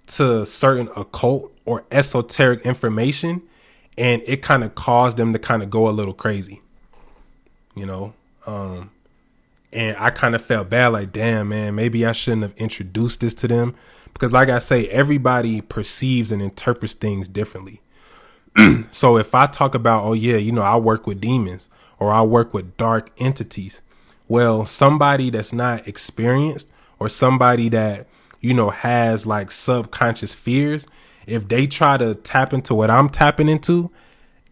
to certain occult or esoteric information, and it kind of caused them to kind of go a little crazy, and I kind of felt bad, like, damn, man, maybe I shouldn't have introduced this to them, because like I say, everybody perceives and interprets things differently. So if I talk about, oh yeah, I work with demons, or I work with dark entities, well, somebody that's not experienced, or somebody that, has like subconscious fears, if they try to tap into what I'm tapping into,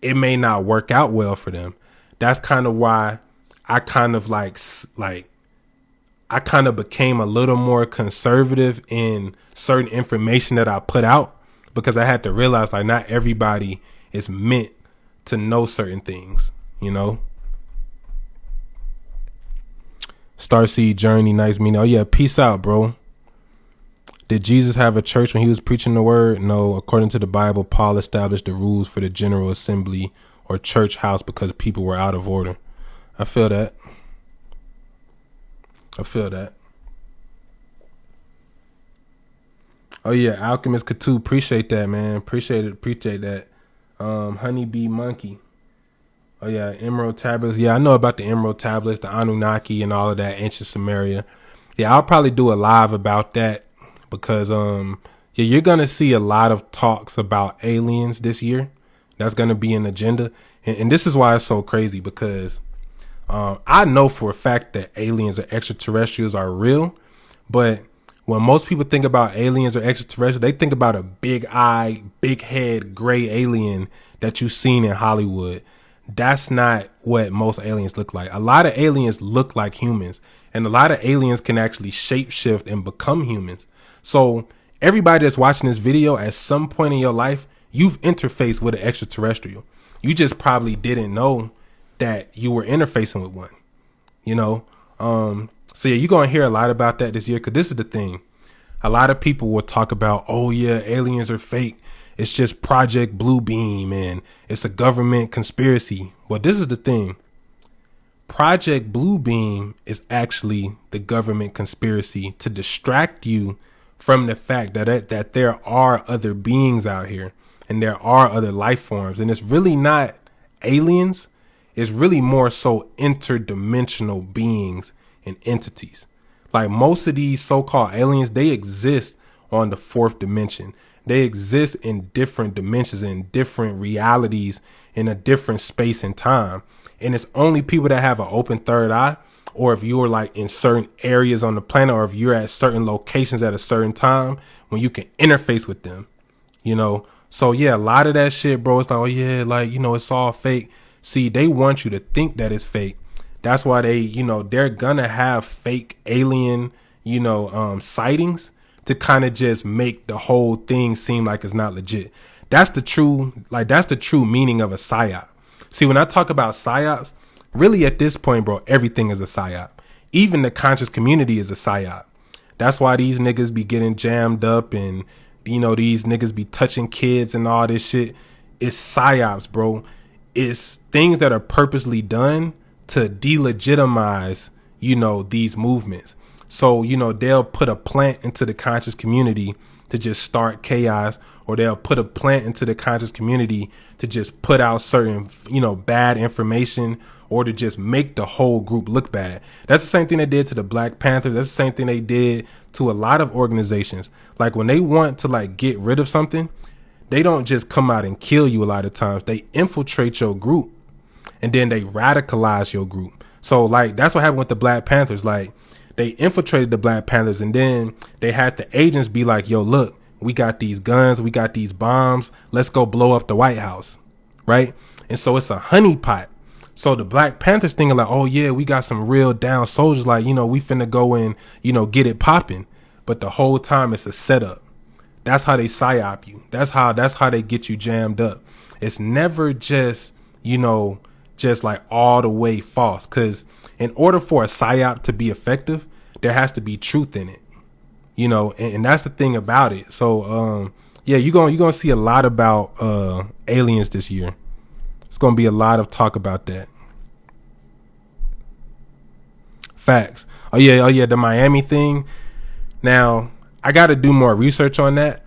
it may not work out well for them. That's kind of why I kind of I kind of became a little more conservative in certain information that I put out, because I had to realize, like, not everybody is meant to know certain things, Starseed Journey, nice meeting. Oh yeah, peace out, bro. Did Jesus have a church when he was preaching the word? No. According to the Bible, Paul established the rules for the general assembly or church house because people were out of order. I feel that. Oh yeah, Alchemist Katu, appreciate that, man. Appreciate that. Honeybee Monkey. Oh yeah, Emerald Tablets. Yeah, I know about the Emerald Tablets, the Anunnaki and all of that, ancient Sumeria. Yeah, I'll probably do a live about that, because you're gonna see a lot of talks about aliens this year. That's gonna be an agenda, and this is why it's so crazy, because I know for a fact that aliens or extraterrestrials are real, but when most people think about aliens or extraterrestrials, they think about a big-eyed, big-head, gray alien that you've seen in Hollywood. That's not what most aliens look like. A lot of aliens look like humans, and a lot of aliens can actually shapeshift and become humans. So everybody that's watching this video, at some point in your life, you've interfaced with an extraterrestrial. You just probably didn't know that you were interfacing with one, So yeah, you're going to hear a lot about that this year, because this is the thing. A lot of people will talk about, oh yeah, aliens are fake. It's just Project Bluebeam and it's a government conspiracy. Well, this is the thing. Project Bluebeam is actually the government conspiracy to distract you from the fact that there are other beings out here. and there are other life forms, and it's really not aliens. It's really more so interdimensional beings and entities. Like most of these so-called aliens, they exist on the fourth dimension. They exist in different dimensions, in different realities, in a different space and time. And it's only people that have an open third eye, or if you're like in certain areas on the planet, or if you're at certain locations at a certain time, when you can interface with them, you know? So yeah, a lot of that shit, bro, it's like, oh yeah, like, you know, it's all fake. See, they want you to think that it's fake. That's why they, you know, they're gonna have fake alien, you know, sightings to kind of just make the whole thing seem like it's not legit. That's the true meaning of a psyop. See, when I talk about psyops, really at this point, bro, everything is a psyop. Even the conscious community is a psyop. That's why these niggas be getting jammed up, and, you know, these niggas be touching kids and all this shit. It's psyops, bro. It's things that are purposely done to delegitimize, you know, these movements. So, you know, they'll put a plant into the conscious community to just start chaos, or they'll put a plant into the conscious community to just put out certain, you know, bad information, or to just make the whole group look bad. That's the same thing they did to the Black Panthers. That's the same thing they did to a lot of organizations. Like when they want to like get rid of something, they don't just come out and kill you a lot of times. They infiltrate your group, and then they radicalize your group. So like that's what happened with the Black Panthers. Like they infiltrated the Black Panthers, and then they had the agents be like, yo, look, we got these guns, we got these bombs, let's go blow up the White House, right? And so it's a honeypot. So the Black Panthers thinking like, oh yeah, we got some real down soldiers, like, you know, we finna go and, you know, get it popping. But the whole time it's a setup. That's how they psyop you. That's how they get you jammed up. It's never just, you know, just like all the way false. Because in order for a psyop to be effective, there has to be truth in it, you know, and that's the thing about it. So yeah, you're gonna see a lot about aliens this year. It's gonna be a lot of talk about that. Facts. Oh yeah, the Miami thing. Now I got to do more research on that,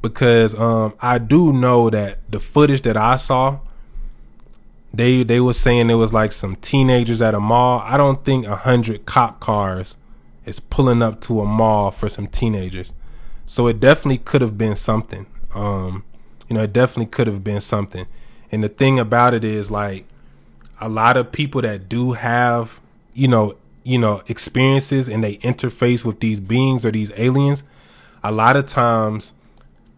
because I do know that the footage that I saw, they were saying it was like some teenagers at a mall. I don't think 100 cop cars is pulling up to a mall for some teenagers. So it definitely could have been something. You know, it definitely could have been something. And the thing about it is, like, a lot of people that do have, you know, experiences, and they interface with these beings or these aliens, a lot of times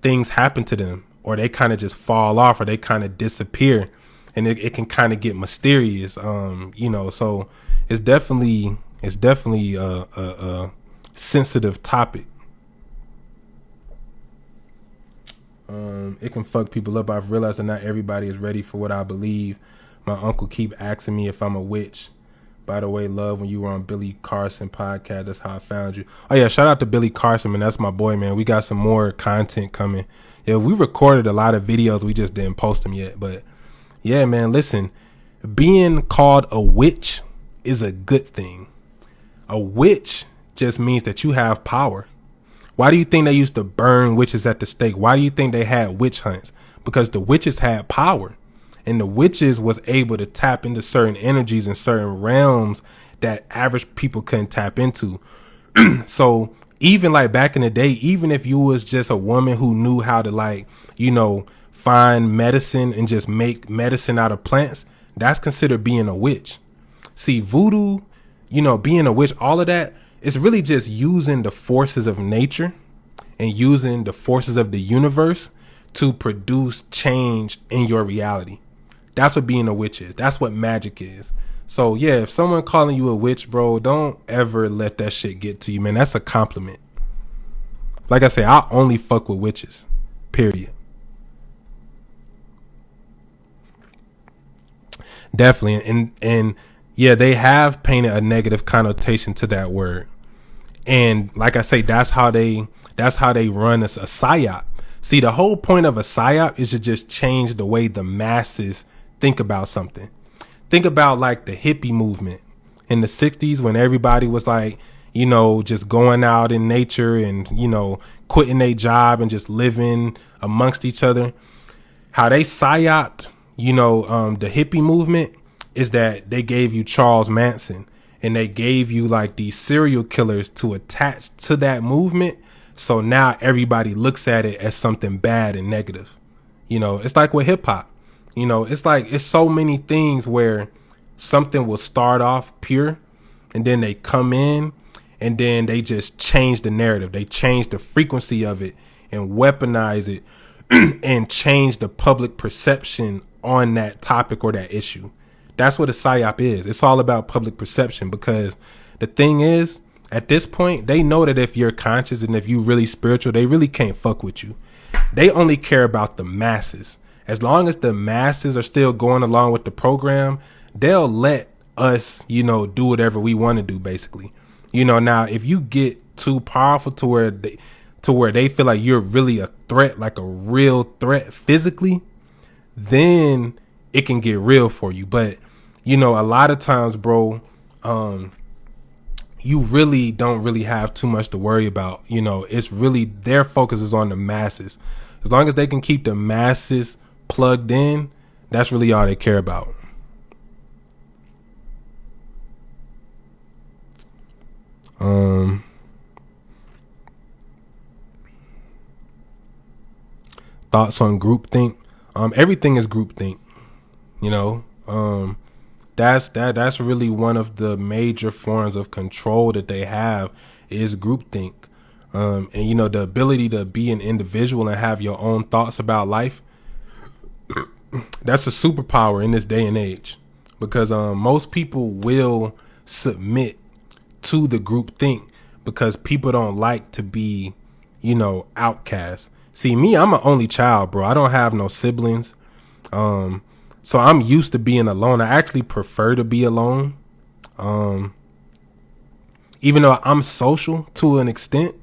things happen to them, or they kind of just fall off, or they kind of disappear, and it can kind of get mysterious. You know, so it's definitely a sensitive topic. It can fuck people up. I've realized that not everybody is ready for what I believe. My uncle keep asking me if I'm a witch. By the way, love, when you were on Billy Carson podcast, that's how I found you. Oh yeah, shout out to Billy Carson, man. That's my boy, man. We got some more content coming. Yeah, we recorded a lot of videos. We just didn't post them yet. But yeah, man, listen, being called a witch is a good thing. A witch just means that you have power. Why do you think they used to burn witches at the stake? Why do you think they had witch hunts? Because the witches had power. And the witches was able to tap into certain energies in certain realms that average people couldn't tap into. So even like back in the day, even if you was just a woman who knew how to, like, you know, find medicine and just make medicine out of plants, that's considered being a witch. See, voodoo, you know, being a witch, all of that, it's really just using the forces of nature and using the forces of the universe to produce change in your reality. That's what being a witch is. That's what magic is. So yeah, if someone calling you a witch, bro, don't ever let that shit get to you, man. That's a compliment. Like I say, I only fuck with witches. Period. Definitely. And yeah, they have painted a negative connotation to that word. And like I say, that's how they run a psyop. See, the whole point of a psyop is to just change the way the masses think about something. Think about like the hippie movement in the 60s, when everybody was like, you know, just going out in nature and, you know, quitting their job and just living amongst each other. how they psyoped, the hippie movement is that they gave you Charles Manson and they gave you like these serial killers to attach to that movement. So now everybody looks at it as something bad and negative. It's like with hip hop, it's so many things where something will start off pure and then they come in and then they just change the narrative. They change the frequency of it and weaponize it and change the public perception on that topic or that issue. That's what a psyop is. It's all about public perception, because the thing is, at this point, they know that if you're conscious and if you really spiritual, they really can't fuck with you. They only care about the masses. As long as the masses are still going along with the program, they'll let us, do whatever we want to do, basically. Now, if you get too powerful to where they feel like you're really a threat, like a real threat physically, then it can get real for you. But, a lot of times, bro, you really don't really have too much to worry about. It's really, their focus is on the masses. As long as they can keep the masses plugged in, that's really all they care about. Thoughts on groupthink? Everything is groupthink. That's really one of the major forms of control that they have is groupthink. And the ability to be an individual and have your own thoughts about life. That's a superpower in this day and age, because most people will submit to the groupthink because people don't like to be, outcast. See, me, I'm an only child, bro. I don't have no siblings. So I'm used to being alone. I actually prefer to be alone. Even though I'm social to an extent,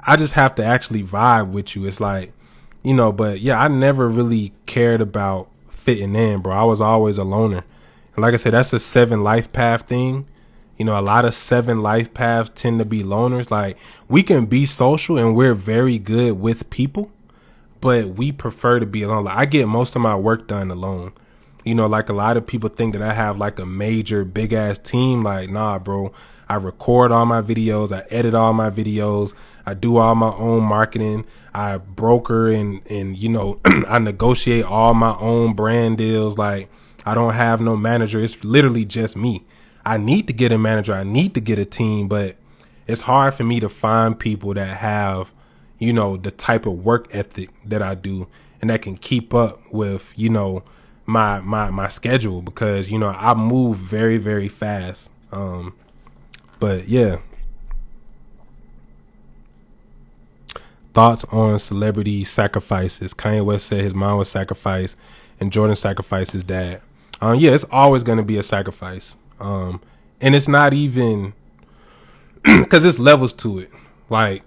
I just have to actually vibe with you. It's like, but yeah, I never really cared about fitting in, bro. I was always a loner. And like I said, that's a 7 life path thing. A lot of 7 life paths tend to be loners. Like, we can be social and we're very good with people, but we prefer to be alone. Like, I get most of my work done alone. Like a lot of people think that I have like a major big ass team. Like, nah, bro. I record all my videos. I edit all my videos. I do all my own marketing. I broker and I negotiate all my own brand deals. Like, I don't have no manager. It's literally just me. I need to get a manager. I need to get a team, but it's hard for me to find people that have, the type of work ethic that I do and that can keep up with, my schedule, because I move very, very fast. But yeah, thoughts on celebrity sacrifices. Kanye West said his mom was sacrificed and Jordan sacrificed his dad. Yeah, it's always going to be a sacrifice. And it's not even because there's levels to it. Like,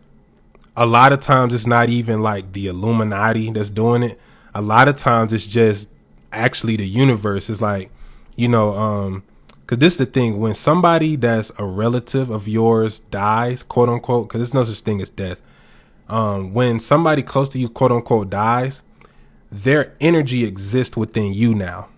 a lot of times it's not even like the Illuminati that's doing it. A lot of times it's just actually the universe. Is like, because this is the thing, when somebody that's a relative of yours dies, quote unquote, because there's no such thing as death. When somebody close to you, quote unquote, dies, their energy exists within you now,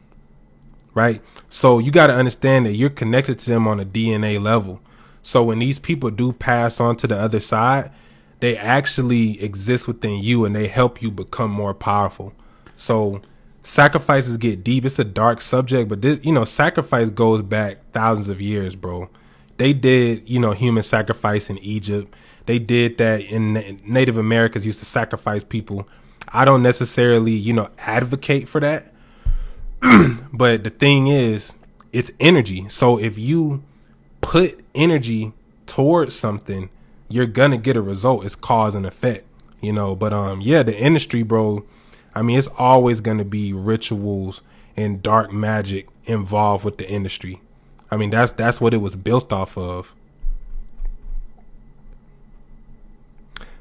right? So you got to understand that you're connected to them on a DNA level. So when these people do pass on to the other side, they actually exist within you and they help you become more powerful. So sacrifices get deep. It's a dark subject, but this, sacrifice goes back thousands of years, bro. They did, human sacrifice in Egypt. They did that in Native Americans used to sacrifice people. I don't necessarily, advocate for that. But the thing is, it's energy. So if you put energy towards something, you're going to get a result. It's cause and effect, but yeah, the industry, bro, I mean, it's always going to be rituals and dark magic involved with the industry. I mean, that's what it was built off of.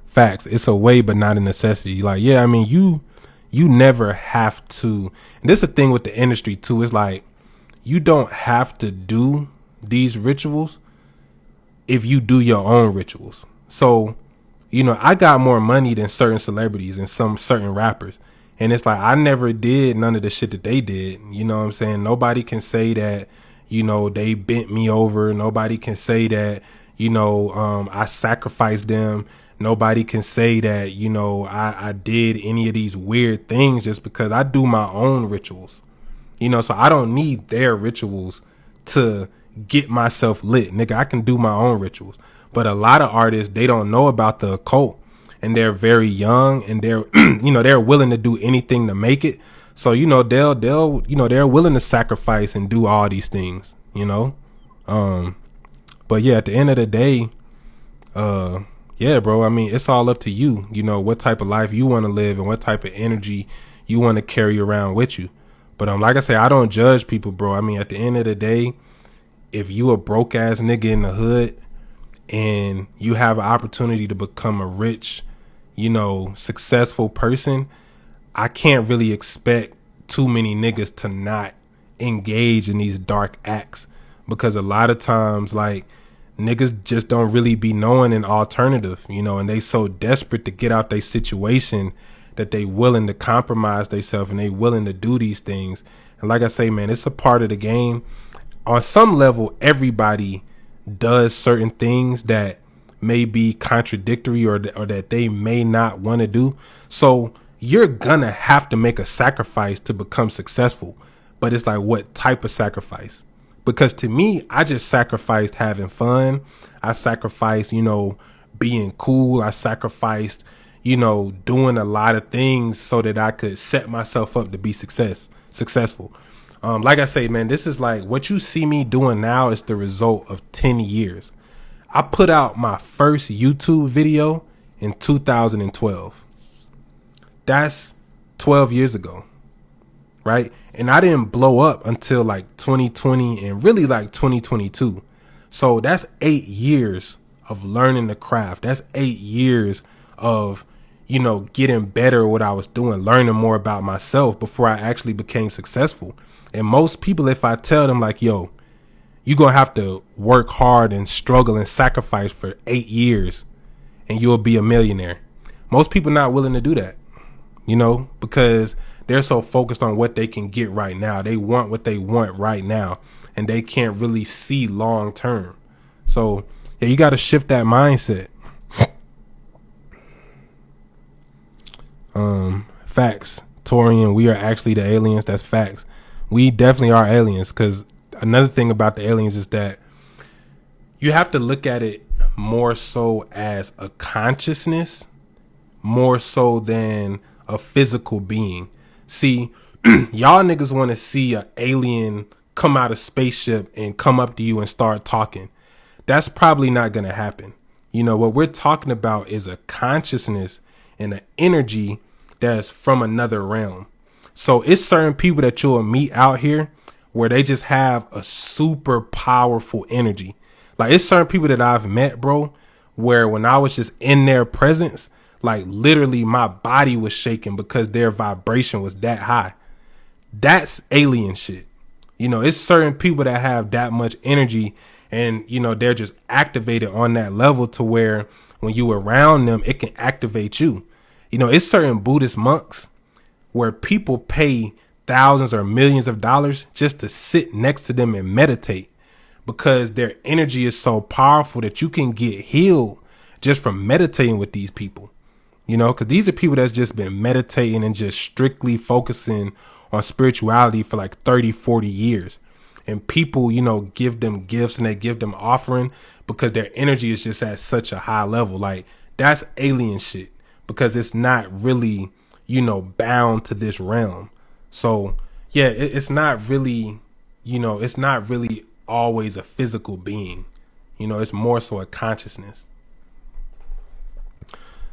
Facts. It's a way, but not a necessity. Like, yeah, I mean, you never have to. And this is the thing with the industry too. It's like, you don't have to do these rituals if you do your own rituals. So, I got more money than certain celebrities and some certain rappers. And it's like, I never did none of the shit that they did. You know what I'm saying? Nobody can say that, you know, they bent me over. Nobody can say that, you know, I sacrificed them. Nobody can say that, you know, I did any of these weird things, just because I do my own rituals. You know, so I don't need their rituals to get myself lit. Nigga, I can do my own rituals. But a lot of artists, they don't know about the occult, and they're very young, and they're, you know, they're willing to do anything to make it. So, you know, they'll, you know, they're willing to sacrifice and do all these things, you know? But yeah, at the end of the day, yeah, bro, I mean, it's all up to you, you know, what type of life you want to live and what type of energy you want to carry around with you. But like I say, I don't judge people, bro. I mean, at the end of the day, if you a broke ass nigga in the hood and you have an opportunity to become a rich, you know, successful person, I can't really expect too many niggas to not engage in these dark acts, because a lot of times, like, niggas just don't really be knowing an alternative, you know, and they so desperate to get out their situation that they willing to compromise themselves and they willing to do these things. And like I say, man, it's a part of the game. On some level, everybody does certain things that may be contradictory or that they may not want to do. So you're gonna have to make a sacrifice to become successful. But it's like, what type of sacrifice? Because to me, I just sacrificed having fun. I sacrificed, you know, being cool. I sacrificed, you know, doing a lot of things so that I could set myself up to be successful. Like I say, man, this is like what you see me doing now is the result of 10 years. I put out my first YouTube video in 2012. That's 12 years ago, right? And I didn't blow up until like 2020 and really like 2022. So that's 8 years of learning the craft. That's 8 years of, you know, getting better at what I was doing, learning more about myself before I actually became successful. And most people, if I tell them like, yo, you're going to have to work hard and struggle and sacrifice for 8 years and you'll be a millionaire. Most people not willing to do that, you know, because they're so focused on what they can get right now. They want what they want right now, and they can't really see long term. So yeah, you got to shift that mindset. Facts. Torian, we are actually the aliens. That's facts. We definitely are aliens, because another thing about the aliens is that you have to look at it more so as a consciousness, more so than a physical being. See, y'all niggas want to see an alien come out of spaceship and come up to you and start talking. That's probably not going to happen. You know, what we're talking about is a consciousness and an energy that's from another realm. So it's certain people that you'll meet out here where they just have a super powerful energy. Like, it's certain people that I've met, bro, where when I was just in their presence, like literally my body was shaking because their vibration was that high. That's alien shit. You know, it's certain people that have that much energy, and, you know, they're just activated on that level to where when you around them, it can activate you. You know, it's certain Buddhist monks where people pay thousands or millions of dollars just to sit next to them and meditate, because their energy is so powerful that you can get healed just from meditating with these people. You know, because these are people that's just been meditating and just strictly focusing on spirituality for like 30, 40 years. And people, you know, give them gifts and they give them offering because their energy is just at such a high level. Like, that's alien shit, because it's not really, you know, bound to this realm. So yeah, it's not really, you know, it's not really always a physical being. You know, it's more so a consciousness.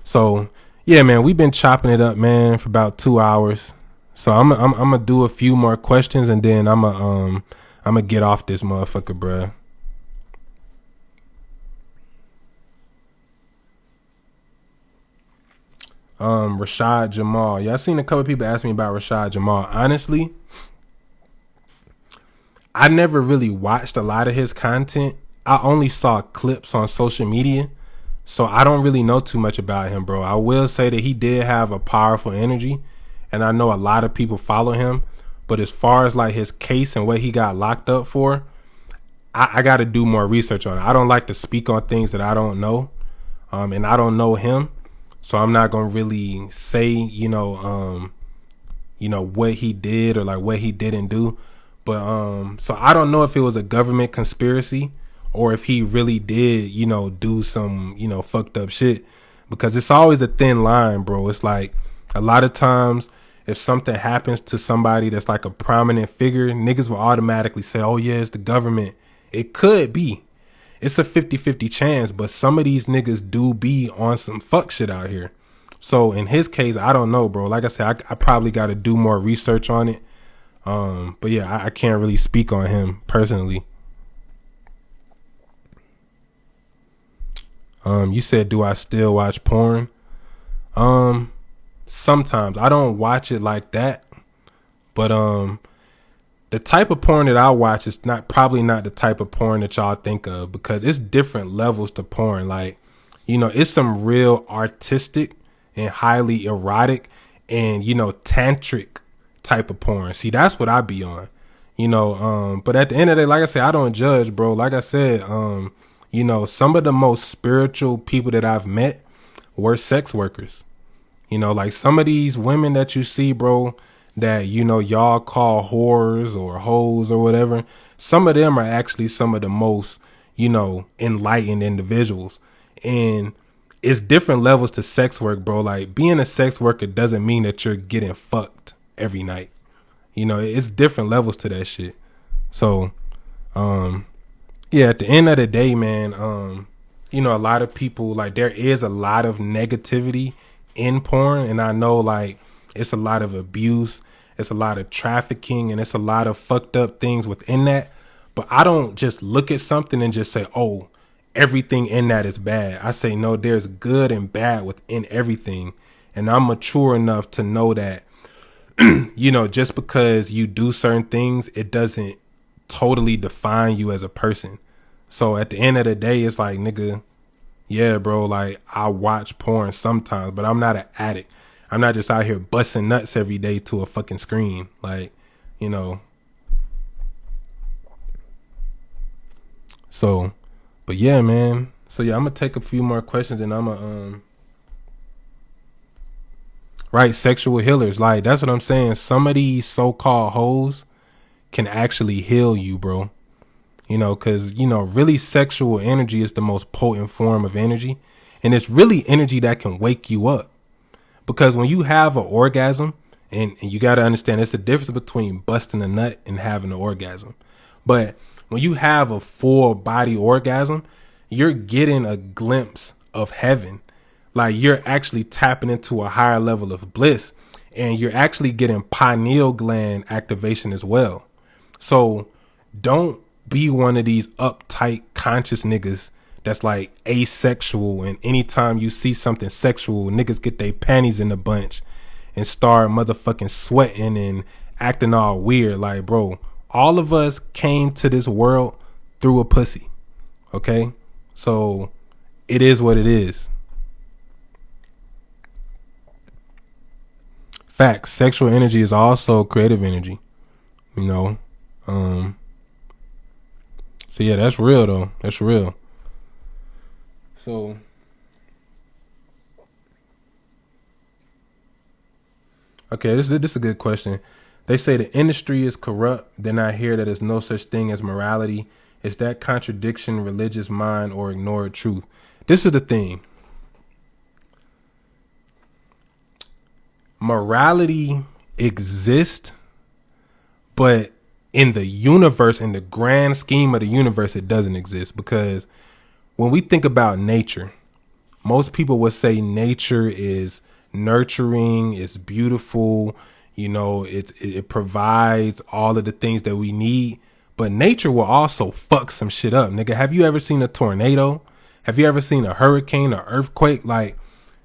So yeah, man, we've been chopping it up, man, for about 2 hours. So I'm gonna do a few more questions, and then I'm gonna get off this motherfucker, bruh. Rashad Jamal. Yeah, I seen a couple of people ask me about Rashad Jamal. Honestly, I never really watched a lot of his content. I only saw clips on social media. So I don't really know too much about him, bro. I will say that he did have a powerful energy, and I know a lot of people follow him. But as far as like his case and what he got locked up for, I got to do more research on it. I don't like to speak on things that I don't know, and I don't know him, so I'm not gonna really say what he did or like what he didn't do. But so I don't know if it was a government conspiracy or if he really did, do some, fucked up shit, because it's always a thin line, bro. It's like a lot of times if something happens to somebody that's like a prominent figure, niggas will automatically say, oh yeah, it's the government. It could be. It's a 50-50 chance, but some of these niggas do be on some fuck shit out here. So in his case, I don't know, bro. Like I said, I probably got to do more research on it. But yeah, I can't really speak on him personally. You said, do I still watch porn? Sometimes. I don't watch it like that. But the type of porn that I watch is probably not the type of porn that y'all think of, because it's different levels to porn. Like, it's some real artistic and highly erotic and, tantric type of porn. See, that's what I be on, but at the end of the day, like I said, I don't judge, bro. Like I said, some of the most spiritual people that I've met were sex workers. Like some of these women that you see, bro, that, y'all call whores or hoes or whatever. Some of them are actually some of the most, enlightened individuals. And it's different levels to sex work, bro. Like being a sex worker doesn't mean that you're getting fucked every night. It's different levels to that shit. So, yeah, at the end of the day, man, a lot of people, like, there is a lot of negativity in porn. And I know, like, it's a lot of abuse, it's a lot of trafficking, and it's a lot of fucked up things within that. But I don't just look at something and just say, oh, everything in that is bad. I say, no, there's good and bad within everything. And I'm mature enough to know that, just because you do certain things, it doesn't totally define you as a person. So at the end of the day, it's like, nigga, yeah, bro, like I watch porn sometimes, but I'm not an addict. I'm not just out here busting nuts every day to a fucking screen. Like, So, but yeah, man. So yeah, I'm gonna take a few more questions and I'm gonna right, sexual healers. Like, that's what I'm saying. Some of these so-called hoes can actually heal you, bro. Because, really sexual energy is the most potent form of energy. And it's really energy that can wake you up. Because when you have an orgasm, and you got to understand, it's a difference between busting a nut and having an orgasm. But when you have a full body orgasm, you're getting a glimpse of heaven. Like, you're actually tapping into a higher level of bliss, and you're actually getting pineal gland activation as well. So don't be one of these uptight conscious niggas that's like asexual, and anytime you see something sexual, niggas get their panties in a bunch and start motherfucking sweating and acting all weird. Like, bro, all of us came to this world through a pussy. Okay? So it is what it is. Facts. Sexual energy is also creative energy. So yeah, that's real though. That's real. So okay, this is a good question. They say the industry is corrupt. Then I hear that there's no such thing as morality. Is that contradiction religious mind or ignored truth? This is the thing. Morality exists, but in the universe, in the grand scheme of the universe, it doesn't exist. Because when we think about nature, most people would say nature is nurturing, it's beautiful, it provides all of the things that we need. But nature will also fuck some shit up, nigga. Have you ever seen a tornado? Have you ever seen a hurricane or earthquake? Like,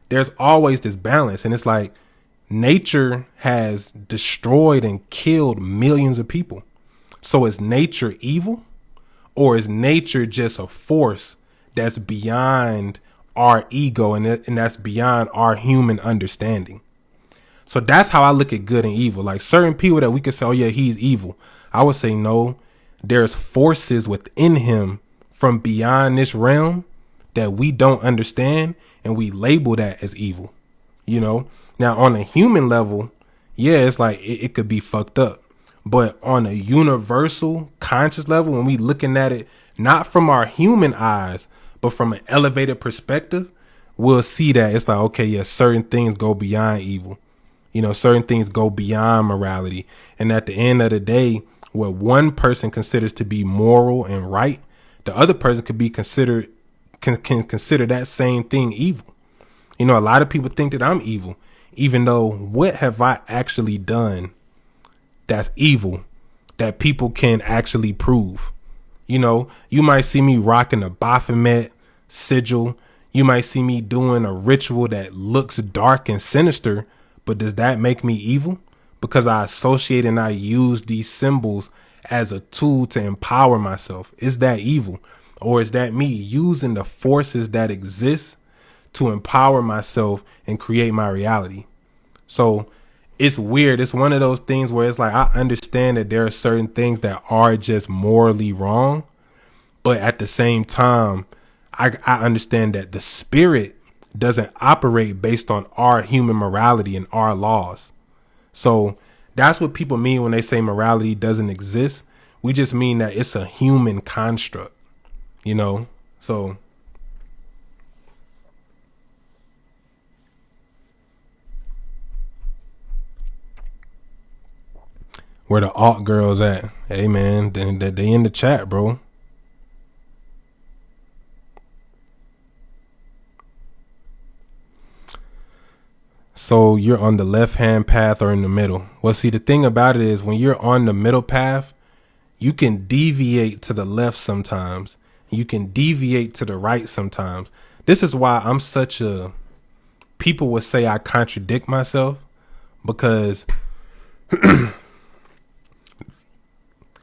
there's always this balance. And it's like, nature has destroyed and killed millions of people. So is nature evil, or is nature just a force that's beyond our ego and that's beyond our human understanding? So that's how I look at good and evil. Like certain people that we could say, oh yeah, he's evil. I would say no, there's forces within him from beyond this realm that we don't understand, and we label that as evil. You know, now on a human level, yeah, it's like it could be fucked up. But on a universal conscious level, when we looking at it, not from our human eyes, but from an elevated perspective, we'll see that it's like, okay, yeah, certain things go beyond evil. You know, certain things go beyond morality. And at the end of the day, what one person considers to be moral and right, the other person could be considered, can consider that same thing evil. You know, a lot of people think that I'm evil, even though what have I actually done that's evil that people can actually prove? You know, you might see me rocking a Baphomet sigil. You might see me doing a ritual that looks dark and sinister, but does that make me evil? Because I associate and I use these symbols as a tool to empower myself. Is that evil? Or is that me using the forces that exist to empower myself and create my reality? So it's weird. It's one of those things where it's like, I understand that there are certain things that are just morally wrong, but at the same time, I understand that the spirit doesn't operate based on our human morality and our laws. So that's what people mean when they say morality doesn't exist. We just mean that it's a human construct, you know? So where the alt girls at? Hey man, they in the chat, bro. So you're on the left-hand path or in the middle? Well, see, the thing about it is when you're on the middle path, you can deviate to the left sometimes. You can deviate to the right sometimes. This is why I'm such a, people would say I contradict myself, because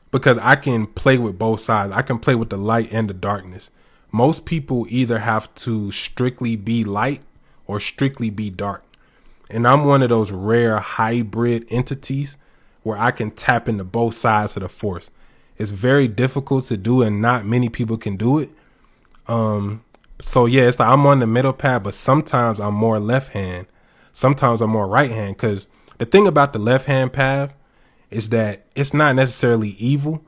because I can play with both sides. I can play with the light and the darkness. Most people either have to strictly be light or strictly be dark. And I'm one of those rare hybrid entities where I can tap into both sides of the force. It's very difficult to do, and not many people can do it. So yeah, it's like I'm on the middle path, but sometimes I'm more left hand. Sometimes I'm more right hand. Because the thing about the left hand path is that it's not necessarily evil.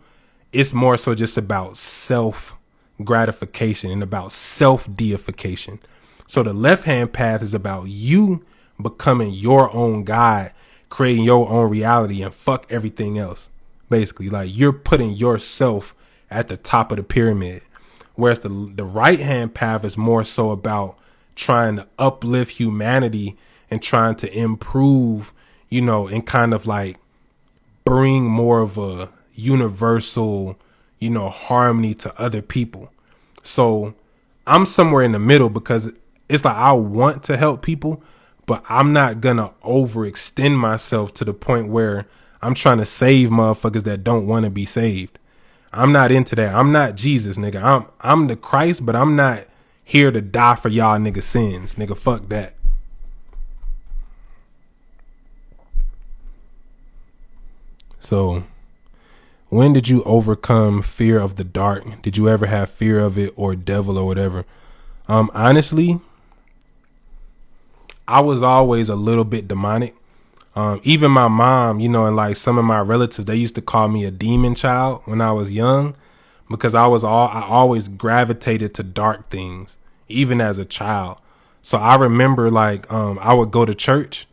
It's more so just about self gratification and about self deification. So the left hand path is about you becoming your own God, creating your own reality, and fuck everything else. Basically, like you're putting yourself at the top of the pyramid. Whereas the right hand path is more so about trying to uplift humanity and trying to improve, you know, and kind of like bring more of a universal, you know, harmony to other people. So I'm somewhere in the middle because it's like I want to help people, but I'm not gonna overextend myself to the point where I'm trying to save motherfuckers that don't want to be saved. I'm not into that. I'm not Jesus, nigga. I'm the Christ, but I'm not here to die for y'all nigga sins. Nigga, fuck that. So, when did you overcome fear of the dark? Did you ever have fear of it or devil or whatever? Honestly, I was always a little bit demonic. Even my mom, you know, and like some of my relatives, they used to call me a demon child when I was young, because I always gravitated to dark things, even as a child. So I remember like I would go to church,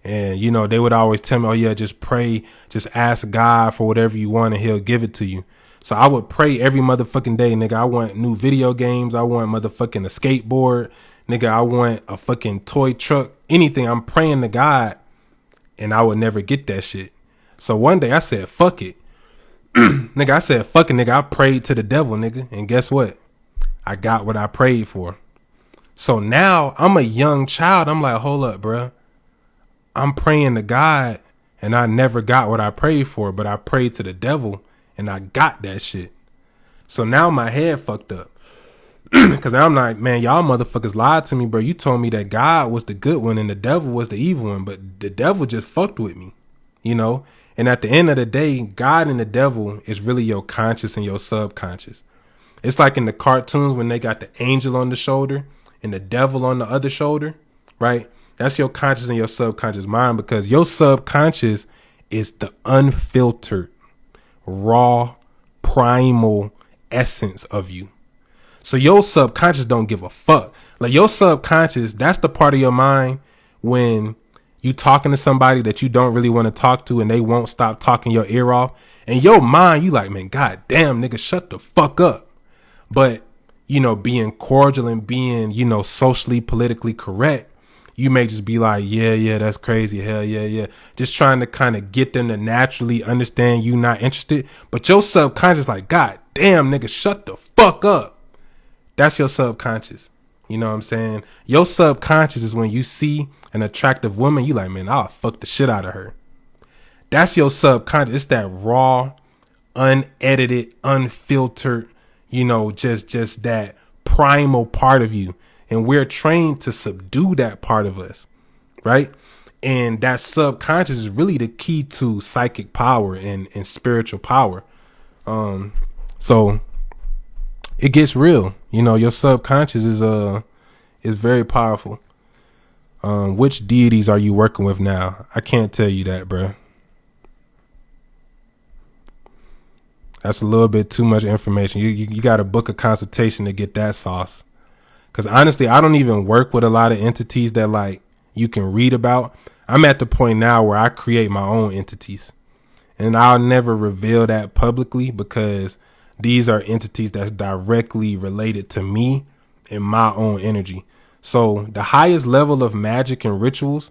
and you know, they would always tell me, oh yeah, just pray, just ask God for whatever you want and he'll give it to you. So I would pray every motherfucking day, nigga. I want new video games. I want motherfucking a skateboard. Nigga, I want a fucking toy truck. Anything. I'm praying to God, and I would never get that shit. So one day I said, fuck it. Nigga, I said, fuck it, nigga. I prayed to the devil, nigga. And guess what? I got what I prayed for. So now I'm a young child. I'm like, hold up, bruh. I'm praying to God, and I never got what I prayed for, but I prayed to the devil, and I got that shit. So now my head fucked up. Because I'm like, man, y'all motherfuckers lied to me, bro. You told me that God was the good one and the devil was the evil one, but the devil just fucked with me, you know? And at the end of the day, God and the devil is really your conscious and your subconscious. It's like in the cartoons when they got the angel on the shoulder and the devil on the other shoulder, right? That's your conscious and your subconscious mind, because your subconscious is the unfiltered, raw, primal essence of you. So your subconscious don't give a fuck. Like your subconscious, that's the part of your mind when you talking to somebody that you don't really want to talk to and they won't stop talking your ear off. And your mind, you like, man, god damn, nigga, shut the fuck up. But, you know, being cordial and being, you know, socially, politically correct, you may just be like, yeah, that's crazy. Hell yeah. Just trying to kind of get them to naturally understand you not interested. But your subconscious like, god damn, nigga, shut the fuck up. That's your subconscious. You know what I'm saying? Your subconscious is when you see an attractive woman, you like, man, I'll fuck the shit out of her. That's your subconscious. It's that raw, unedited, unfiltered, you know, just that primal part of you. And we're trained to subdue that part of us, right? And that subconscious is really the key to psychic power and spiritual power. So it gets real. You know, your subconscious is very powerful. Which deities are you working with now? I can't tell you that, bro. That's a little bit too much information. You got to book a consultation to get that sauce. Because honestly, I don't even work with a lot of entities that like you can read about. I'm at the point now where I create my own entities. And I'll never reveal that publicly because these are entities that's directly related to me and my own energy. So the highest level of magic and rituals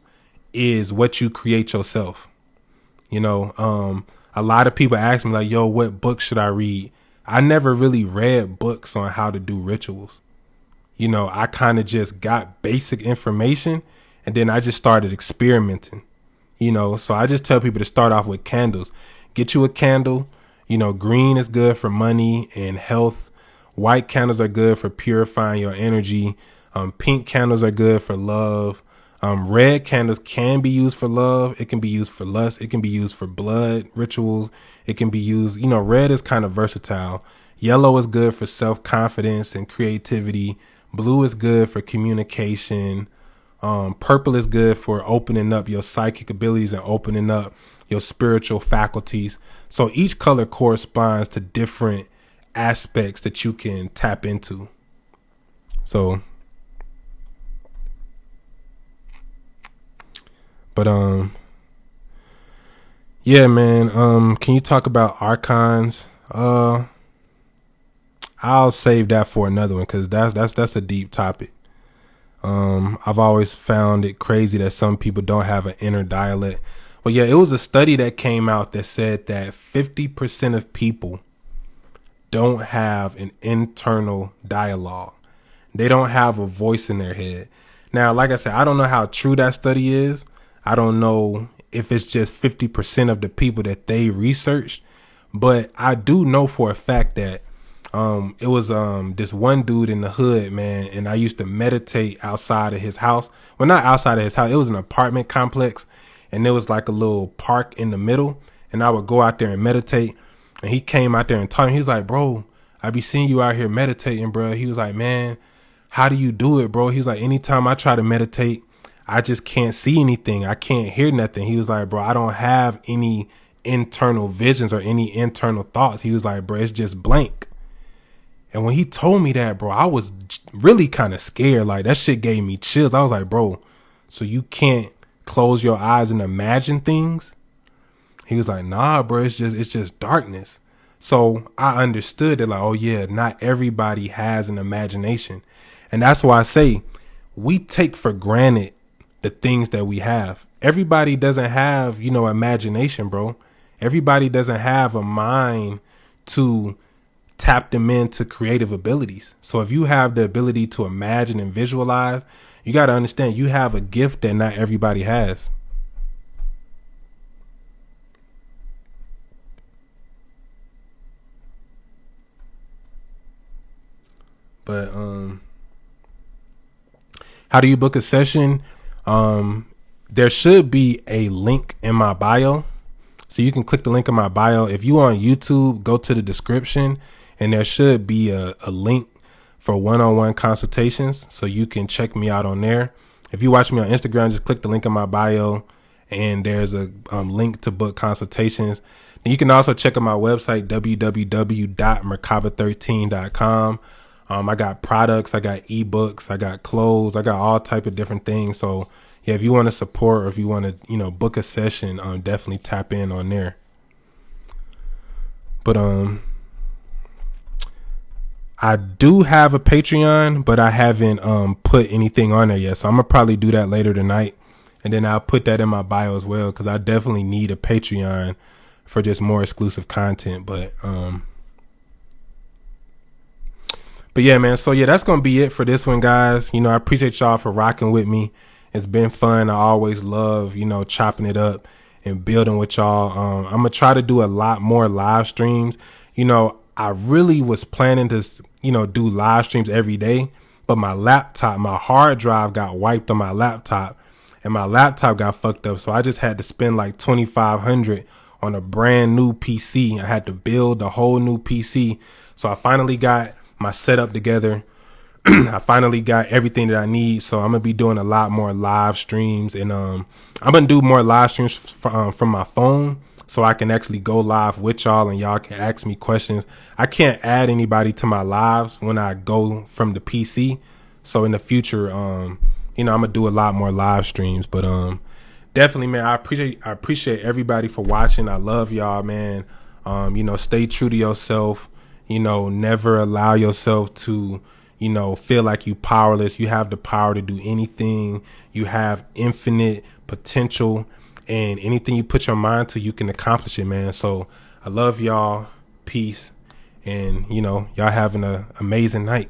is what you create yourself. You know, a lot of people ask me like, yo, what book should I read? I never really read books on how to do rituals. You know, I kind of just got basic information and then I just started experimenting, you know. So I just tell people to start off with candles. Get you a candle. You know, green is good for money and health. White candles are good for purifying your energy. Pink candles are good for love. Red candles can be used for love. It can be used for lust. It can be used for blood rituals. It can be used, you know, red is kind of versatile. Yellow is good for self-confidence and creativity. Blue is good for communication. Purple is good for opening up your psychic abilities and opening up your spiritual faculties. So each color corresponds to different aspects that you can tap into. So, but, yeah, man, can you talk about archons? I'll save that for another one because that's a deep topic. I've always found it crazy that some people don't have an inner dialect. But yeah, it was a study that came out that said that 50% of people don't have an internal dialogue. They don't have a voice in their head. Now, like I said, I don't know how true that study is. I don't know if it's just 50% of the people that they researched, but I do know for a fact that it was this one dude in the hood, man, and I used to meditate outside of his house. Well, not outside of his house. It was an apartment complex, and there was like a little park in the middle, and I would go out there and meditate. And he came out there and taught me. He was like, bro, I be seeing you out here meditating, bro. He was like, man, how do you do it, bro? He was like, anytime I try to meditate, I just can't see anything. I can't hear nothing. He was like, bro, I don't have any internal visions or any internal thoughts. He was like, bro, it's just blank. And when he told me that, bro, I was really kind of scared. Like that shit gave me chills. I was like, bro, so you can't close your eyes and imagine things? He was like, nah, bro, it's just darkness. So I understood that, like, oh yeah, not everybody has an imagination. And that's why I say we take for granted the things that we have. Everybody doesn't have, you know, imagination, bro. Everybody doesn't have a mind to tap them into creative abilities. So if you have the ability to imagine and visualize, you got to understand you have a gift that not everybody has. But how do you book a session? There should be a link in my bio. So you can click the link in my bio. If you on YouTube, go to the description and there should be a link for one-on-one consultations. So you can check me out on there. If you watch me on Instagram, just click the link in my bio and there's a link to book consultations. And you can also check out my website, www.merkaba13.com. I got products, I got ebooks, I got clothes, I got all type of different things. So yeah, if you want to support or if you want to, book a session, definitely tap in on there. But I do have a Patreon, but I haven't put anything on there yet. So I'm gonna probably do that later tonight, and then I'll put that in my bio as well because I definitely need a Patreon for just more exclusive content. But yeah, man. So yeah, that's gonna be it for this one, guys. I appreciate y'all for rocking with me. It's been fun. I always love, chopping it up and building with y'all. I'm gonna try to do a lot more live streams. I really was planning to, do live streams every day, but my hard drive got wiped on my laptop and my laptop got fucked up. So I just had to spend like $2,500 on a brand new PC. I had to build a whole new PC. So I finally got my setup together. I finally got everything that I need. So I'm going to be doing a lot more live streams, and I'm going to do more live streams from my phone so I can actually go live with y'all and y'all can ask me questions. I can't add anybody to my lives when I go from the PC. So in the future, I'm going to do a lot more live streams, but definitely, man, I appreciate everybody for watching. I love y'all, man. Stay true to yourself. Never allow yourself to, feel like you powerless. You have the power to do anything. You have infinite potential, and anything you put your mind to, you can accomplish it, man. So I love y'all. Peace. And, y'all having an amazing night.